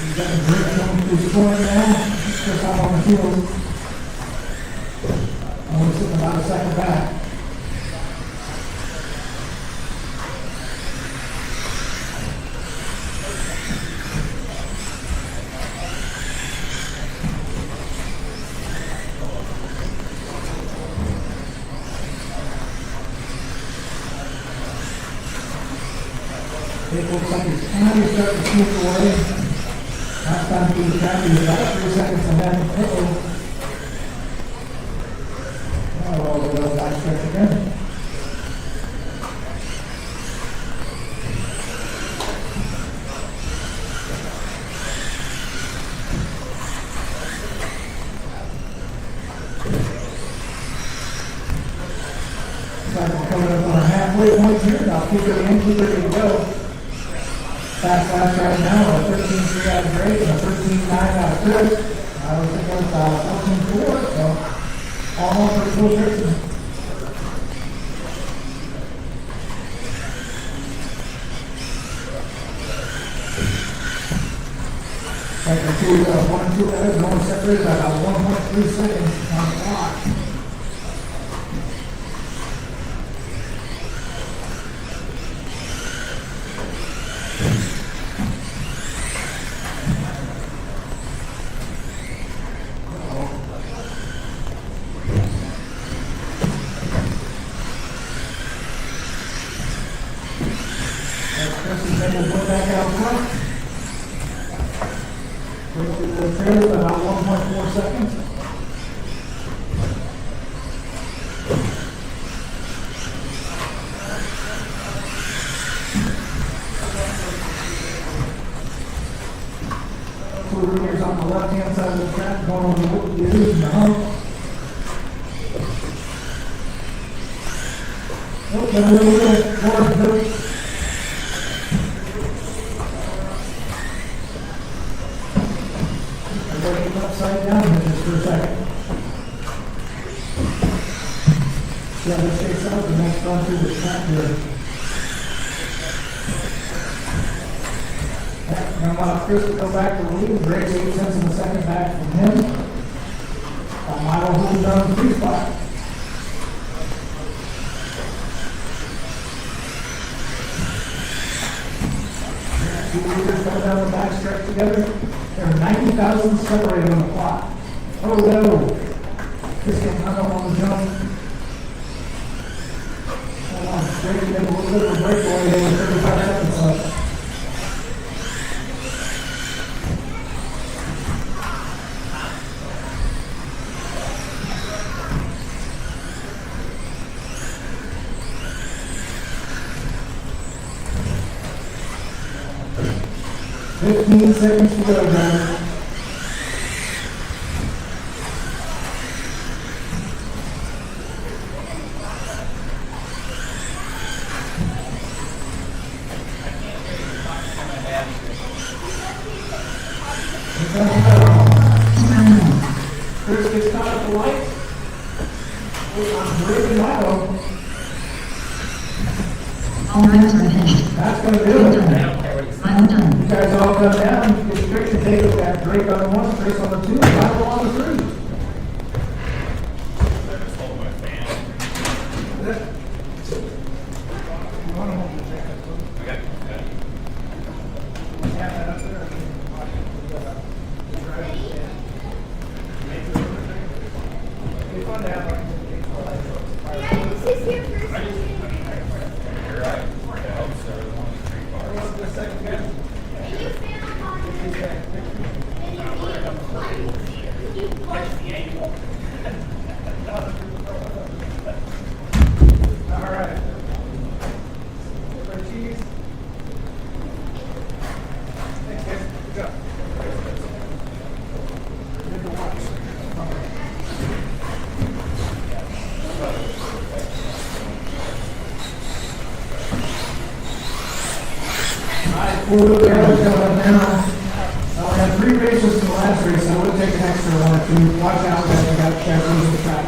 You got the brake going through scoring now. Chris out on the field. Only sitting about a second back. It looks like it's kind of starting to slip away. Last time he was back, he was about 3 seconds ahead. Uh-oh. Oh, a little back stretch again. We're coming up on a halfway point here. Now keep it in, keep it in, go. Fast lap right now, a 13.3 out of Drake and a 13.9 out of Chris. I was thinking it was 14.4, so almost pretty close racing. Second two, 1 and 2 letters, only separated by about 1.3 seconds on the clock. Back out front. Go through the trailer about 1.4 seconds. Two leaders on the left-hand side of the track going on the wheels and the hump. Oh, got a little bit more. Upside down here just for a second. Yeah, let's chase out the next run through the track here. Now I want Chris to go back to the lead. Drake's 8 cents in the second back from him. Milo holding down the 3 spot. Two leaders coming down the back stretch together. There are 90,000 separated on the clock. Oh no! This getting hung up on the jump. Hold on, Drake getting a little bit of a breakaway there with 35 seconds left. Fifteen seconds to go, guys. Chris gets caught at the light. I'm breaking Milo. All rounds are finished. That's going to do it. Milo done. You guys all come down. Get Drake to take it. Got Drake on the 1, Chris on the 2, and Milo on the 3. Can you stand up on your feet? 4-wheel drive coming up now. We had 3 races to the last race, so we'll take an extra 1 or 2. Watch out, guys, we got to lose the track.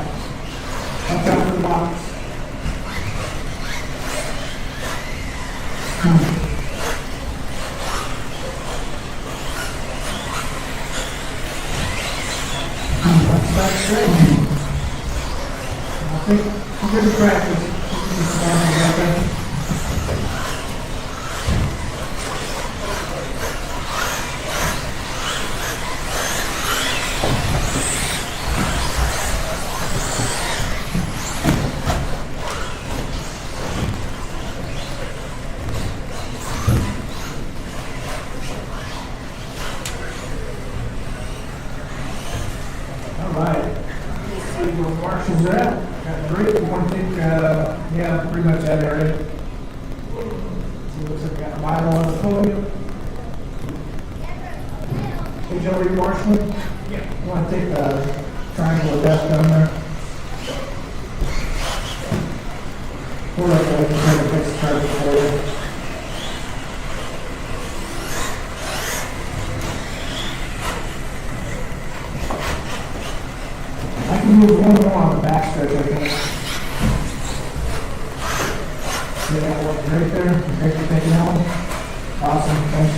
Watch out for the box. That's back straight. I think we're good to practice. Marshall's at. Got great. You want to think, yeah, pretty much that area. See, looks like we got a mile on the podium. Hey, Joe, are you marshalling? Yeah. You want to take the triangle of death down there? Hold up, I can try to fix the target for you. I can move one more on the back stretch, I think. See that one right there? Great for taking that one. Awesome, thanks.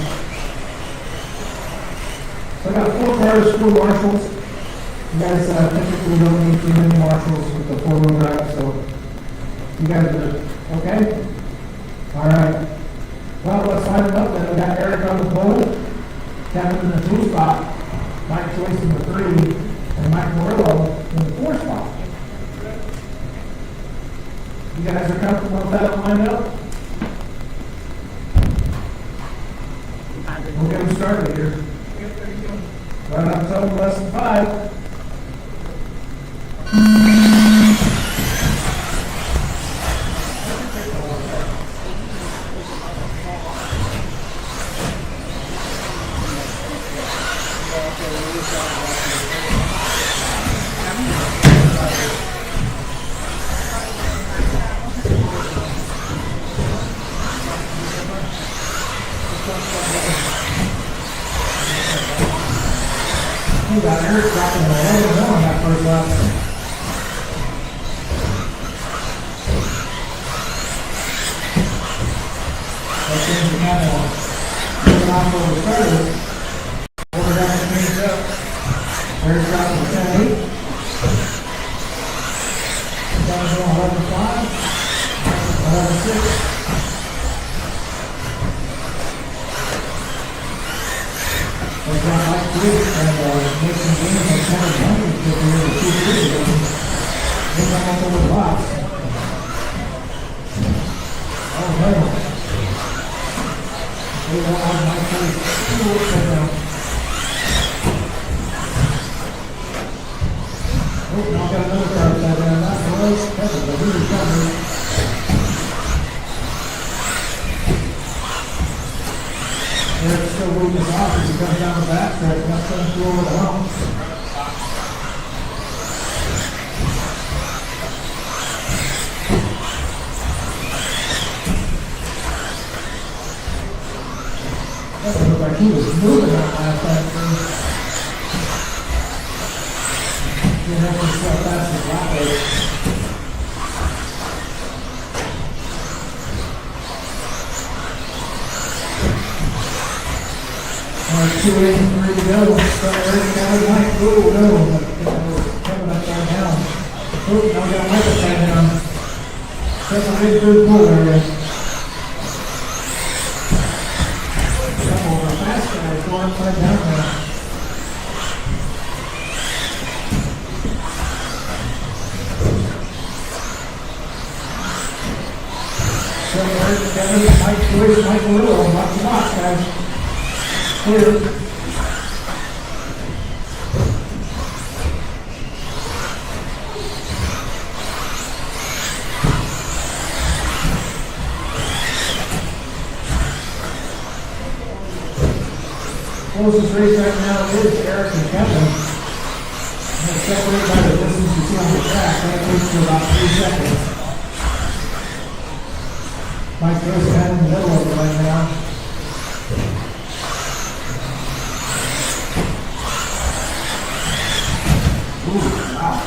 So I got 4 cars, 4 marshals. You guys typically don't need too many marshals with the 4-wheel drive, so you guys are okay? Alright. Well, let's line them up then. We got Eric on the pole, Kevin in the 2 spot, Mike Joyce in the 3, and Mike Murillo in the 4 spot. You guys are comfortable with that lined up? We'll get them started here. Right up to less than 5. You got Eric dropping the head on that first lap. That thing's kind of moving off over the starter. Over down the change up. Eric dropping the 10-8. Down to 11-5. 11-6. That's not like this, and make some games and kind of money because we were 2 years ago. They come up over the box. Oh no. They don't have my face. Oh, now I got another car upside down. That's the race. That's a really coming. Eric's still moving his off as he comes down the back stretch, not going to go over the hump. That looked like he was moving that last time too. He didn't have to step past his lap race. Alright, 2 8 and 3 to go. So Eric got a Mike. Oh no. Coming upside down. Oh, now we got Mike upside down. That's a big third pull area. Couple of our fast guys go upside down now. So Eric, Kevin, Mike Joyce, Mike Murillo, watch the box, guys. Clear. Closest race right now is Eric and Kevin. They're separated by the distance you see on the track. That takes to about 3 seconds. Mike Joyce kind of in the middle of it right now. Wow.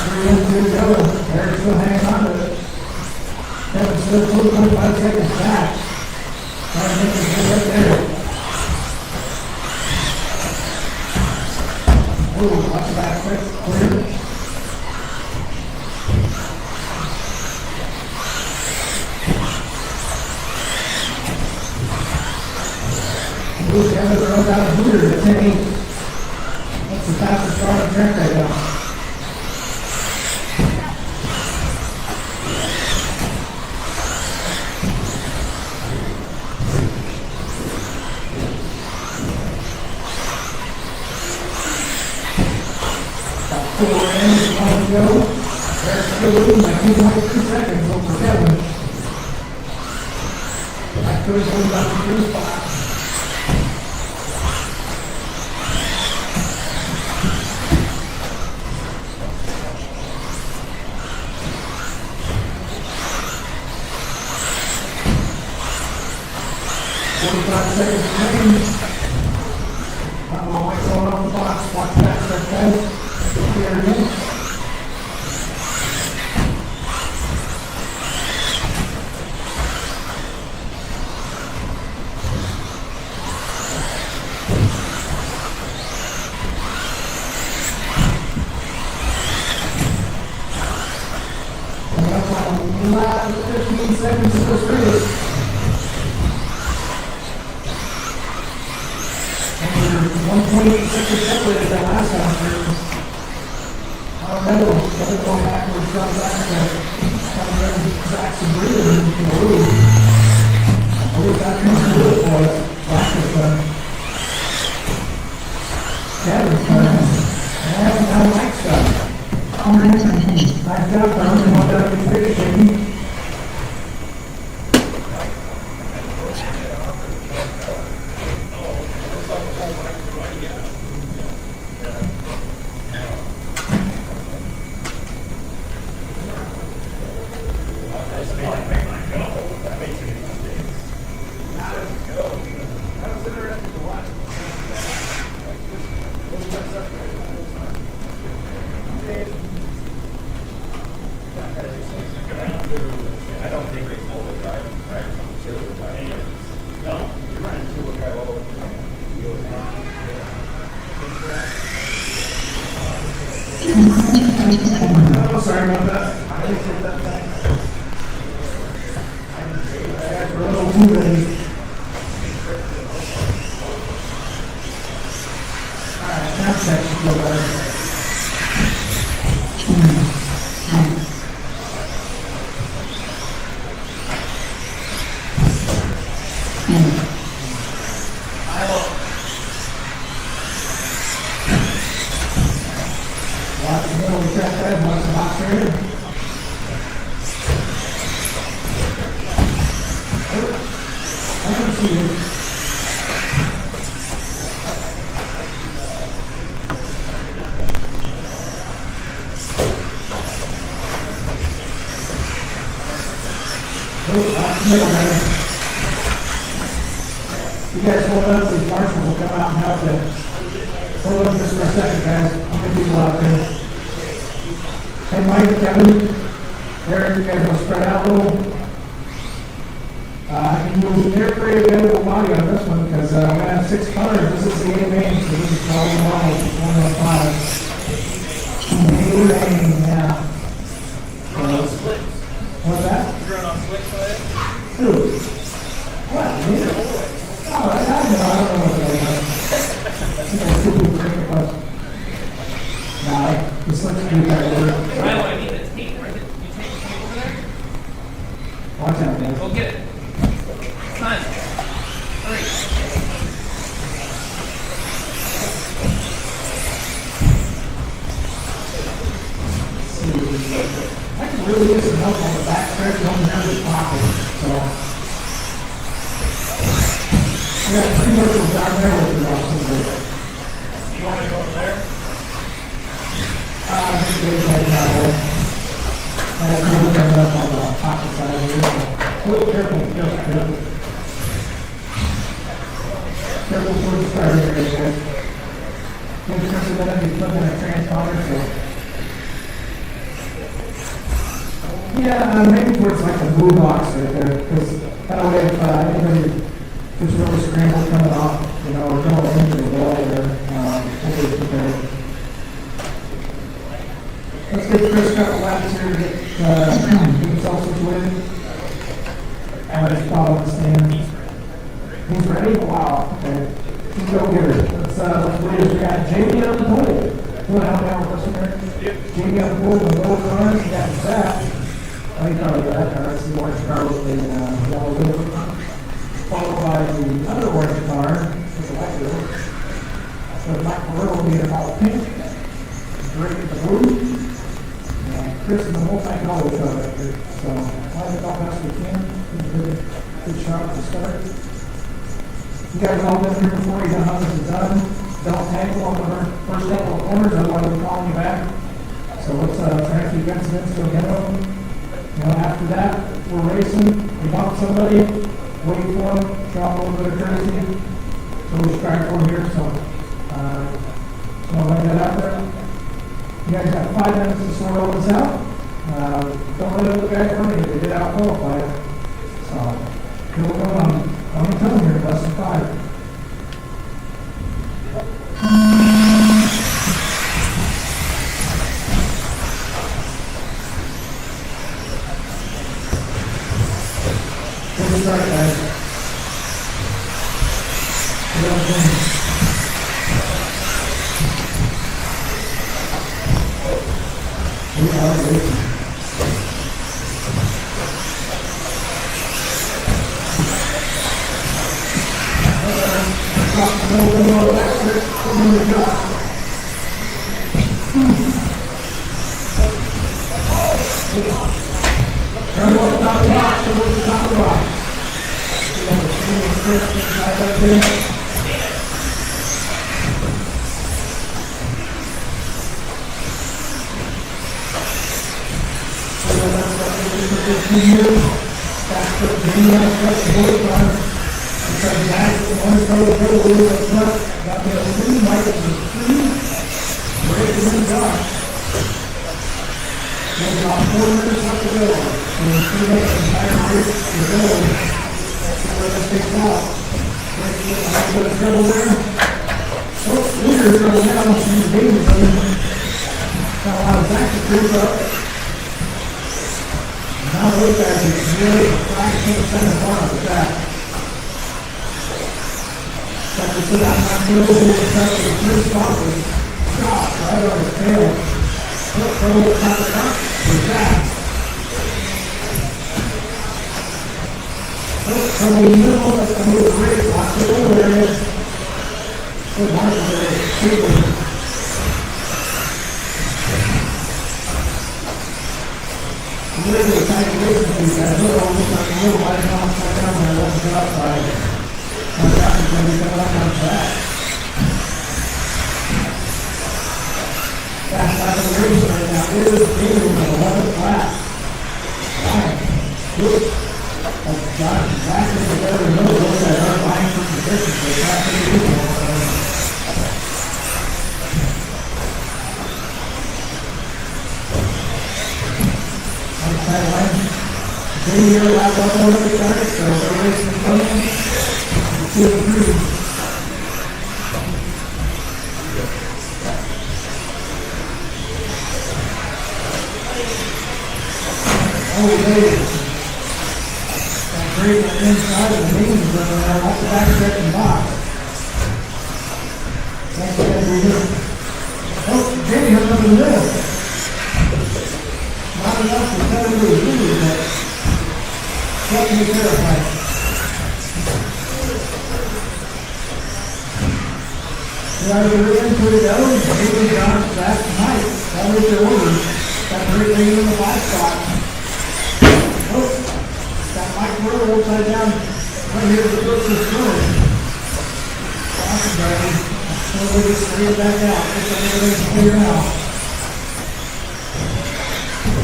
Everyone's good to go. Eric's still hanging on to it. Kevin's still 25 seconds back. Trying to make this good right there. Oh, watch the back quick. Clear. Ooh, Kevin throws out a booter at 10-8. That's the fastest car on the track right now. About 4 ends to go. Eric's still losing by 2.3 seconds over Kevin. That could have been about the 3 spot. Seconds remaining. Uh-oh, Mike going off the box. Watch that, guys. Here it is. Coming up on the last 15 seconds of this race. 1.8 seconds separated that last time. Oh no, doesn't go backwards, drop back to Jackson breathing in the room. I believe that comes to do it for us. Jackson's turn. Kevin's turn. And now Mike's turn. All riders are finished. Nice job, Tom. You want that to be finishing. Oh, sorry about that. I didn't take that back. I got a little too ready. Alright, now that should go better. 10. You guys hold up, these marshals will come out and help you. Hold up just for a second, guys. I'll get people out there. Hey, Mike, Kevin, Eric, you guys want to spread out a little? I can move every available body on this one because we have 6 colors. This is the A main, so this is all the models, 115. A main, yeah. What's that? You're running on slicks on it? Who? What? Me? Oh, I don't know what's going on. I think I could be drinking about. Nah, this looks pretty bad. Ryan, I need the tape. Where is it? You take the tape over there? Watch out, man. Go get it. Time. Hurry. I can really use some help on the back stretch on the other pocket. So I got 3 muscles down there with the muscles. You want to go over there? I think they're right now. I have to look at that on the side here. A little careful, careful. Careful towards the starter area, guys. Maybe something that be put in a transponder, so. Yeah, maybe towards like the blue box right there, because that way if anybody just really scrambled coming off, you know, or going into the wall there, we'll be prepared. Let's give Chris a couple laps here to get himself situated. Just follow the stand. He's ready? Wow, okay. Let's go get her. Let's lead us. We got JB on the pole. You want to help me out with this one here? Yep. JB on the pole with both runners. We got Zach. Oh, you probably got that car. That's the orange car with the yellow wheel. Followed by the other orange car with the white wheel. So Mike Burrow will be about pink. Drake with the blue. And Chris in the multi-color car right here. So, line it all best we can. Good shot at the start. You guys all been here before, you know how this is done. Don't tangle on the first couple of corners, otherwise we're calling you back. So let's try to keep incidents to a minimum. You know, after that, we're racing, we bump somebody, wait for them, show them a little bit of courtesy. So we're trying for here, so just want to lay that out there. You guys got 5 minutes to sort all this out. Don't let it look back for me, they did out qualify it. So, here we're going on the tongue here, less than 5. Good start, guys. Well done. We are racing.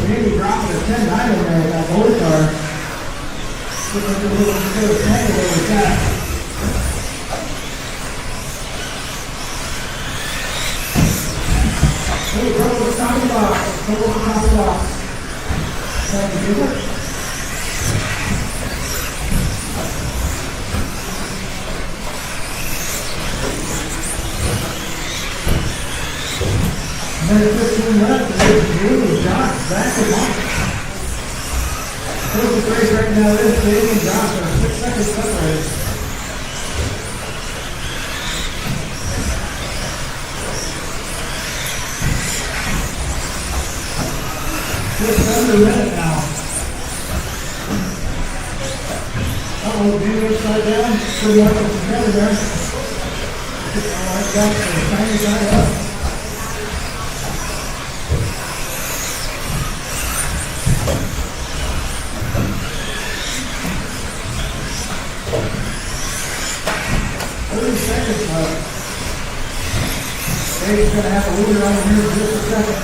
Maybe dropping a 10-9 in there with that motor car. Another 15 minutes, and it's Jamie Johnson back in line. Closest race right now is Jamie Johnson, 6 seconds separated. Just under a minute now. Uh-oh, Jamie upside down, pretty much together there. All right, Johnson, the tiny guy up. Dave's going to have a leader on here in just a second.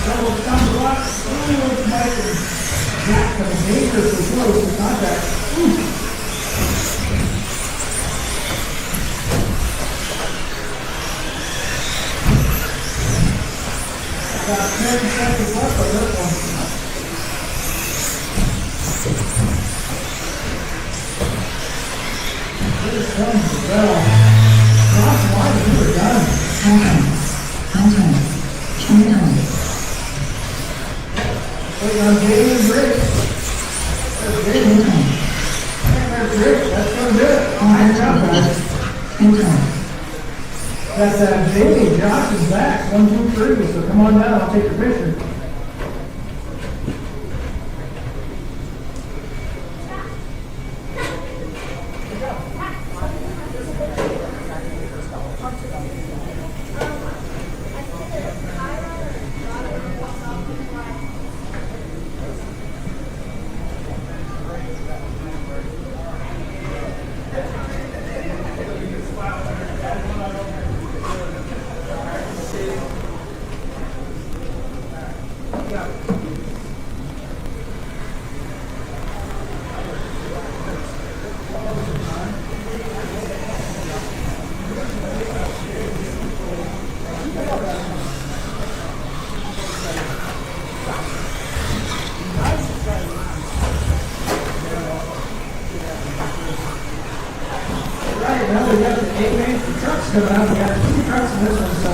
Double down the block. Ooh, it's Michael. Jack coming dangerously close to contact. About 10 seconds left on this one. This comes the bell. Cross line, we were done. Contact. Countdown. Wait on Jamie and Rick. There's Jamie. And there's Rick. That's going to do it. Nice job, guys. Contact. That's Jamie. Josh is back. 1, 2, 3. So come on down. I'll take your picture. Coming out, we got 2 trucks in this one, so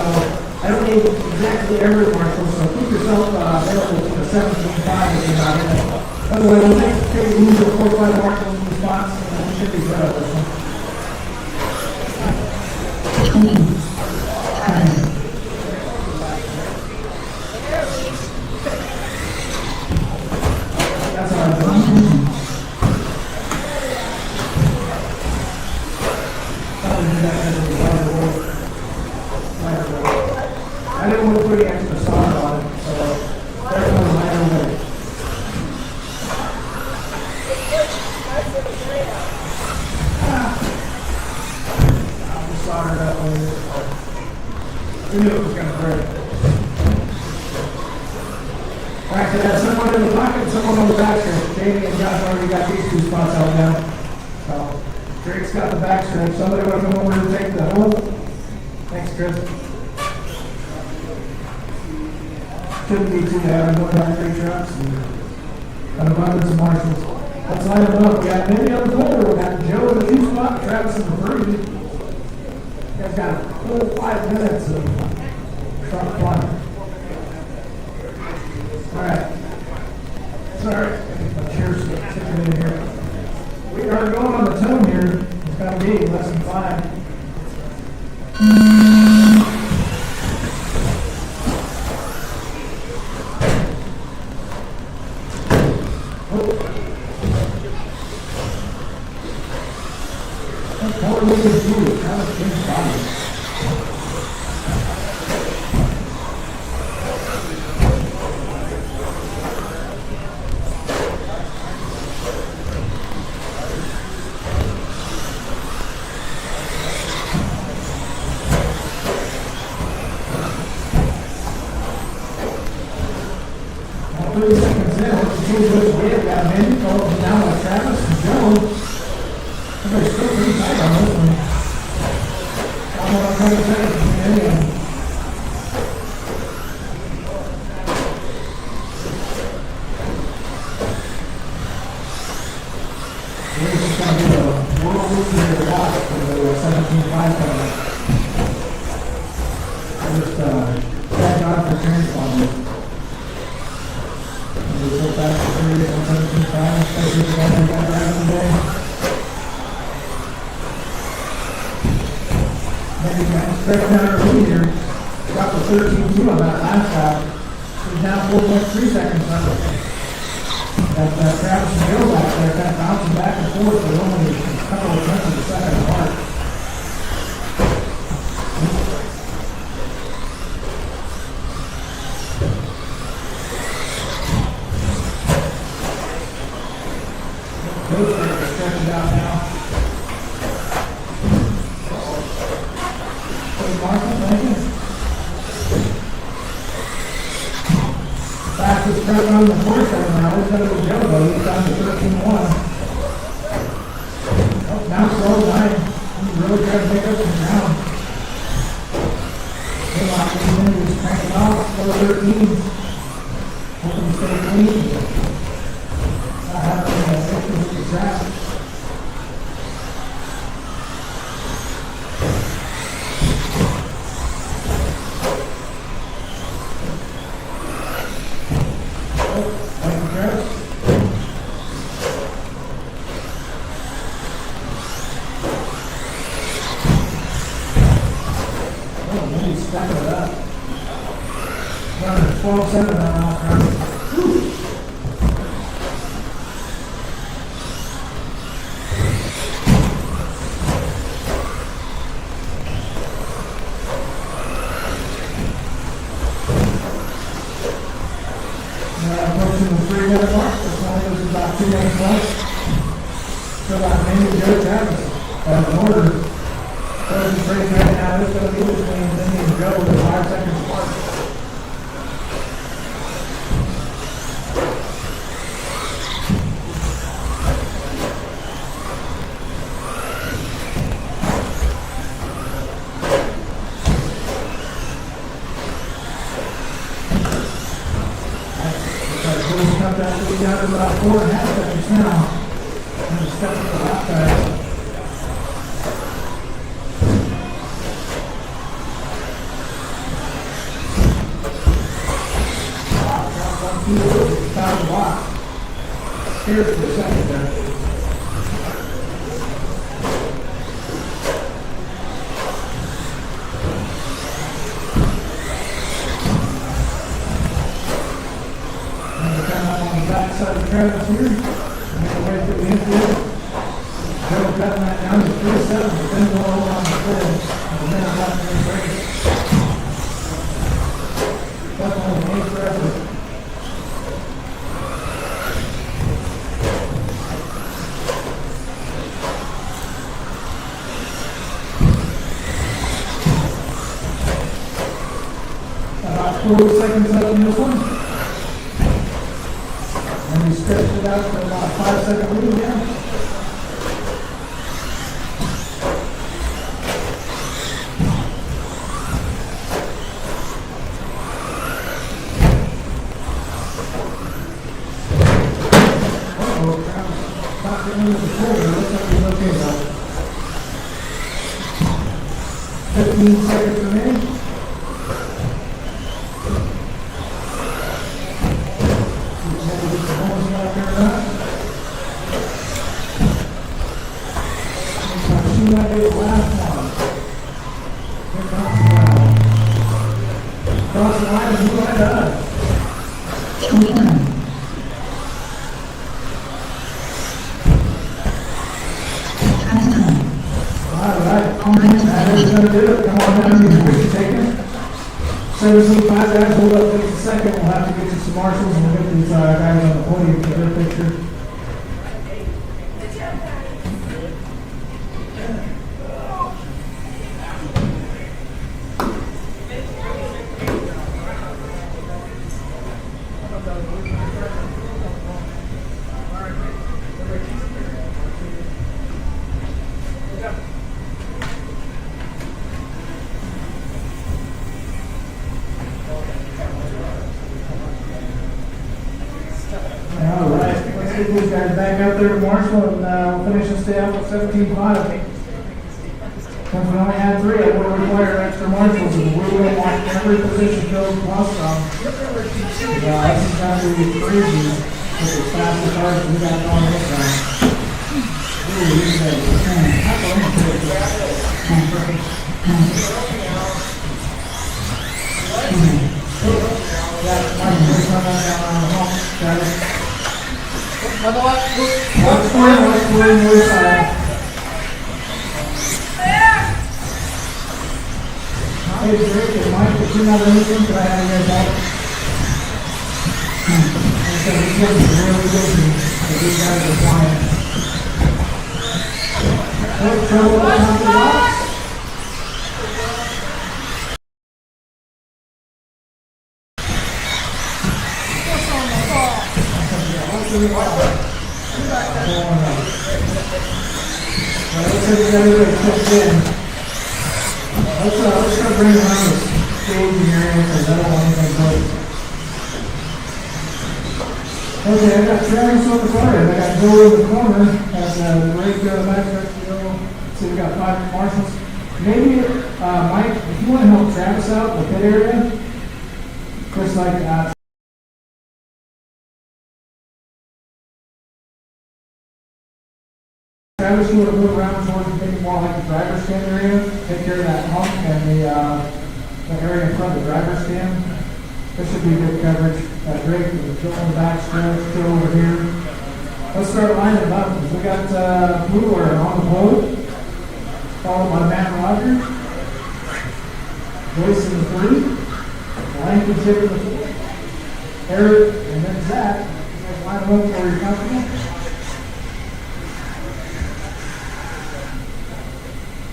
I don't need exactly every marshal, so keep yourself available to the 17.5 if you're not in it. Otherwise, we'll take the usual 4 or 5 marshals in response, and we should be good at this one. 20. 10. That's all I'm doing. I didn't want to put any extra sauce on it, so that's one of my own way. I'll just solder it up on this. We knew it was going to break. Alright, so that's someone in the pocket and someone on the back strip. Jamie and Josh already got these 2 spots held down. So Drake's got the back strip. Somebody want to come over and take the hole? Thanks, Chris. Shouldn't be too bad. I'm going down 3 trucks and an abundance of marshals. Let's line them up. We got Minnie on the floor. We got Joe in the 2 spot, Travis in the 3. You guys got a full 5 minutes of truck fun. Alright. Sorry. My chair's sticking in here. We are going on the tone here. It's going to be less than 5. What are we going to do? How much big body? 30 seconds in, let's see what you get. Got Mindy going down with Travis and Joe. Everybody's still pretty tight on this one. I'm going to try to take it from Mindy. We're just going to do a world record watch for the 17.5 coming. I just thank God for transponders. We go back to 30 on 17.5, especially if you got that today. Maybe you can stretch down our lead here. Got the 13.2 on that last lap. He's down 4.3 seconds now. That Travis and Joe back there, kind of bouncing back and forth, but only a couple of tenths of a second apart. Those things are stretching out now. Hey, Marshall, thank you. Fastest turn on the fourth right now. It's going to be Joe, though. He's down to 13.1. Oh, now slow line. He's really trying to pick up some ground. Hey, Marshall, he's cranking off. Slow 13. Hoping to stay clean. Not having any issues with the track. Thank you, Travis. Oh, he's stacking it up. Running 12.7 now, Travis. Approaching the 3-minute mark. This one is about 2 minutes left. Still got Mindy, Joe, Travis. As an order. Closing race right now. It's going to be between Mindy and Joe with 5 seconds apart. We're down to about 4.5 seconds now. And just step to the lap guys. Wow, dropped on 2 wheels. Found the block. Scared for a second there. Backside of Travis here, and then away through the infield. Joe cutting that down to 3.7, but then going over on the field. And then I'm out in this race. Definitely an ace for effort. About 40 seconds left in this one. And we stretched it out for about 5 second lead now. Uh-oh, Travis stopped getting into the shoulder. Looks like he's okay though. 15 seconds remaining. That is last one. Here comes the line. Cross the line and move right up. 29. Travis time. All right. That is going to do it. Come on down and get your taken. 17.5 guys, hold up just a second. We'll have to get you some marshals and we'll get these guys on the podium for their picture. get these guys back out there to Marshall and we'll finish this day out with 17-5. Since we only had 3, I would require extra marshals and we will want every position filled plus some. This is going to be crazy with the fast cars we got on this side. Ooh, these guys are trying. What's going on your side? Hey, Drake and Mike, if you have anything, could I have you guys out? Okay, these guys are really busy, but these guys are flying. Hey, trouble with the box? Let's start bringing around this staging area because I don't want anything to go. Okay, I got Travis on the fire. I got Joe in the corner. Got the Ray go to the back. See, we got 5 marshals. Maybe, Mike, if you want to help Travis out in the pit area, just like Travis, you want to move around towards maybe more like the driver's stand area, take care of that hump and the area in front of the driver's stand. This should be good coverage. Drake is still on the back stretch, still over here. Let's start lining them up. We got Blue on the pole, followed by Matt Rogers, Joyce in the 3, Blankenship in the 4, Eric, and then Zach. You guys line them up for your company.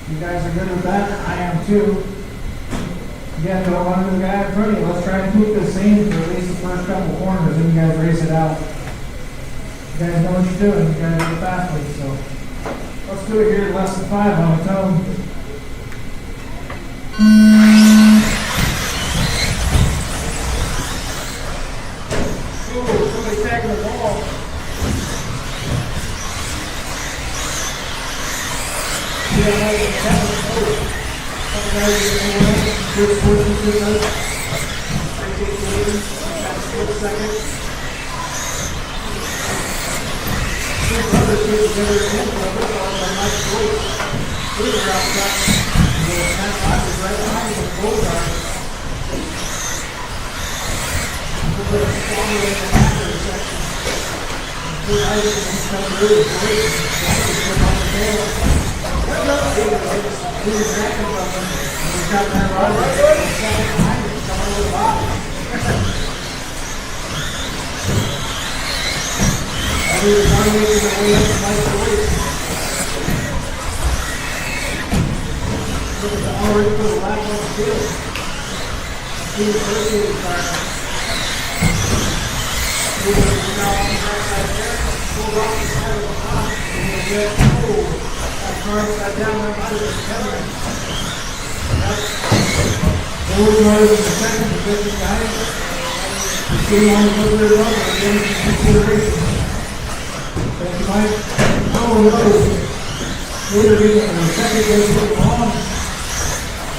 You guys are good with that? I am too. Again, don't run into the guy in front of you. Let's try and keep this same for at least the first couple corners, then you guys race it out. You guys know what you're doing. You guys are the fastest, so let's do it here at less than 5 on the tone. Ooh, somebody tagging the wall.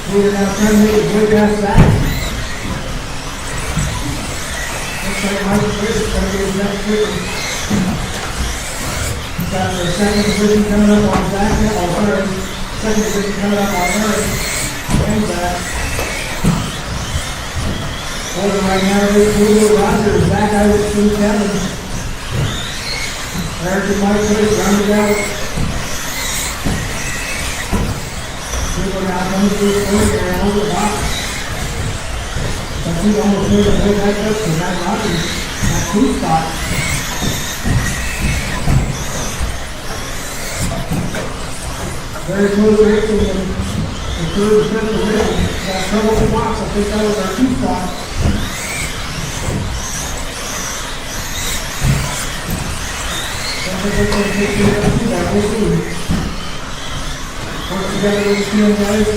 We're now trying to make his way past that. Looks like Michael Chris is going to be his next quicker. Got the second position coming up on Zach, second position coming up on Eric and Zach. Order right now is Julio Rogers, Zach Irish, Steve Kevin. Eric and Mike Chris rounded out. People now coming through the point there and over the box. But he almost made it way back up to Matt Rogers, that 2 spot. Very close racing in third and fifth position. Got trouble with the box. I think that was our 2 spot. I think they're going to take the other 2 back. We'll see. Work together with the team, guys.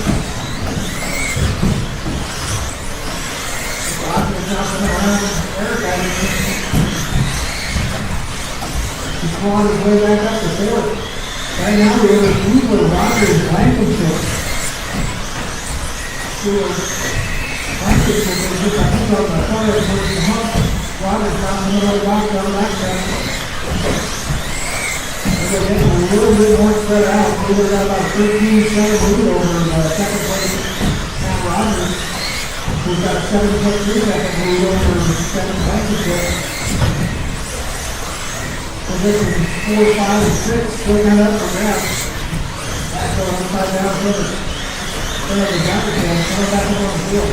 Rock is jumping around. Eric, He's clawing his way back up to fourth. Right now, we have a Cooper, Rogers, Blankenship. Blankenship is just a hook on the corner towards the hump. Rogers down the middle of the box on the back side. We're getting a little bit more spread out. Cooper got about 13 center lead over second place. Matt Rogers, who's got a 7.3 second lead over second Blankenship. Position 4, 5, and 6, still kind of up for grabs. That's going upside down first. Then the Dr. Tail, coming back up on the field.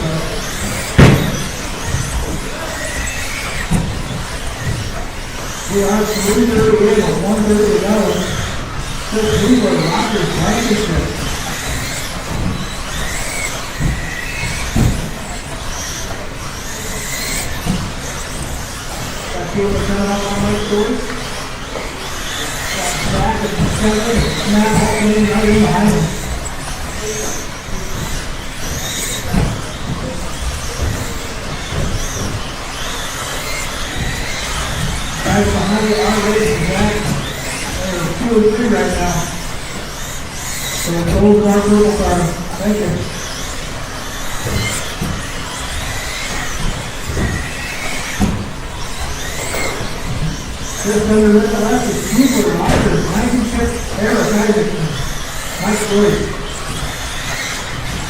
We are 3:30 in with 1:30 to go. Chris Weaver, Rogers, Blankenship. Got Weaver coming up on Mike Stewart. Back at the center, Matt Holtman right in behind him. Guys behind you are racing back. They're 2 or 3 right now. So gold car, purple car. Thank you. Just under the left is Cooper, Rogers, Blankenship, Eric, Isaacson, Mike Williams.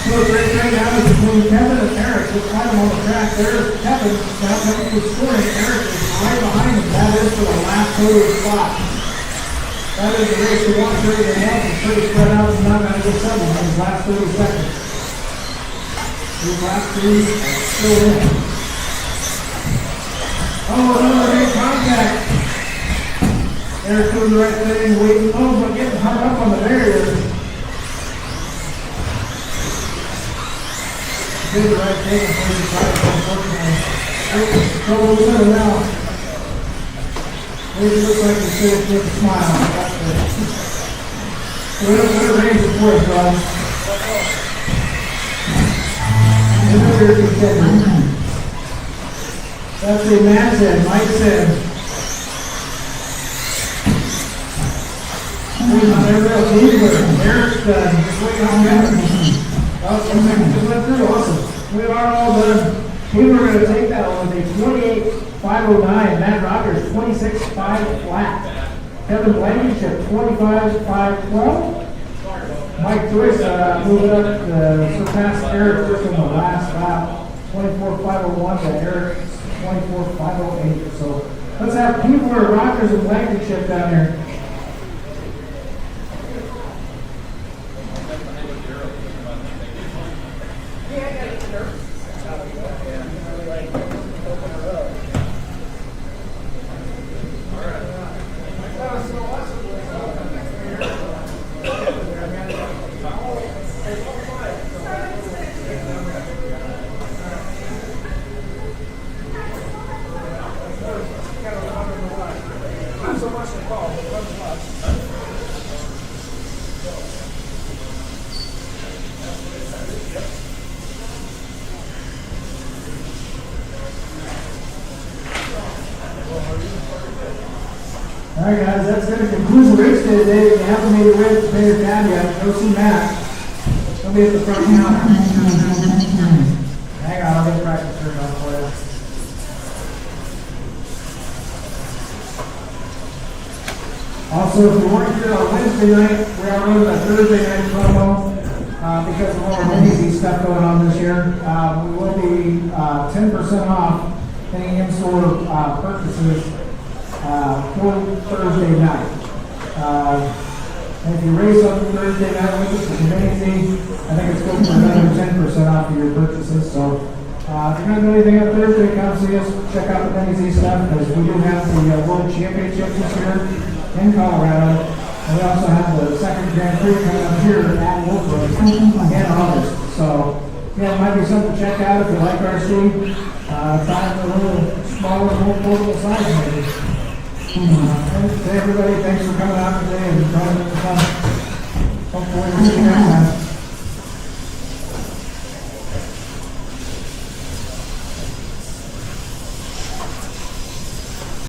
So it's right now is between Kevin and Eric. Let's find them on the track. There's Kevin. Now Kevin was scoring. Eric is right behind him. That is for the last total spot. That is the race we want to everything else. It's pretty spread out. It's not going to get settled in his last 30 seconds. These last 3 are still in. Oh, another big contact. Eric doing the right thing, waiting, but getting hung up on the barrier. Did the right thing before he tried to unfortunately. Trouble with him now. Maybe it looks like he's finished with a smile. So we'll raise the voice, Ron. Another contender. That's a Matt said, Mike said. Everybody else, Eric's done. Just waiting on Kevin. Just went through. Awesome. We are all done. We were going to take that one with a 28.509. Matt Rogers, 26.5 flat. Kevin Blankenship, 25.512. Mike Joyce moving up to surpass Eric just in the last lap. 24.501 to Eric's 24.508. So let's have people who are Rogers and Blankenship down here. Alright guys, that's going to conclude the race day today. If you haven't made your way to the Painter Caveat, go see Matt. He'll be at the front counter. Hang on, I'll get practice turned on for you. Also, if you weren't here on Wednesday night, we are running a Thursday night promo because of all our easy stuff going on this year. We will be 10% off any in-store purchases for Thursday night. And if you race on Thursday night with us, it's amazing. I think it's going to be another 10% off of your purchases. So if you're going to do anything on Thursday, come see us. Check out the Penny Z stuff because we do have the World Championships this year in Colorado. And we also have the second Grand Prix coming up here at WolframRC in August. So yeah, it might be something to check out if you like RC. Try it a little smaller, more portable size maybe. Hey everybody, thanks for coming out today and joining the fun. Hopefully we'll see you next time.